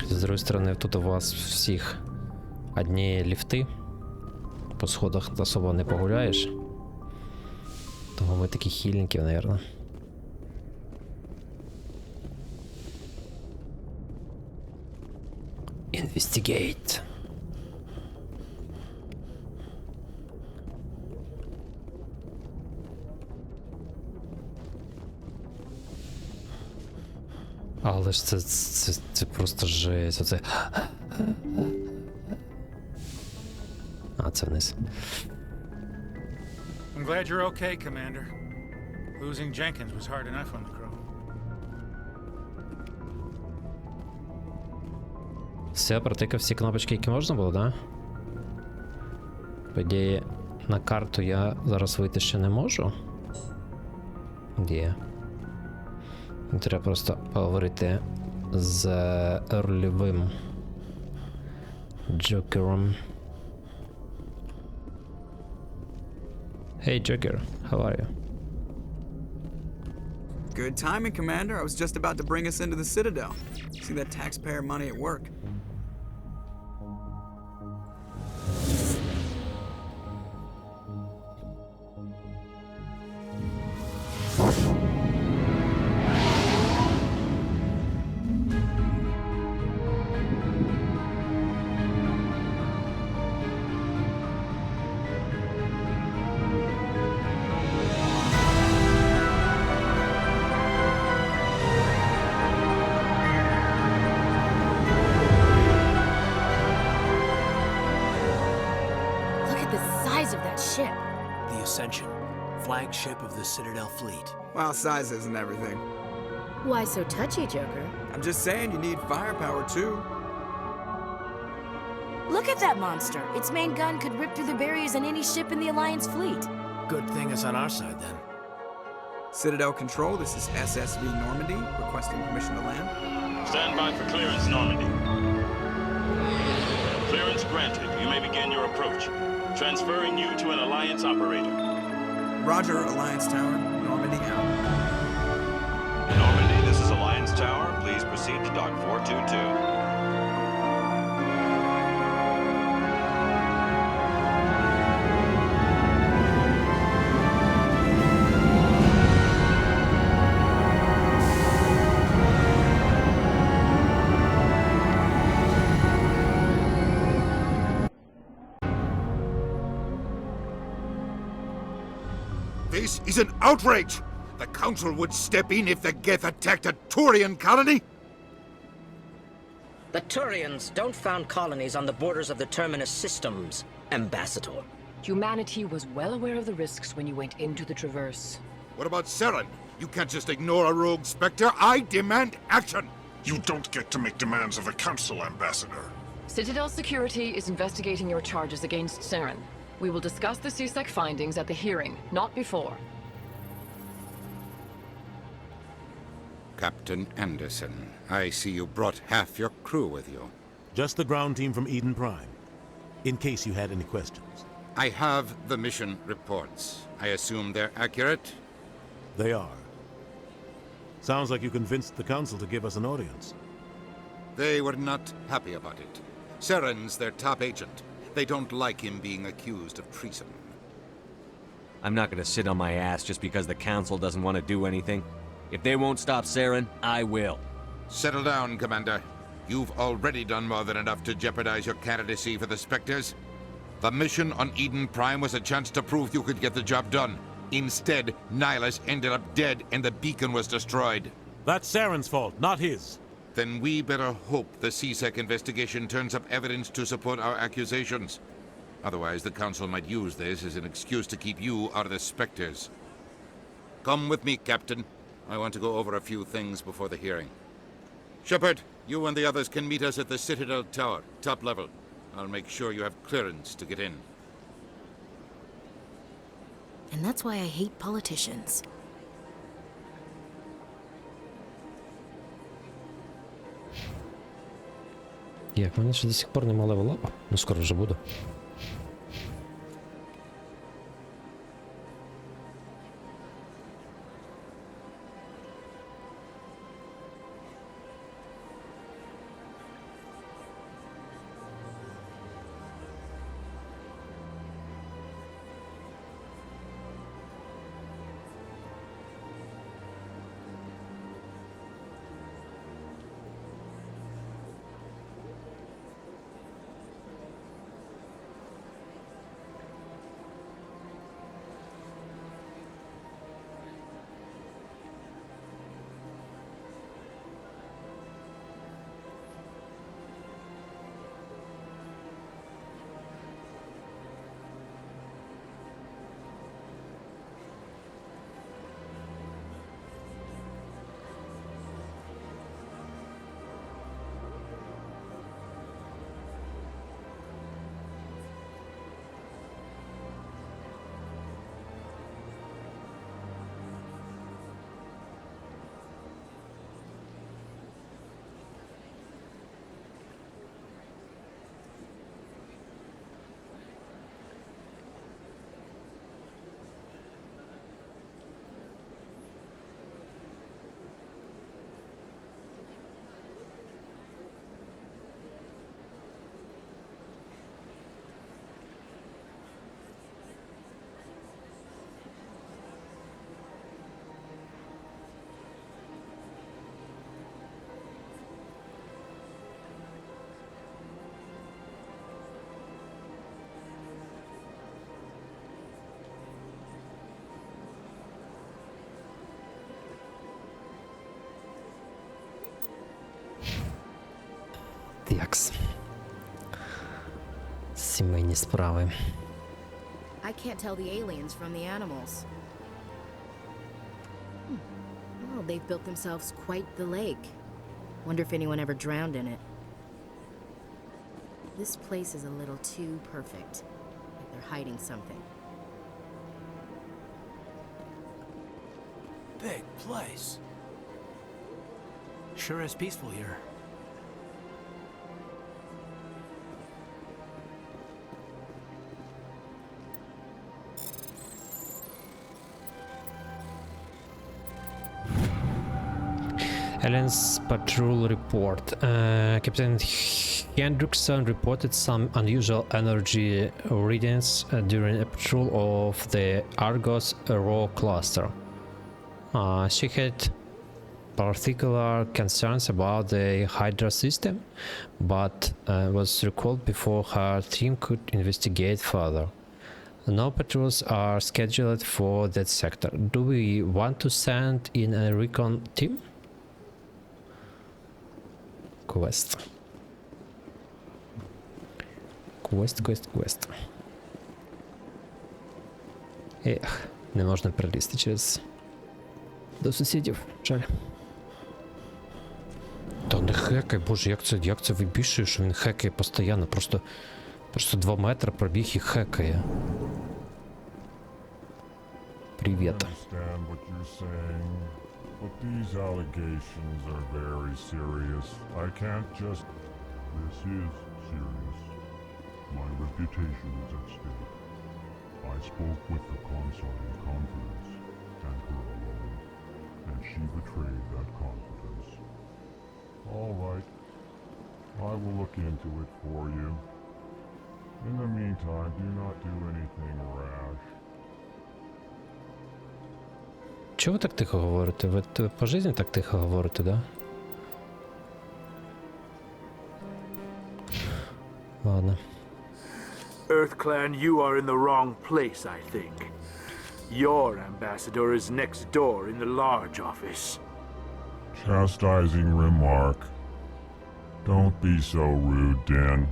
З другої сторони, тут у вас всіх одні ліфти. По сходах особо не погуляєш. Того ви такі хильники, наверное. Investigate. Але ж це просто жесть. Оце. Це вниз. I'm glad you're okay, Commander. Losing Jenkins was hard enough on the crew. Все, протикав всі кнопочки, які можна було, да? По ідеї, на карту я зараз вийти ще не можу. Де? Треба просто поговорити з рольовим Джокером. Hey Joker, how are you? Good timing, Commander. I was just about to bring us into the Citadel. See that taxpayer money at work. Flagship of the Citadel fleet. Well, size isn't everything. Why so touchy, Joker? I'm just saying you need firepower too. Look at that monster. Its main gun could rip through the barriers in any ship in the Alliance fleet. Good thing it's on our side then. Citadel Control, this is SSV Normandy, requesting permission to land. Stand by for clearance, Normandy. Clearance granted. You may begin your approach. Transferring you to an Alliance operator. Roger, Alliance Tower. Normandy out. Normandy, this is Alliance Tower. Please proceed to Dock 422. This is an outrage! The Council would step in if the Geth attacked a Turian colony? The Turians don't found colonies on the borders of the Terminus systems, Ambassador. Humanity was well aware of the risks when you went into the Traverse. What about Saren? You can't just ignore a rogue Spectre. I demand action! You don't get to make demands of the Council, Ambassador. Citadel Security is investigating your charges against Saren. We will discuss the CSEC findings at the hearing, not before. Captain Anderson, I see you brought half your crew with you. Just the ground team from Eden Prime, in case you had any questions. I have the mission reports. I assume they're accurate? They are. Sounds like you convinced the Council to give us an audience. They were not happy about it. Saren's their top agent. They don't like him being accused of treason. I'm not gonna sit on my ass just because the Council doesn't want to do anything. If they won't stop Saren, I will. Settle down, Commander. You've already done more than enough to jeopardize your candidacy for the Spectres. The mission on Eden Prime was a chance to prove you could get the job done. Instead, Nihilus ended up dead and the beacon was destroyed. That's Saren's fault, not his. Then we better hope the CSEC investigation turns up evidence to support our accusations. Otherwise, the Council might use this as an excuse to keep you out of the Spectres. Come with me, Captain. I want to go over a few things before the hearing. Shepard, you and the others can meet us at the Citadel Tower, top level. I'll make sure you have clearance to get in. And that's why I hate politicians. Як, мене ще до сих пор нема левелапа. Ну скоро вже буду. Такс. Сімейні справи. I can't tell the aliens from the animals. Well, they've built themselves quite the lake. Wonder if anyone ever drowned in it. This place is a little too perfect. Like they're hiding something. Big place. Sure is peaceful here. Aliens patrol report. Captain Hendrickson reported some unusual energy readings during a patrol of the Argos Rho cluster. She had particular concerns about the Hydra system, but was recalled before her team could investigate further. No patrols are scheduled for that sector. Do we want to send in a recon team? Quest. Quest. Ех, не можна перелізти через... до сусідів, жаль. Та не хекай, боже, як це вибішує, що він хекає постійно, просто 2 метри пробіг і хекає. Привіт. But these allegations are very serious. I can't just... This is serious. My reputation is at stake. I spoke with the consort in confidence, and her alone, and she betrayed that confidence. All right. I will look into it for you. In the meantime, do not do anything rash. Чого ви так тихо говорите? Ви по житті так тихо говорите, да? Ладно. EarthClan, you are in the wrong place, I think. Your ambassador is next door in the large office. Chastising remark. Don't be so rude, Din.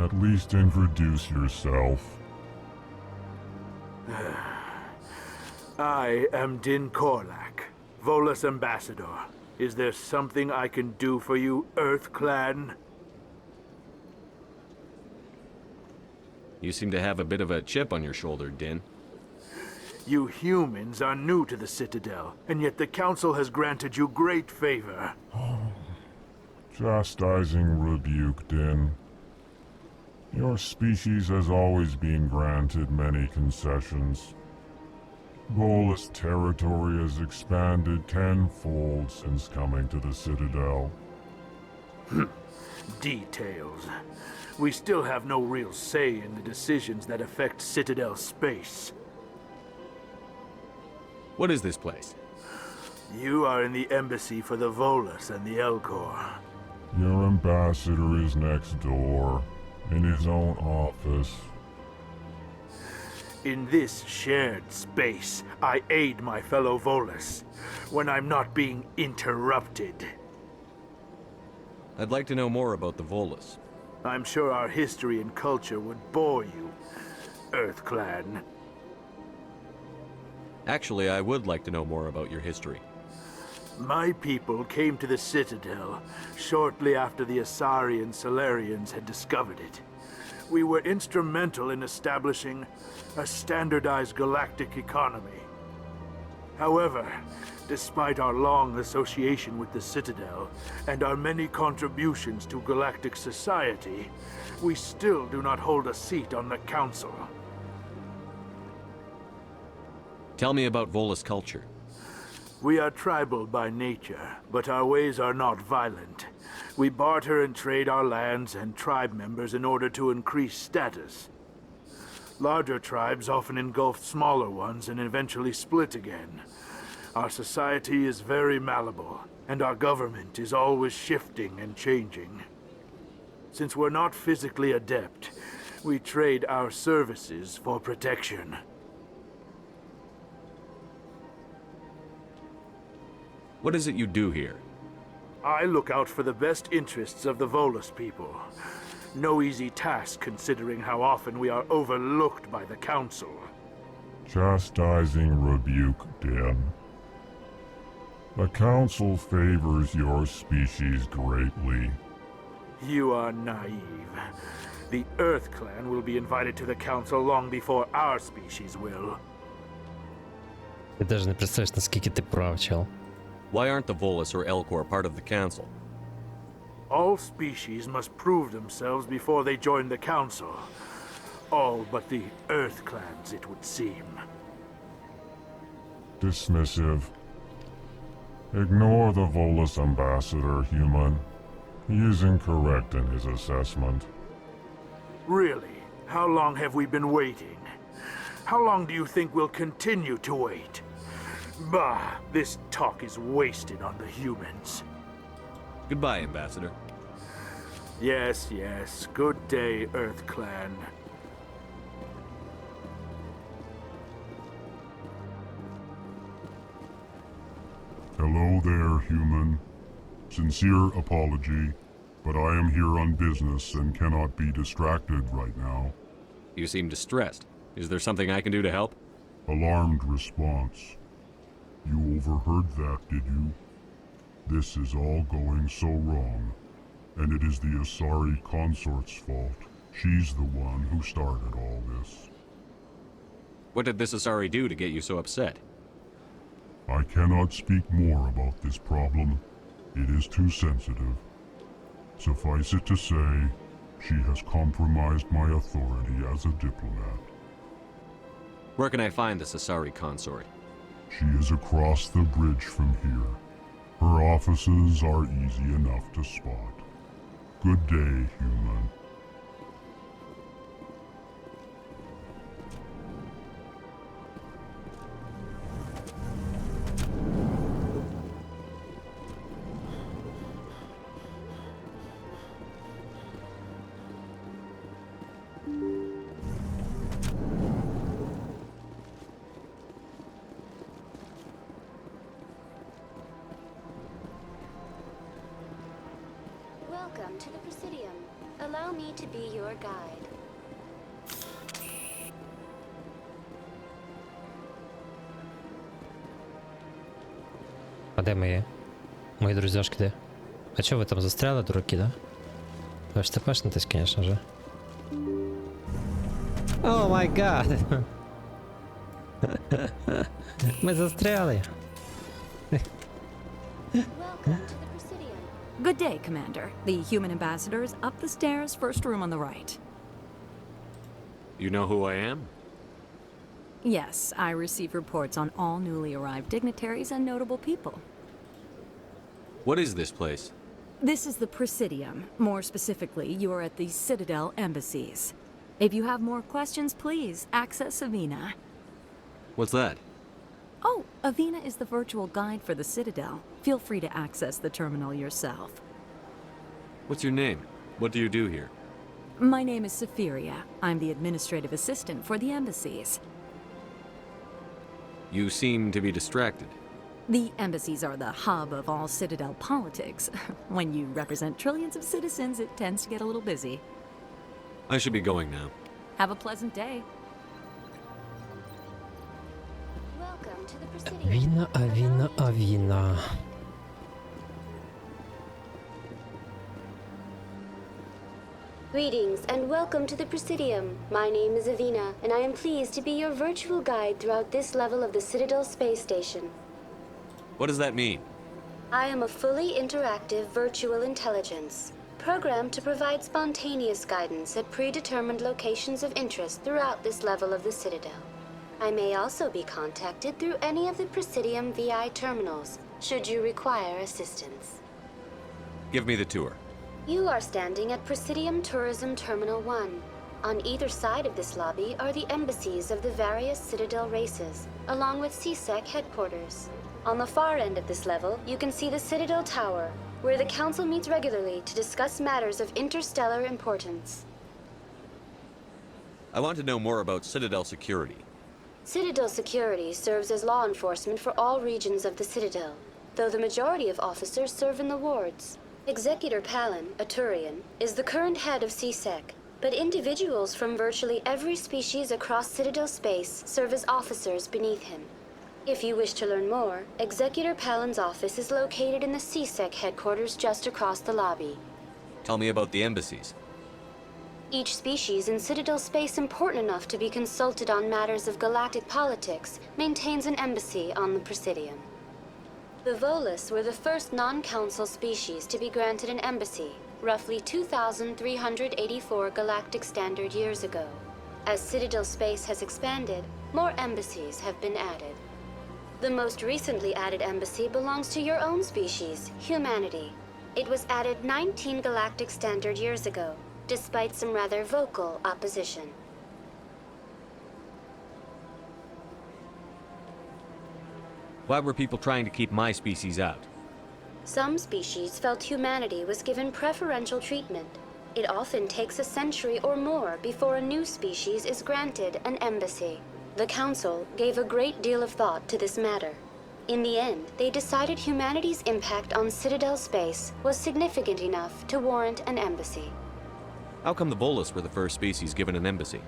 At least introduce yourself. I am Din Korlak, Volus ambassador. Is there something I can do for you, EarthClan? You seem to have a bit of a chip on your shoulder, Din. You humans are new to the Citadel, and yet the Council has granted you great favor. Chastising rebuke, Din. Your species has always been granted many concessions. Volus territory has expanded tenfold since coming to the Citadel. Details. We still have no real say in the decisions that affect Citadel space. What is this place? You are in the embassy for the Volus and the Elcor. Your ambassador is next door, in his own office. In this shared space, I aid my fellow Volus when I'm not being interrupted. I'd like to know more about the Volus. I'm sure our history and culture would bore you, EarthClan. Actually, I would like to know more about your history. My people came to the Citadel shortly after the Asari Solarians had discovered it. We were instrumental in establishing a standardized galactic economy. However, despite our long association with the Citadel and our many contributions to galactic society, we still do not hold a seat on the Council. Tell me about Volus culture. We are tribal by nature, but our ways are not violent. We barter and trade our lands and tribe members in order to increase status. Larger tribes often engulf smaller ones and eventually split again. Our society is very malleable, and our government is always shifting and changing. Since we're not physically adept, we trade our services for protection. What is it you do here? I look out for the best interests of the Volus people. No easy task considering how often we are overlooked by the Council. Chastising rebuke, Din. The Council favors your species greatly. You are naive. The EarthClan will be invited to the Council long before our species will. Ти даже не представляєш, наскільки ти прав, чел. Why aren't the Volus or Elcor part of the Council? All species must prove themselves before they join the Council. All but the EarthClans, it would seem. Dismissive. Ignore the Volus ambassador, human. He is incorrect in his assessment. Really? How long have we been waiting? How long do you think we'll continue to wait? Bah, this talk is wasted on the humans. Goodbye, Ambassador. Yes, yes. Good day, EarthClan. Hello there, human. Sincere apology, but I am here on business and cannot be distracted right now. You seem distressed. Is there something I can do to help? Alarmed response. You overheard that, did you? This is all going so wrong, and it is the Asari consort's fault. She's the one who started all this. What did this Asari do to get you so upset? I cannot speak more about this problem. It is too sensitive. Suffice it to say, she has compromised my authority as a diplomat. Where can I find this Asari consort? She is across the bridge from here. Her offices are easy enough to spot. Good day, human. Welcome to the Presidium. Allow me to be your guide. А де мої? Мої друзяшки де? А чого ви там застряли, дураки, да? Ви ж тепешнитесь, конечно же. О май гад! Ми застряли! Good day, Commander. The human ambassador is up the stairs, first room on the right. You know who I am? Yes, I receive reports on all newly arrived dignitaries and notable people. What is this place? This is the Presidium. More specifically, you are at the Citadel embassies. If you have more questions, please access Avina. What's that? Oh, Avina is the virtual guide for the Citadel. Feel free to access the terminal yourself. What's your name? What do you do here? My name is Safiria. I'm the administrative assistant for the embassies. You seem to be distracted. The embassies are the hub of all Citadel politics. When you represent trillions of citizens, it tends to get a little busy. I should be going now. Have a pleasant day. Welcome to the Presidium. Avina, Avina, Avina. Greetings and welcome to the Presidium. My name is Avina, and I am pleased to be your virtual guide throughout this level of the Citadel space station. What does that mean? I am a fully interactive virtual intelligence, programmed to provide spontaneous guidance at predetermined locations of interest throughout this level of the Citadel. I may also be contacted through any of the Presidium VI terminals, should you require assistance. Give me the tour. You are standing at Presidium Tourism Terminal 1. On either side of this lobby are the embassies of the various Citadel races, along with CSEC headquarters. On the far end of this level, you can see the Citadel Tower, where the Council meets regularly to discuss matters of interstellar importance. I want to know more about Citadel security. Citadel security serves as law enforcement for all regions of the Citadel, though the majority of officers serve in the wards. Executor Palin, a Turian, is the current head of CSEC, but individuals from virtually every species across Citadel space serve as officers beneath him. If you wish to learn more, Executor Palin's office is located in the CSEC headquarters just across the lobby. Tell me about the embassies. Each species in Citadel space important enough to be consulted on matters of galactic politics maintains an embassy on the Presidium. The Volus were the first non-council species to be granted an embassy, roughly 2,384 galactic standard years ago. As Citadel space has expanded, more embassies have been added. The most recently added embassy belongs to your own species, humanity. It was added 19 galactic standard years ago, despite some rather vocal opposition. Why were people trying to keep my species out? Some species felt humanity was given preferential treatment. It often takes a century or more before a new species is granted an embassy. The Council gave a great deal of thought to this matter. In the end, they decided humanity's impact on Citadel space was significant enough to warrant an embassy. How come the Volus were the first species given an embassy?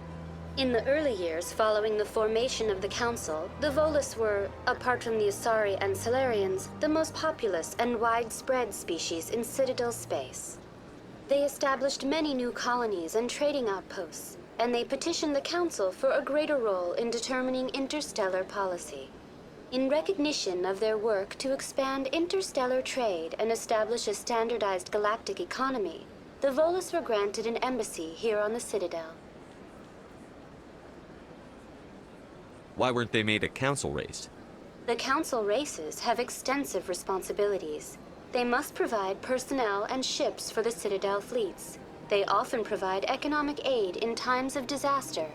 In the early years following the formation of the Council, the Volus were, apart from the Asari and Salarians, the most populous and widespread species in Citadel space. They established many new colonies and trading outposts, and they petitioned the Council for a greater role in determining interstellar policy. In recognition of their work to expand interstellar trade and establish a standardized galactic economy, the Volus were granted an embassy here on the Citadel. Why weren't they made a council race? The Council races have extensive responsibilities. They must provide personnel and ships for the Citadel fleets. They often provide economic aid in times of disaster.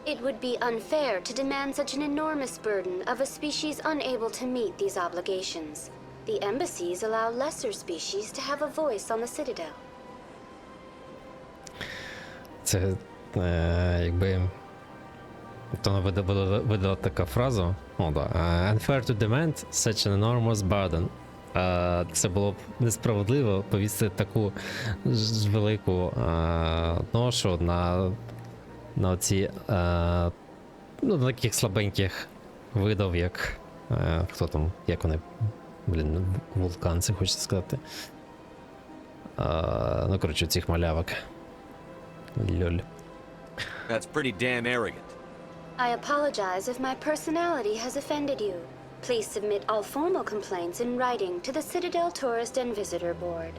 It would be unfair to demand such an enormous burden of a species unable to meet these obligations. The embassies allow lesser species to have a voice on the Citadel. Це якби то видала така фраза, unfair to demand such an enormous burden. Це було б несправедливо повісити таку велику ношу на ці на таких слабеньких видів, як хто там, як вони, вулканці, хочеться сказати. Ну, коротше, цих малявок. Льоль. That's pretty damn arrogant. I apologize if my personality has offended you. Please submit all formal complaints in writing to the Citadel Tourist and Visitor Board.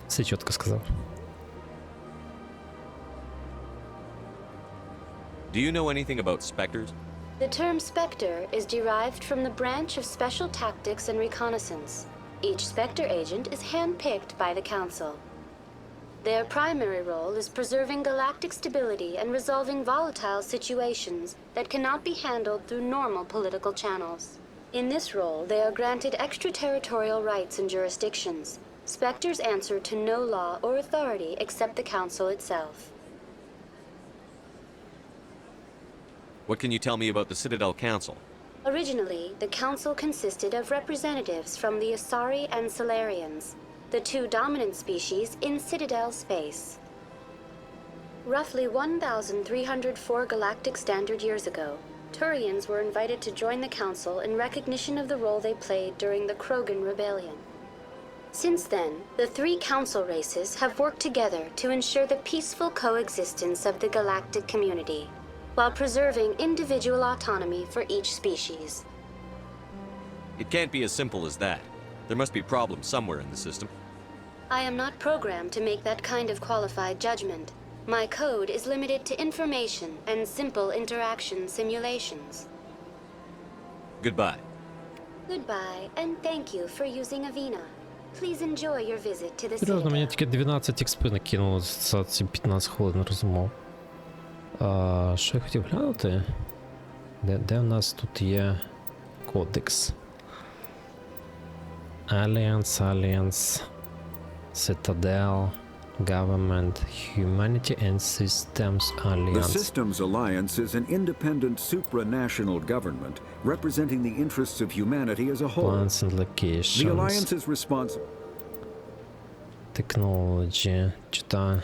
Все чітко сказав. Do you know anything about specters? The term Spectre is derived from the branch of Special Tactics and Reconnaissance. Each Spectre agent is handpicked by the Council. Their primary role is preserving galactic stability and resolving volatile situations that cannot be handled through normal political channels. In this role, they are granted extraterritorial rights and jurisdictions. Spectres answer to no law or authority except the Council itself. What can you tell me about the Citadel Council? Originally, the Council consisted of representatives from the Asari and Salarians, the two dominant species in Citadel space. Roughly 1,304 galactic standard years ago, Turians were invited to join the Council in recognition of the role they played during the Krogan Rebellion. Since then, the three Council races have worked together to ensure the peaceful coexistence of the galactic community, while preserving individual autonomy for each species. It can't be as simple as that. There must be problems somewhere in the system. I am not programmed to make that kind of qualified judgment. My code is limited to information and simple interaction simulations. Goodbye. Goodbye, and thank you for using Avina. Please enjoy your visit to the Серйозно, мені Citadel. тільки 12 експи накинуло за ці 15 хвилин розмов. Що я хотів глянути? Де в нас тут є кодекс? Alliance, Citadel, Government, Humanity and Systems The Alliance. Systems Alliance is an independent supranational government representing the interests of humanity as a whole. Plans and The locations. Alliance is responsible. Technology. Читаю.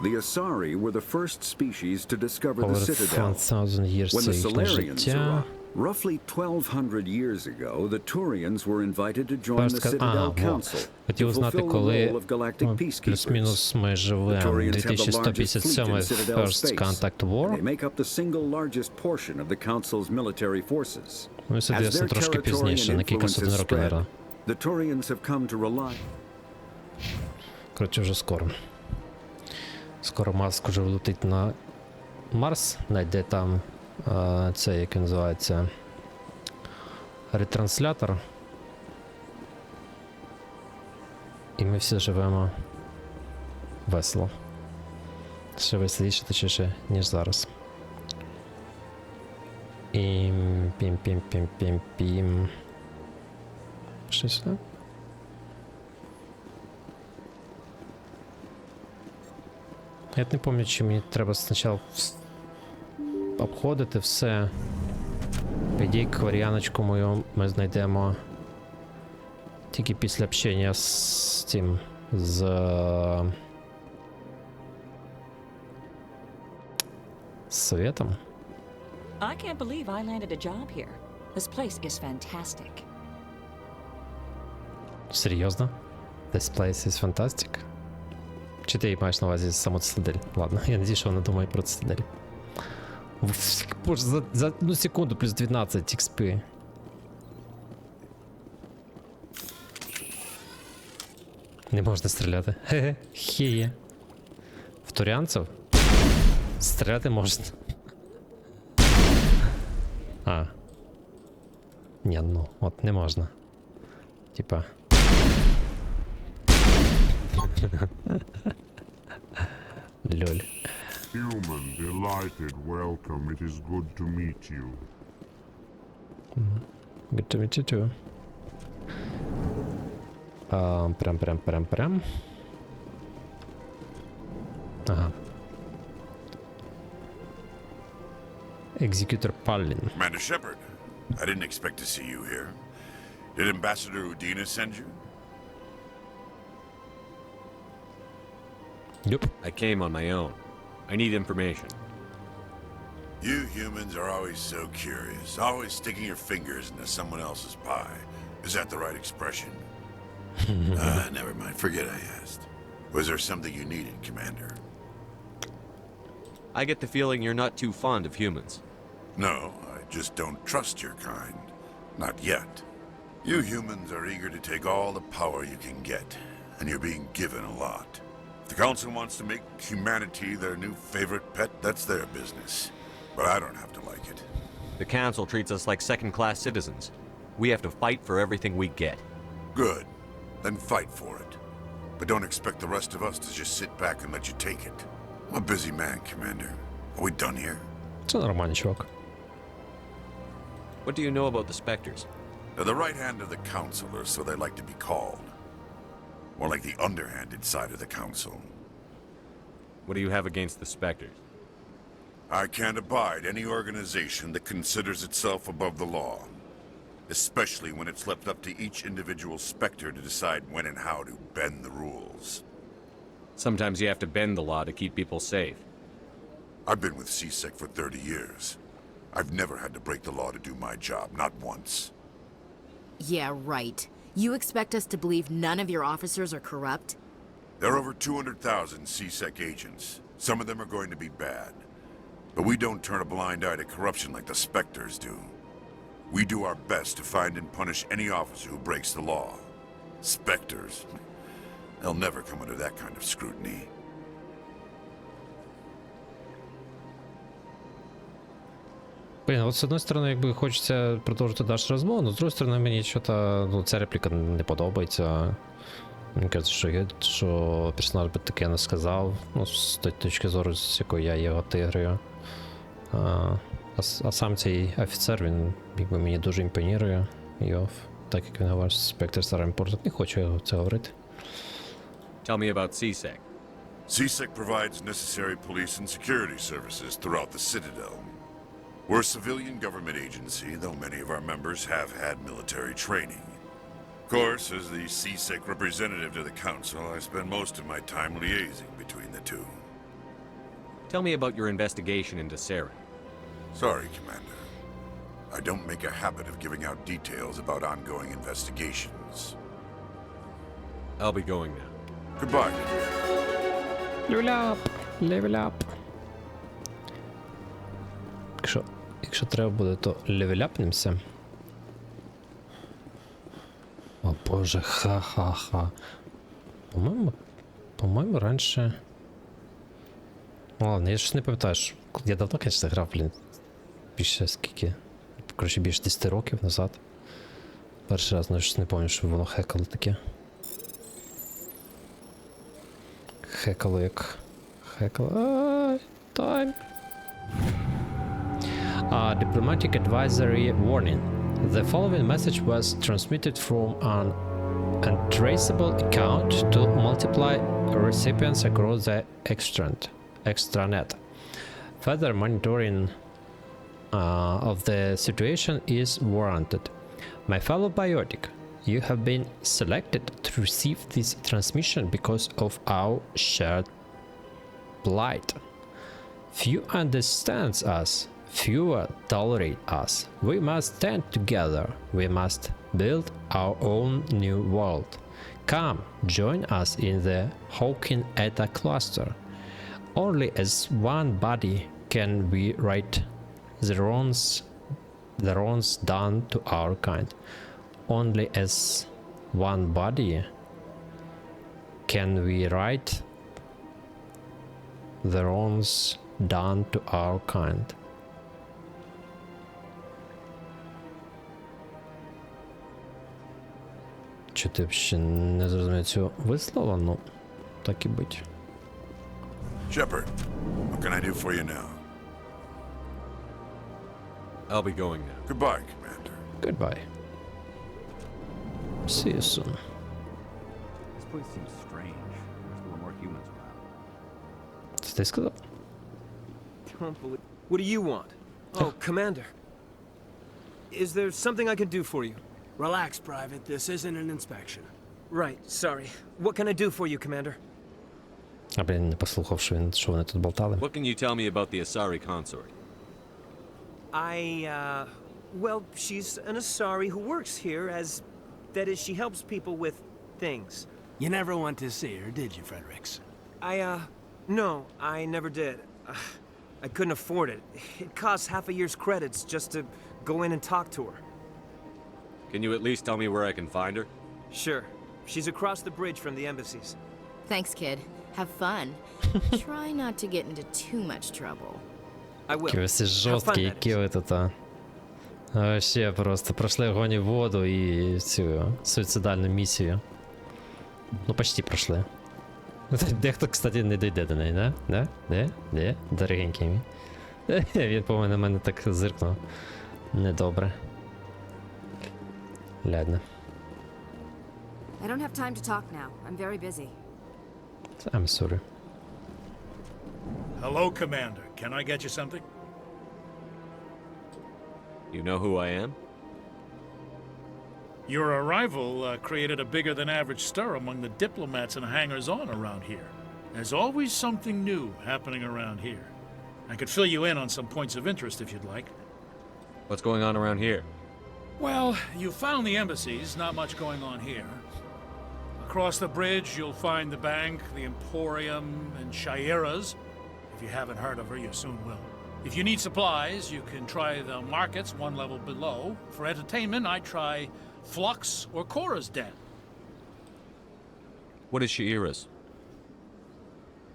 The Asari were the first species to discover the Over Citadel. 1,000 years When the це їхнє Salarians життя. arrived, roughly 1,200 years ago, the Turians were invited to join the Citadel Council Хотів to узнати, fulfill the коли role of galactic peacekeepers. плюс-мінус ми The живемо Turians have the largest fleet 2157 in Citadel First space. Contact War. They make up the single largest portion of the Council's military forces. Ну і, As соответственно, their трошки territory пізніше, and на кілька influence сотень has років, spread, наверное. the Turians have come to rely. Коротше, вже скоро. Скоро Маск вже влетить на Марс, знайде там це, як він називається, ретранслятор. І ми всі живемо весело. Ще веселіше, точніше, ніж зараз. І пім-пім-пім-пім-пім. Що сюди? Я не пам'ятаю, чи мені треба спочатку обходити все. По ідеї, кваріаночку мою ми знайдемо тільки після общення з тим, з Советом. I can't believe I landed a job here. This place is fantastic. Серйозно? This place is fantastic? Чи ти маєш на увазі саму цитадель? Ладно, я надію, що вона думає про цитадель. Боже, за одну секунду плюс 12 XP. Не можна стріляти. Хе-хе, хеє. В турянців? Стріляти можна. А. Ні, ну, от не можна. Типа. Лёль. Human, delighted, welcome. It is good to meet you. Good to meet you too. Прям. Ага. Executor Pallin. Commander Shepard, I didn't expect to see you here. Did Ambassador Udina send you? Yep. I came on my own. I need information. You humans are always so curious, always sticking your fingers into someone else's pie. Is that the right expression? Never mind. Forget I asked. Was there something you needed, Commander? I get the feeling you're not too fond of humans. No, I just don't trust your kind. Not yet. You humans are eager to take all the power you can get, and you're being given a lot. If the Council wants to make humanity their new favorite pet, that's their business. But I don't have to like it. The Council treats us like second-class citizens. We have to fight for everything we get. Good. Then fight for it. But don't expect the rest of us to just sit back and let you take it. I'm a busy man, Commander. Are we done here? Це нормальний чувак. What do you know about the Spectres? They're the right hand of the Council, or so they like to be called. More like the underhanded side of the Council. What do you have against the Spectres? I can't abide any organization that considers itself above the law. Especially when it's left up to each individual Spectre to decide when and how to bend the rules. Sometimes you have to bend the law to keep people safe. I've been with CSEC for 30 years. I've never had to break the law to do my job, not once. Yeah, right. You expect us to believe none of your officers are corrupt? There are over 200,000 CSEC agents. Some of them are going to be bad. But we don't turn a blind eye to corruption like the Spectres do. We do our best to find and punish any officer who breaks the law. Spectres, they'll never come under that kind of scrutiny. Блін, от з одної сторони, якби хочеться продовжити нашу розмову, але з другої сторони, мені що-то, ця репліка не подобається. Мені кажеться, що персонаж би таке не сказав, з точки зору, з якої я його тигрою. А сам цей офіцер, він якби мені дуже імпонірує. Його, так як він говорить, Spectres are important. Не хочу це говорити. Tell me about CSEC. CSEC provides necessary police and security services throughout the Citadel. We're a civilian government agency, though many of our members have had military training. Of course, as the CSEC representative to the Council, I spend most of my time liaising between the two. Tell me about your investigation into Sarah. Sorry, Commander. I don't make a habit of giving out details about ongoing investigations. I'll be going now. Goodbye. Level up! Level up! Якщо треба буде, то левеляпнемося. О боже, ха-ха-ха. По-моєму, раніше... Ладно, я щось не пам'ятаю, я давно, конечно, грав, блін. Більше скільки? Коротше, більше 10 років назад. Перший раз, ну, щось не пам'ятаю, що воно хекало таке. Хекало як... Хекало... Тайм! Diplomatic advisory warning. The following message was transmitted from an untraceable account to multiple recipients across the extant. extranet. Further monitoring of the situation is warranted. My fellow biotic, you have been selected to receive this transmission because of our shared plight. Few understands us, fewer tolerate us. We must stand together. We must build our own new world. Come, join us in the Hawking Eta cluster. Only as one body can we right the wrongs done to our kind. Only as one body can we right the wrongs done to our kind. Чи ти ще не зрозумів цього вислова? Ну, так і бить. Shepard, what can I do for you now? I'll be going now. Goodbye, Commander. Goodbye. See you soon. This place seems strange. There's a little more humans around. Це ти сказав? What do you want? Oh, Commander. Is there something I can do for you? Relax, Private. This isn't an inspection. Right, sorry. What can I do for you, Commander? А, блін, не послухав, що вони тут болтали. What can you tell me about the Asari consort? Well, she's an Asari who works here as... That is, she helps people with things. You never went to see her, did you, Fredericks? No, I never did. I couldn't afford it. It costs half a year's credits just to go in and talk to her. Can you at least tell me where I can find her? Sure. She's across the bridge from the embassies. Thanks, kid. Have fun. Try not to get into too much trouble. I will. Які ви всі жорсткі, які ви тут, а. Вообще просто пройшли огонь і воду і цю суїцидальну місію. Ну, почти пройшли. Дехто, кстати, не дійде до неї, да? Да? Дорогенький мій. Він, по-моєму, на мене так зиркнув. Недобре. Ладно. I don't have time to talk now. I'm very busy. I'm sorry. Hello, Commander. Can I get you something? You know who I am? Your arrival created a bigger than average stir among the diplomats and hangers-on around here. There's always something new happening around here. I could fill you in on some points of interest if you'd like. What's going on around here? Well, you found the embassies, not much going on here. Across the bridge, you'll find the bank, the Emporium, and Shaira's. If you haven't heard of her, you soon will. If you need supplies, you can try the markets one level below. For entertainment, I try Flux or Cora's Den. What is Shaira's?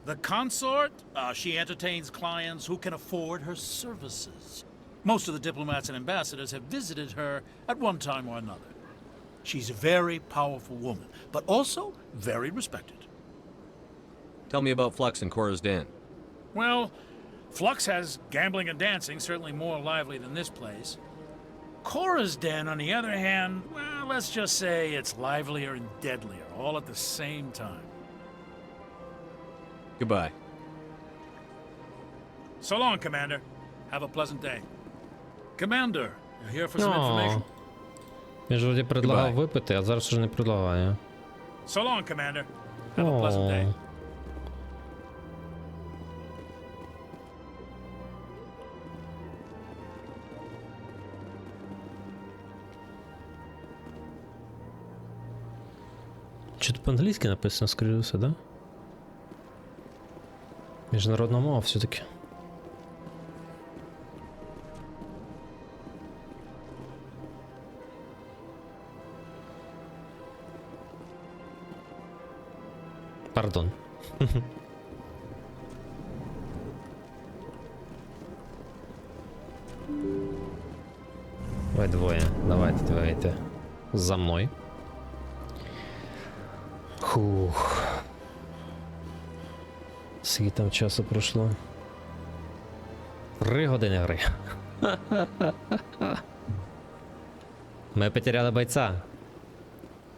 The consort? She entertains clients who can afford her services. Most of the diplomats and ambassadors have visited her at one time or another. She's a very powerful woman, but also very respected. Tell me about Flux and Cora's Den. Well, Flux has gambling and dancing, certainly more lively than this place. Cora's Den, on the other hand, well, let's just say it's livelier and deadlier, all at the same time. Goodbye. So long, Commander. Have a pleasant day. Commander, you're here for some information. Він ж вроді предлагав випити, а зараз уже не предлагає. So long, Commander. Have a pleasant day. Что-то по-английски написано, скорее за все, да? Международная мова все-таки. Пардон. Ви двоє. Давайте. За мною. Хух. Скільки там часу пройшло? 3 години гри. Ми потеряли бойця.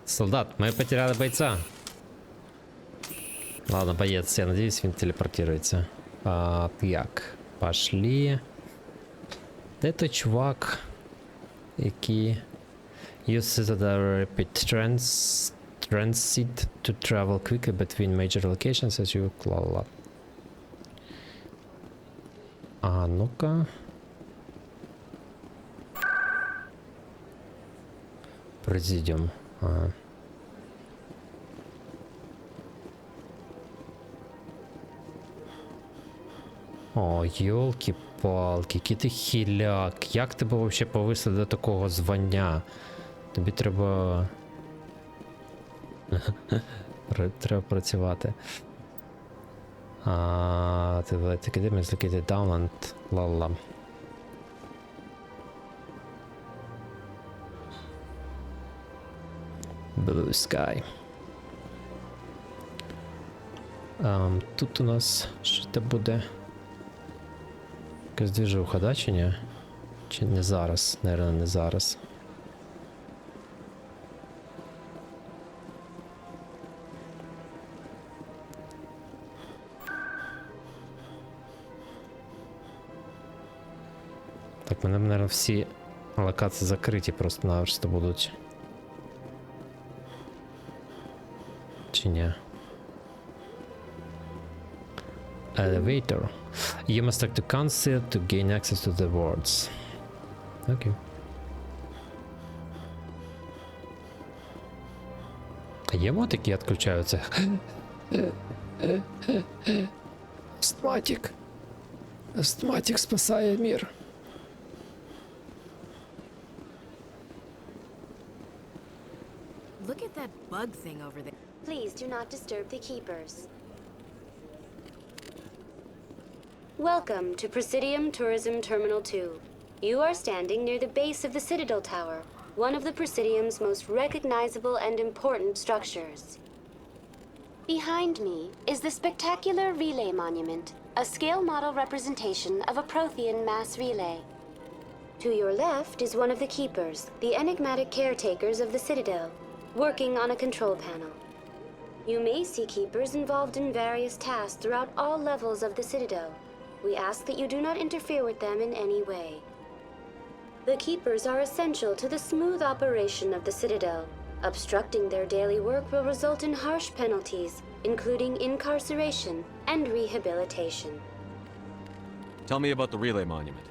Солдат, ми потеряли бойця. Ладно, боец, я надеюсь, він телепортируется. Так, пошли. Де той чувак, який uses the rapid transit to travel quickly between major locations as you клала. А ну-ка. Президиум. Ага. О, йолки-палки, який ти хіляк. Як тебе взагалі повисли до такого звання? Тобі треба... треба працювати. Ти academics located downland. Ла-ла. Blue Sky. Тут у нас що буде? Якась движуха, да, чи ні? Чи не зараз? Наверно, не зараз. Так, мене, наверно, всі локації закриті просто-напросто будуть. Чи ні? Elevator. You must talk to council to gain access to the wards. Окей. А є мод, які відключаються? Астматик. Астматик спасає мир. Look at that bug thing over there. Please do not disturb the keepers. Welcome to Presidium Tourism Terminal 2. You are standing near the base of the Citadel Tower, one of the Presidium's most recognizable and important structures. Behind me is the spectacular Relay Monument, a scale model representation of a Prothean mass relay. To your left is one of the keepers, the enigmatic caretakers of the Citadel, working on a control panel. You may see keepers involved in various tasks throughout all levels of the Citadel. We ask that you do not interfere with them in any way. The keepers are essential to the smooth operation of the Citadel. Obstructing their daily work will result in harsh penalties, including incarceration and rehabilitation. Tell me about the Relay Monument.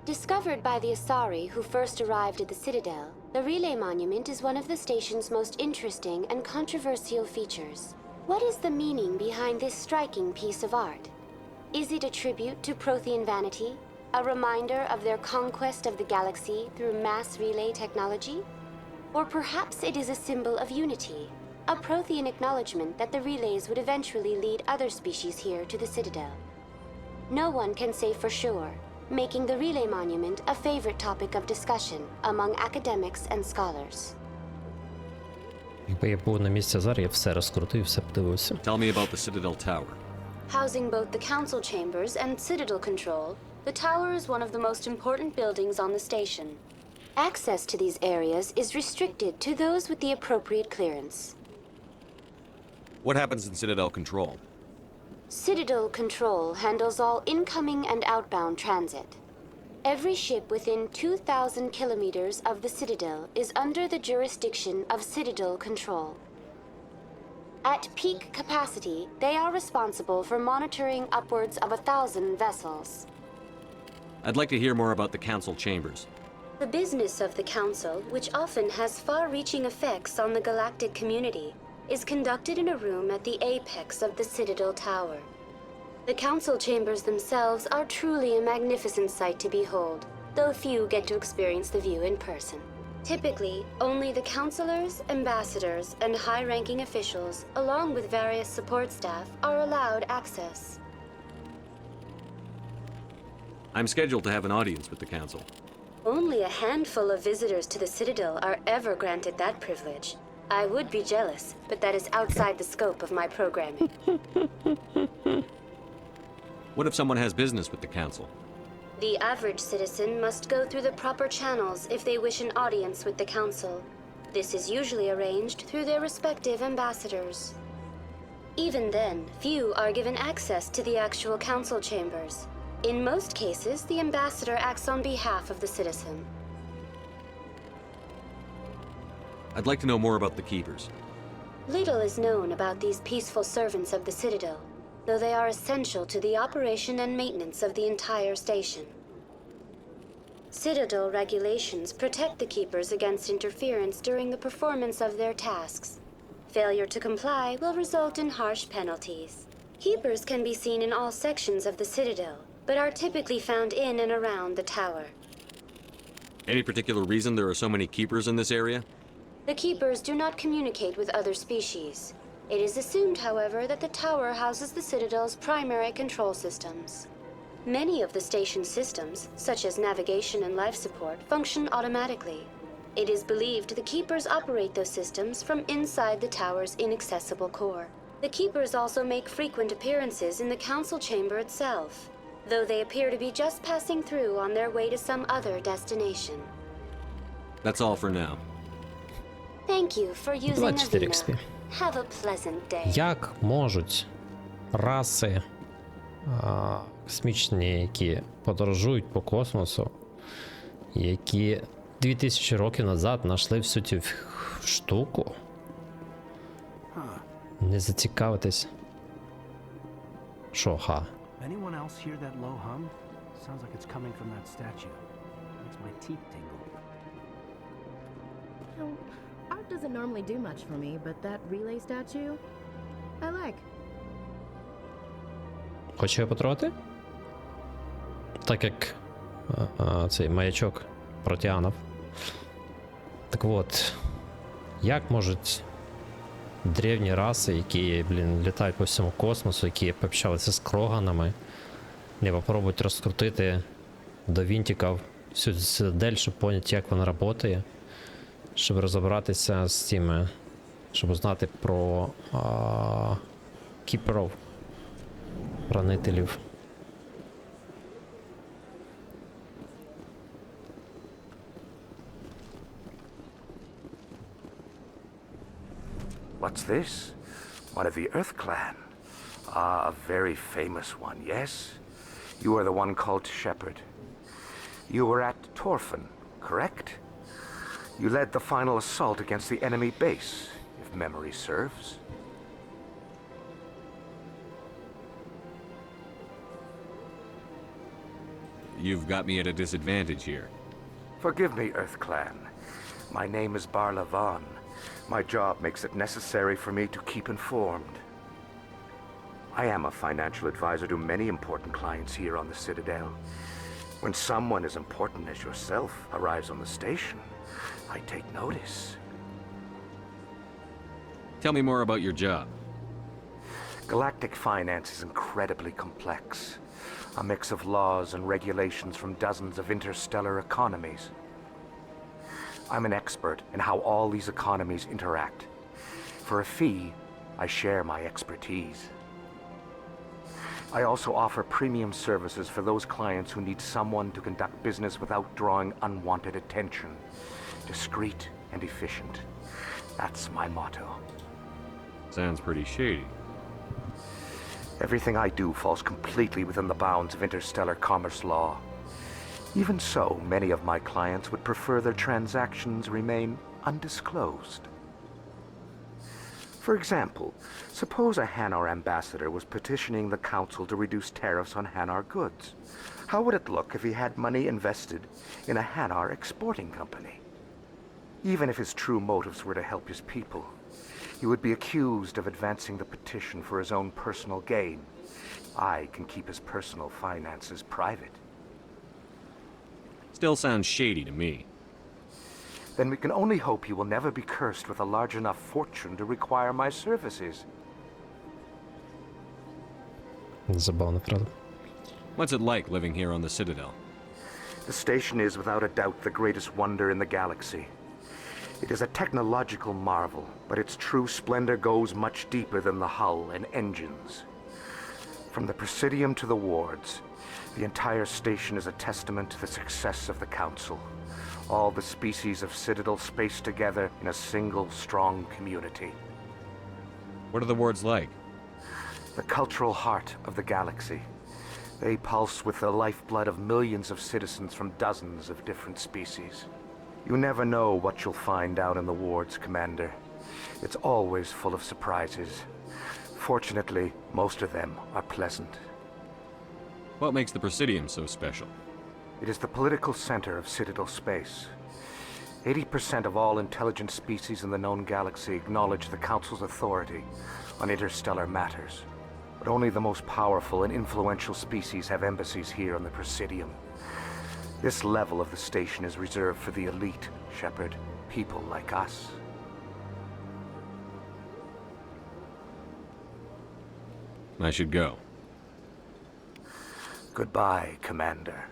Discovered by the Asari who first arrived at the Citadel, the Relay Monument is one of the station's most interesting and controversial features. What is the meaning behind this striking piece of art? Is it a tribute to Prothean vanity? A reminder of their conquest of the galaxy through mass relay technology? Or perhaps it is a symbol of unity, a Prothean acknowledgement that the relays would eventually lead other species here to the Citadel. No one can say for sure, making the Relay Monument a favorite topic of discussion among academics and scholars. Якби я був на місці Азар, я все розкрутив, все подивився. Tell me about the Citadel Tower. Housing both the council chambers and Citadel control, the tower is one of the most important buildings on the station. Access to these areas is restricted to those with the appropriate clearance. What happens in Citadel Control? Citadel Control handles all incoming and outbound transit. Every ship within 2,000 kilometers of the Citadel is under the jurisdiction of Citadel Control. At peak capacity, they are responsible for monitoring upwards of 1,000 vessels. I'd like to hear more about the council chambers. The business of the Council, which often has far-reaching effects on the galactic community, is conducted in a room at the apex of the Citadel Tower. The Council chambers themselves are truly a magnificent sight to behold, though few get to experience the view in person. Typically, only the councilors, ambassadors, and high-ranking officials, along with various support staff, are allowed access. I'm scheduled to have an audience with the council. Only a handful of visitors to the Citadel are ever granted that privilege. I would be jealous, but that is outside the scope of my programming. What if someone has business with the council? The average citizen must go through the proper channels if they wish an audience with the Council. This is usually arranged through their respective ambassadors. Even then, few are given access to the actual council chambers. In most cases, the ambassador acts on behalf of the citizen. I'd like to know more about the Keepers. Little is known about these peaceful servants of the Citadel, though they are essential to the operation and maintenance of the entire station. Citadel regulations protect the Keepers against interference during the performance of their tasks. Failure to comply will result in harsh penalties. Keepers can be seen in all sections of the Citadel, but are typically found in and around the tower. Any particular reason there are so many Keepers in this area? The Keepers do not communicate with other species. It is assumed, however, that the tower houses the Citadel's primary control systems. Many of the station's systems, such as navigation and life support, function automatically. It is believed the Keepers operate those systems from inside the tower's inaccessible core. The Keepers also make frequent appearances in the council chamber itself, though they appear to be just passing through on their way to some other destination. That's all for now. Thank you for using 24 Avina. XP. Have a pleasant day. Як можуть раси космічні, які подорожують по космосу, які 2000 років назад знайшли всю цю штуку, не зацікавитись? Що, ха? Anyone else hear that low hum? Sounds like it's coming from that statue. Makes my teeth tingle. Art doesn't normally do much for me, but that relay statue, I like. Хочу я потрогати? Так як цей маячок протягнув. Так от, як можуть древні раси, які, літають по всьому космосу, які пообщалися з кроганами, не попробують розкрутити до вінтиків всю цитадель, щоб поняти, як вона працює, щоб розібратися з тими, щоб узнати про кіперів, хранителів. What's this? One of the Earth Clan. Ah, a very famous one, yes? You are the one called Shepherd. You were at Torfan, correct? You led the final assault against the enemy base, if memory serves. You've got me at a disadvantage here. Forgive me, Earth Clan. My name is Barla Vaughn. My job makes it necessary for me to keep informed. I am a financial advisor to many important clients here on the Citadel. When someone as important as yourself arrives on the station, I take notice. Tell me more about your job. Galactic finance is incredibly complex. A mix of laws and regulations from dozens of interstellar economies. I'm an expert in how all these economies interact. For a fee, I share my expertise. I also offer premium services for those clients who need someone to conduct business without drawing unwanted attention. Discreet and efficient. That's my motto. Sounds pretty shady. Everything I do falls completely within the bounds of interstellar commerce law. Even so, many of my clients would prefer their transactions remain undisclosed. For example, suppose a Hanar ambassador was petitioning the council to reduce tariffs on Hanar goods. How would it look if he had money invested in a Hanar exporting company? Even if his true motives were to help his people, he would be accused of advancing the petition for his own personal gain. I can keep his personal finances private. Still sounds shady to me. Then we can only hope he will never be cursed with a large enough fortune to require my services. Забавно, правда? What's it like living here on the Citadel? The station is without a doubt the greatest wonder in the galaxy. It is a technological marvel, but its true splendor goes much deeper than the hull and engines. From the Presidium to the wards, the entire station is a testament to the success of the Council. All the species of Citadel spaced together in a single strong community. What are the wards like? the cultural heart of the galaxy. They pulse with the lifeblood of millions of citizens from dozens of different species. You never know what you'll find out in the wards, Commander. It's always full of surprises. Fortunately, most of them are pleasant. What makes the Presidium so special? It is the political center of Citadel space. 80% of all intelligent species in the known galaxy acknowledge the Council's authority on interstellar matters. But only the most powerful and influential species have embassies here on the Presidium. This level of the station is reserved for the elite, Shepard. People like us. I should go. Goodbye, Commander.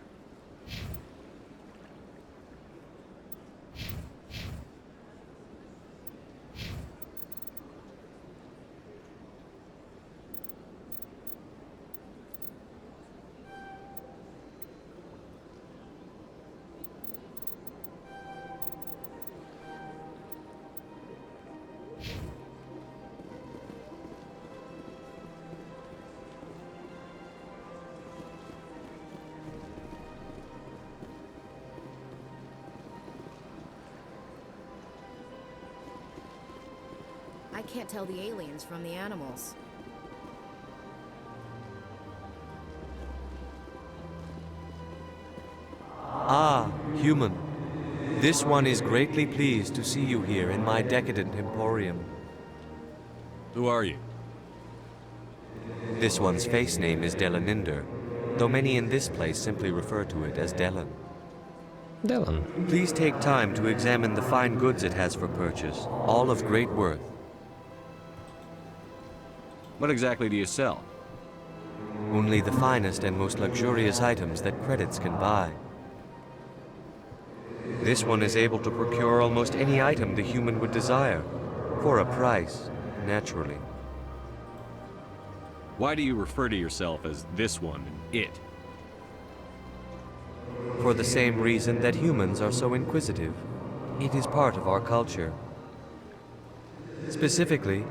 I can't tell the aliens from the animals. Ah, human. This one is greatly pleased to see you here in my decadent emporium. Who are you? This one's face name is Delaninder, though many in this place simply refer to it as Delan. Delan. Please take time to examine the fine goods it has for purchase, all of great worth. What exactly do you sell? Only the finest and most luxurious items that credits can buy. This one is able to procure almost any item the human would desire, for a price, naturally. Why do you refer to yourself as this one and it? For the same reason that humans are so inquisitive. It is part of our culture. Specifically,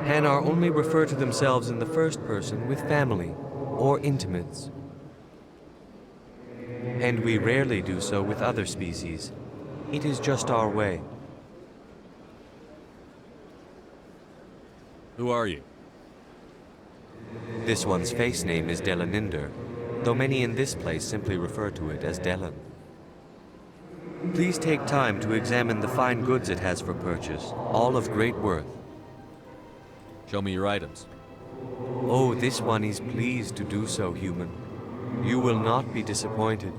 Hanar only refer to themselves in the first person with family or intimates. And we rarely do so with other species. It is just our way. Who are you? This one's face name is Delaninder, though many in this place simply refer to it as Delan. Please take time to examine the fine goods it has for purchase, all of great worth. Show me your items. Oh, this one is pleased to do so, human. You will not be disappointed.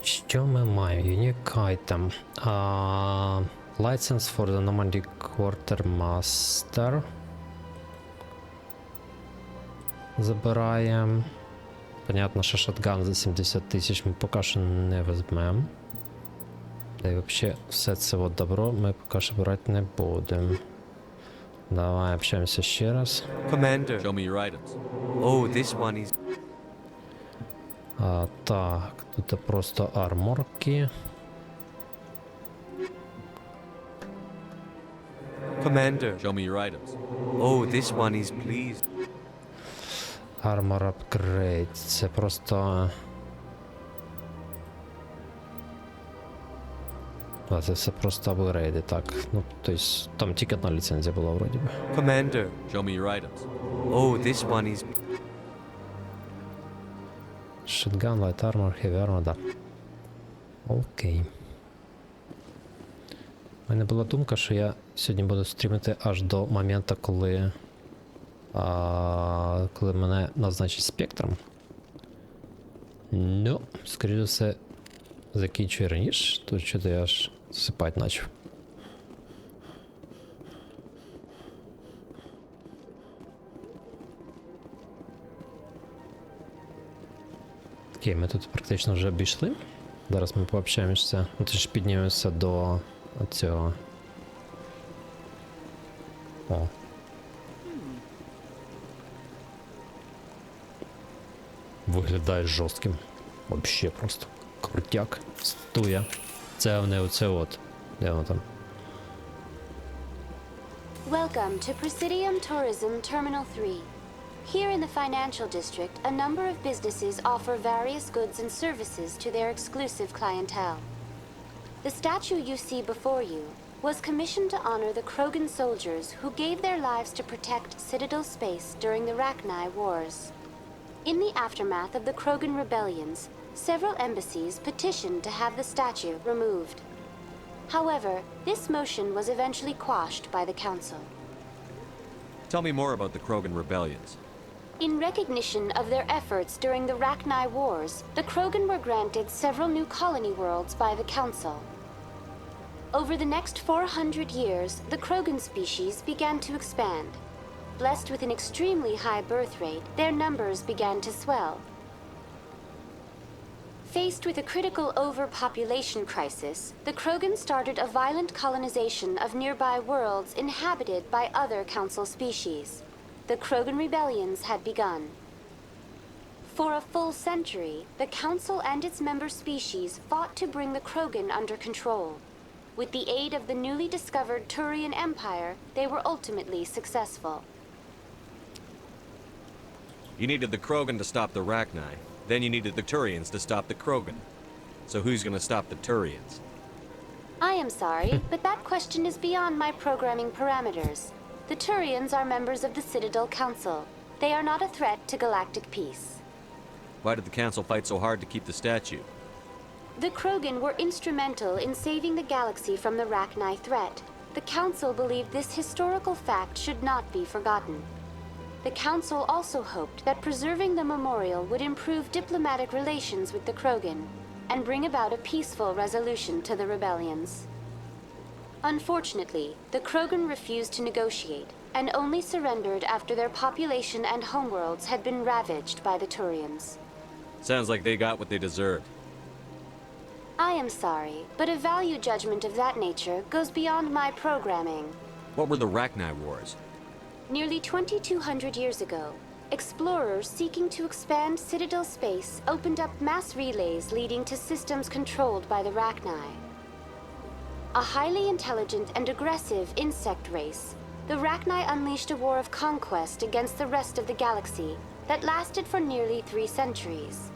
Що ми маємо? Unique item. License for the Normandy Quartermaster. Забираємо. Понятно, що шотган за 70 тисяч ми поки що не візьмемо. Та й взагалі все це от добро ми поки що брати не будемо. Давай общаємося ще раз. Commander. Show me your items. Oh, this one is... Так, тут просто арморки. Commander. Show me your items. Oh, this one is pleased. Armor upgrade. Це просто... Це все просто апгрейди, так. Ну, тобто, там тільки одна ліцензія була, вроді би. Commander. Show me your items. Oh, this one is... Shotgun, light armor, heavy armor, да. Окей. У мене була думка, що я сьогодні буду стрімити аж до моменту, коли мене назначить спектром. Ну, скоріше за все, закінчую раніше, тут що-то я аж засипати почав. Окей, ми тут практично вже обійшли. Зараз ми пообщаємося. Ну, ти ж піднімемося до цього. О. Виглядає жорстким. Вообще просто крутяк. Стуя. Це вони оце от. Де воно там? Welcome to Presidium Tourism Terminal 3. Here in the financial district, a number of businesses offer various goods and services to their exclusive clientele. The statue you see before you was commissioned to honor the Krogan soldiers who gave their lives to protect Citadel space during the Rachni Wars. In the aftermath of the Krogan rebellions, several embassies petitioned to have the statue removed. However, this motion was eventually quashed by the Council. Tell me more about the Krogan rebellions. In recognition of their efforts during the Rachni Wars, the Krogan were granted several new colony worlds by the Council. Over the next 400 years, the Krogan species began to expand. Blessed with an extremely high birth rate, their numbers began to swell. Faced with a critical overpopulation crisis, the Krogan started a violent colonization of nearby worlds inhabited by other Council species. The Krogan rebellions had begun. For a full century, the Council and its member species fought to bring the Krogan under control. With the aid of the newly discovered Turian Empire, they were ultimately successful. You needed the Krogan to stop the Rachni. Then you needed the Turians to stop the Krogan. So who's gonna stop the Turians? I am sorry, but that question is beyond my programming parameters. The Turians are members of the Citadel Council. They are not a threat to galactic peace. Why did the Council fight so hard to keep the statue? The Krogan were instrumental in saving the galaxy from the Rachni threat. The Council believed this historical fact should not be forgotten. The Council also hoped that preserving the memorial would improve diplomatic relations with the Krogan and bring about a peaceful resolution to the rebellions. Unfortunately, the Krogan refused to negotiate and only surrendered after their population and homeworlds had been ravaged by the Turians. Sounds like they got what they deserved. I am sorry, but a value judgment of that nature goes beyond my programming. What were the Rachni Wars? Nearly 2,200 years ago, explorers seeking to expand Citadel space opened up mass relays leading to systems controlled by the Rachni. A highly intelligent and aggressive insect race, the Rachni unleashed a war of conquest against the rest of the galaxy that lasted for nearly 3 centuries.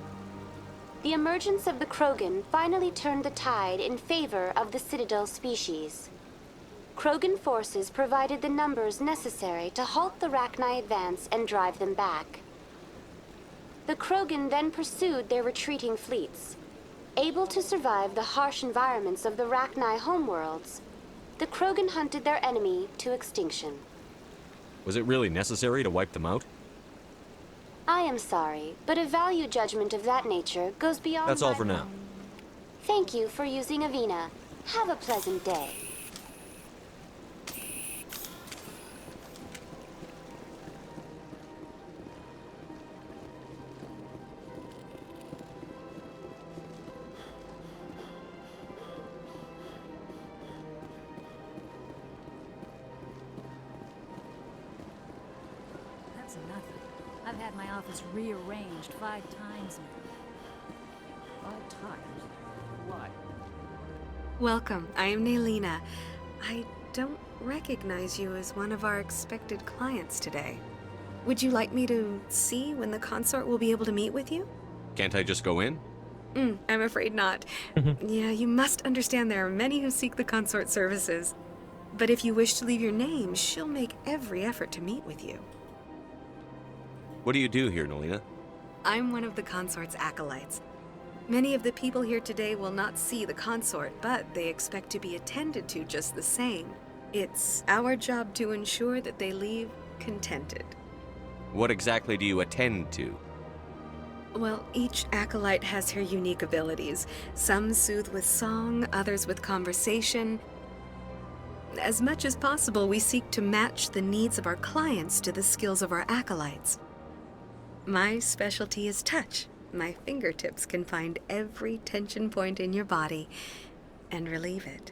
The emergence of the Krogan finally turned the tide in favor of the Citadel species. Krogan forces provided the numbers necessary to halt the Rachni advance and drive them back. The Krogan then pursued their retreating fleets. Able to survive the harsh environments of the Rachni homeworlds, the Krogan hunted their enemy to extinction. Was it really necessary to wipe them out? I am sorry, but a value judgment of that nature goes beyond. That's all for now. Thank you for using Avina. Have a pleasant day. That's nothing. I've had my office rearranged 5 times now. 5 times? Why? Welcome. I am Naylina. I don't recognize you as one of our expected clients today. Would you like me to see when the consort will be able to meet with you? Can't I just go in? I'm afraid not. Yeah, you must understand there are many who seek the consort services. But if you wish to leave your name, she'll make every effort to meet with you. What do you do here, Naylina? I'm one of the consort's acolytes. Many of the people here today will not see the consort, but they expect to be attended to just the same. It's our job to ensure that they leave contented. What exactly do you attend to? Well, each acolyte has her unique abilities. Some soothe with song, others with conversation. As much as possible, we seek to match the needs of our clients to the skills of our acolytes. My specialty is touch. My fingertips can find every tension point in your body and relieve it.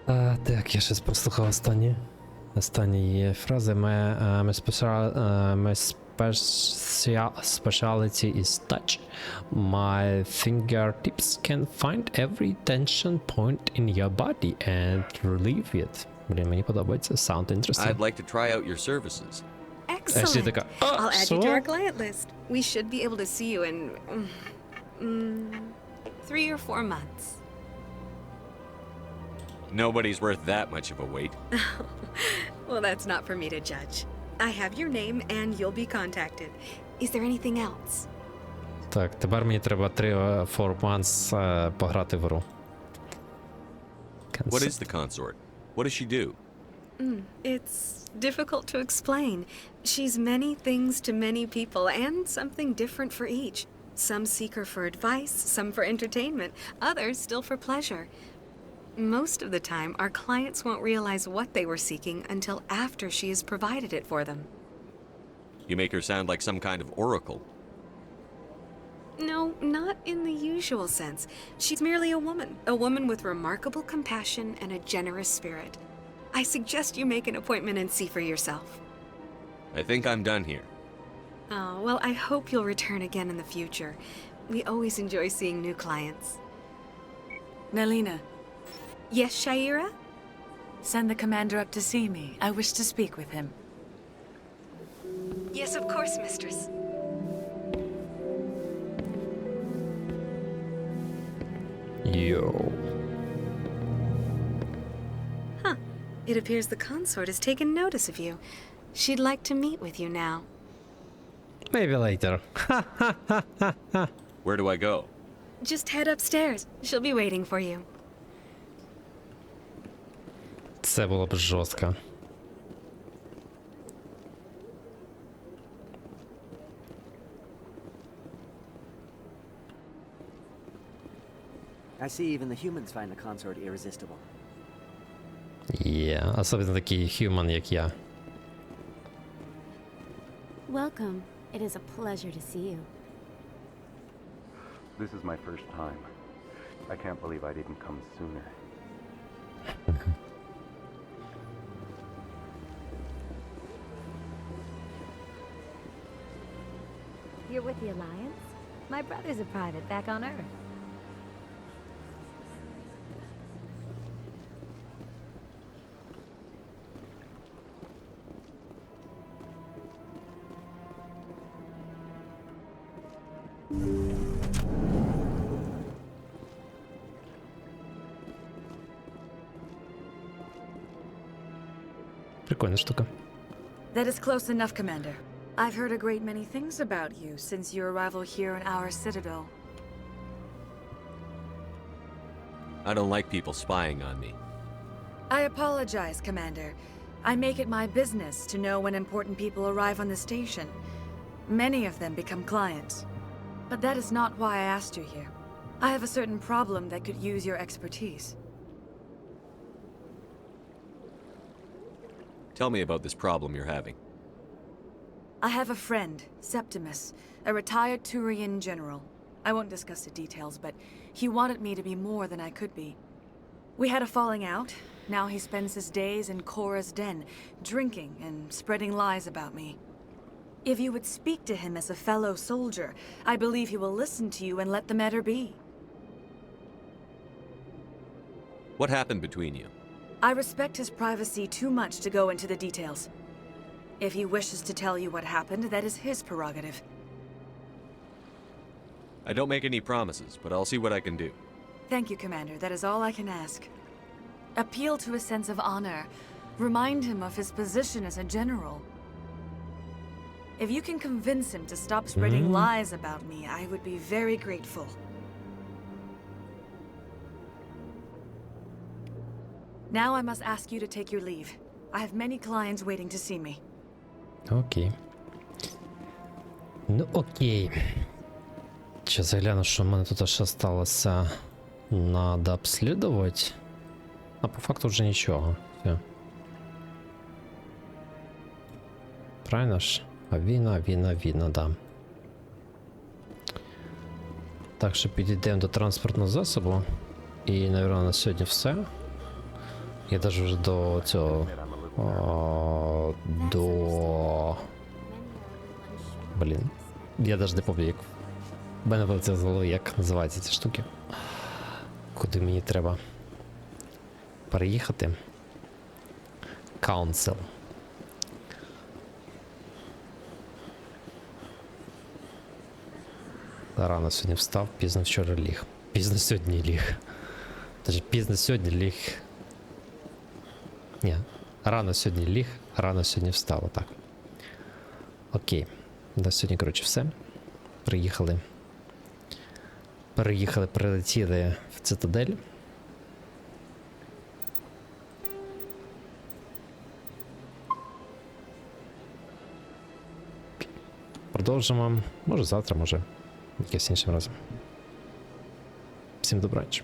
Так, я щось послухав останні фрази. My speciality is touch. My fingertips can find every tension point in your body and relieve it. Блін, мені подобається. Sound interesting. I'd like to try out your services. Excellent. така, I'll add you to що? our client list. We should be able to see you in 3 or 4 months. Nobody's worth that much of a wait. Well, that's not for me to judge. I have your name and you'll be contacted. Is there anything else? Так, тепер мені треба 3-4 months пограти в гру. What is the consort? What does she do? It's difficult to explain. She's many things to many people, and something different for each. Some seek her for advice, some for entertainment, others still for pleasure. Most of the time, our clients won't realize what they were seeking until after she has provided it for them. You make her sound like some kind of oracle. No, not in the usual sense. She's merely a woman with remarkable compassion and a generous spirit. I suggest you make an appointment and see for yourself. I think I'm done here. Oh, well, I hope you'll return again in the future. We always enjoy seeing new clients. Nelina, Yes, Shaira? send the commander up to see me. I wish to speak with him. Yes, of course, mistress. Yo. Huh. It appears the consort has taken notice of you. She'd like to meet with you now. Maybe later. Where do I go? Just head upstairs. She'll be waiting for you. Це було б жорстко. I see even the humans find the consort irresistible. Особливо такий human, як я. Welcome. It is a pleasure to see you. This is my first time. I can't believe I didn't come sooner. You're with the Alliance? My brother's a private back on Earth. Прикольна штука. That is close enough, Commander. I've heard a great many things about you since your arrival here in our citadel. I don't like people spying on me. I apologize, Commander. I make it my business to know when important people arrive on the station. Many of them become clients. But that is not why I asked you here. I have a certain problem that could use your expertise. Tell me about this problem you're having. I have a friend, Septimus, a retired Turian general. I won't discuss the details, but he wanted me to be more than I could be. We had a falling out. Now he spends his days in Korra's den, drinking and spreading lies about me. If you would speak to him as a fellow soldier, I believe he will listen to you and let the matter be. What happened between you? I respect his privacy too much to go into the details. If he wishes to tell you what happened, that is his prerogative. I don't make any promises, but I'll see what I can do. Thank you, Commander. That is all I can ask. Appeal to a sense of honor. Remind him of his position as a general. If you can convince him to stop spreading lies about me, I would be very grateful. Now I must ask you to take your leave. I have many clients waiting to see me. Окей. Ну окей. Сейчас загляну, що в мене тут ще сталося. Надо обслідувати. А по факту вже нічого. Все. Правильно ж? Віна, да. Так що підійдемо до транспортного засобу. І, мабуть, на сьогодні все. Я даже вже до цього... до... Блін. Я даже не пам'ятаю, як... В мене вилетіло з голови, як називаються ці штуки. Куди мені треба переїхати? Council. Рано сьогодні встав, пізно вчора ліг. Пізно сьогодні ліг. Тож пізно сьогодні ліг. Ні, рано сьогодні ліг, рано сьогодні встав, отак. Окей. На сьогодні, коротше, все. Прилетіли в цитадель. Продовжимо. Може завтра, може якимось іншим разом. Всім добраніч.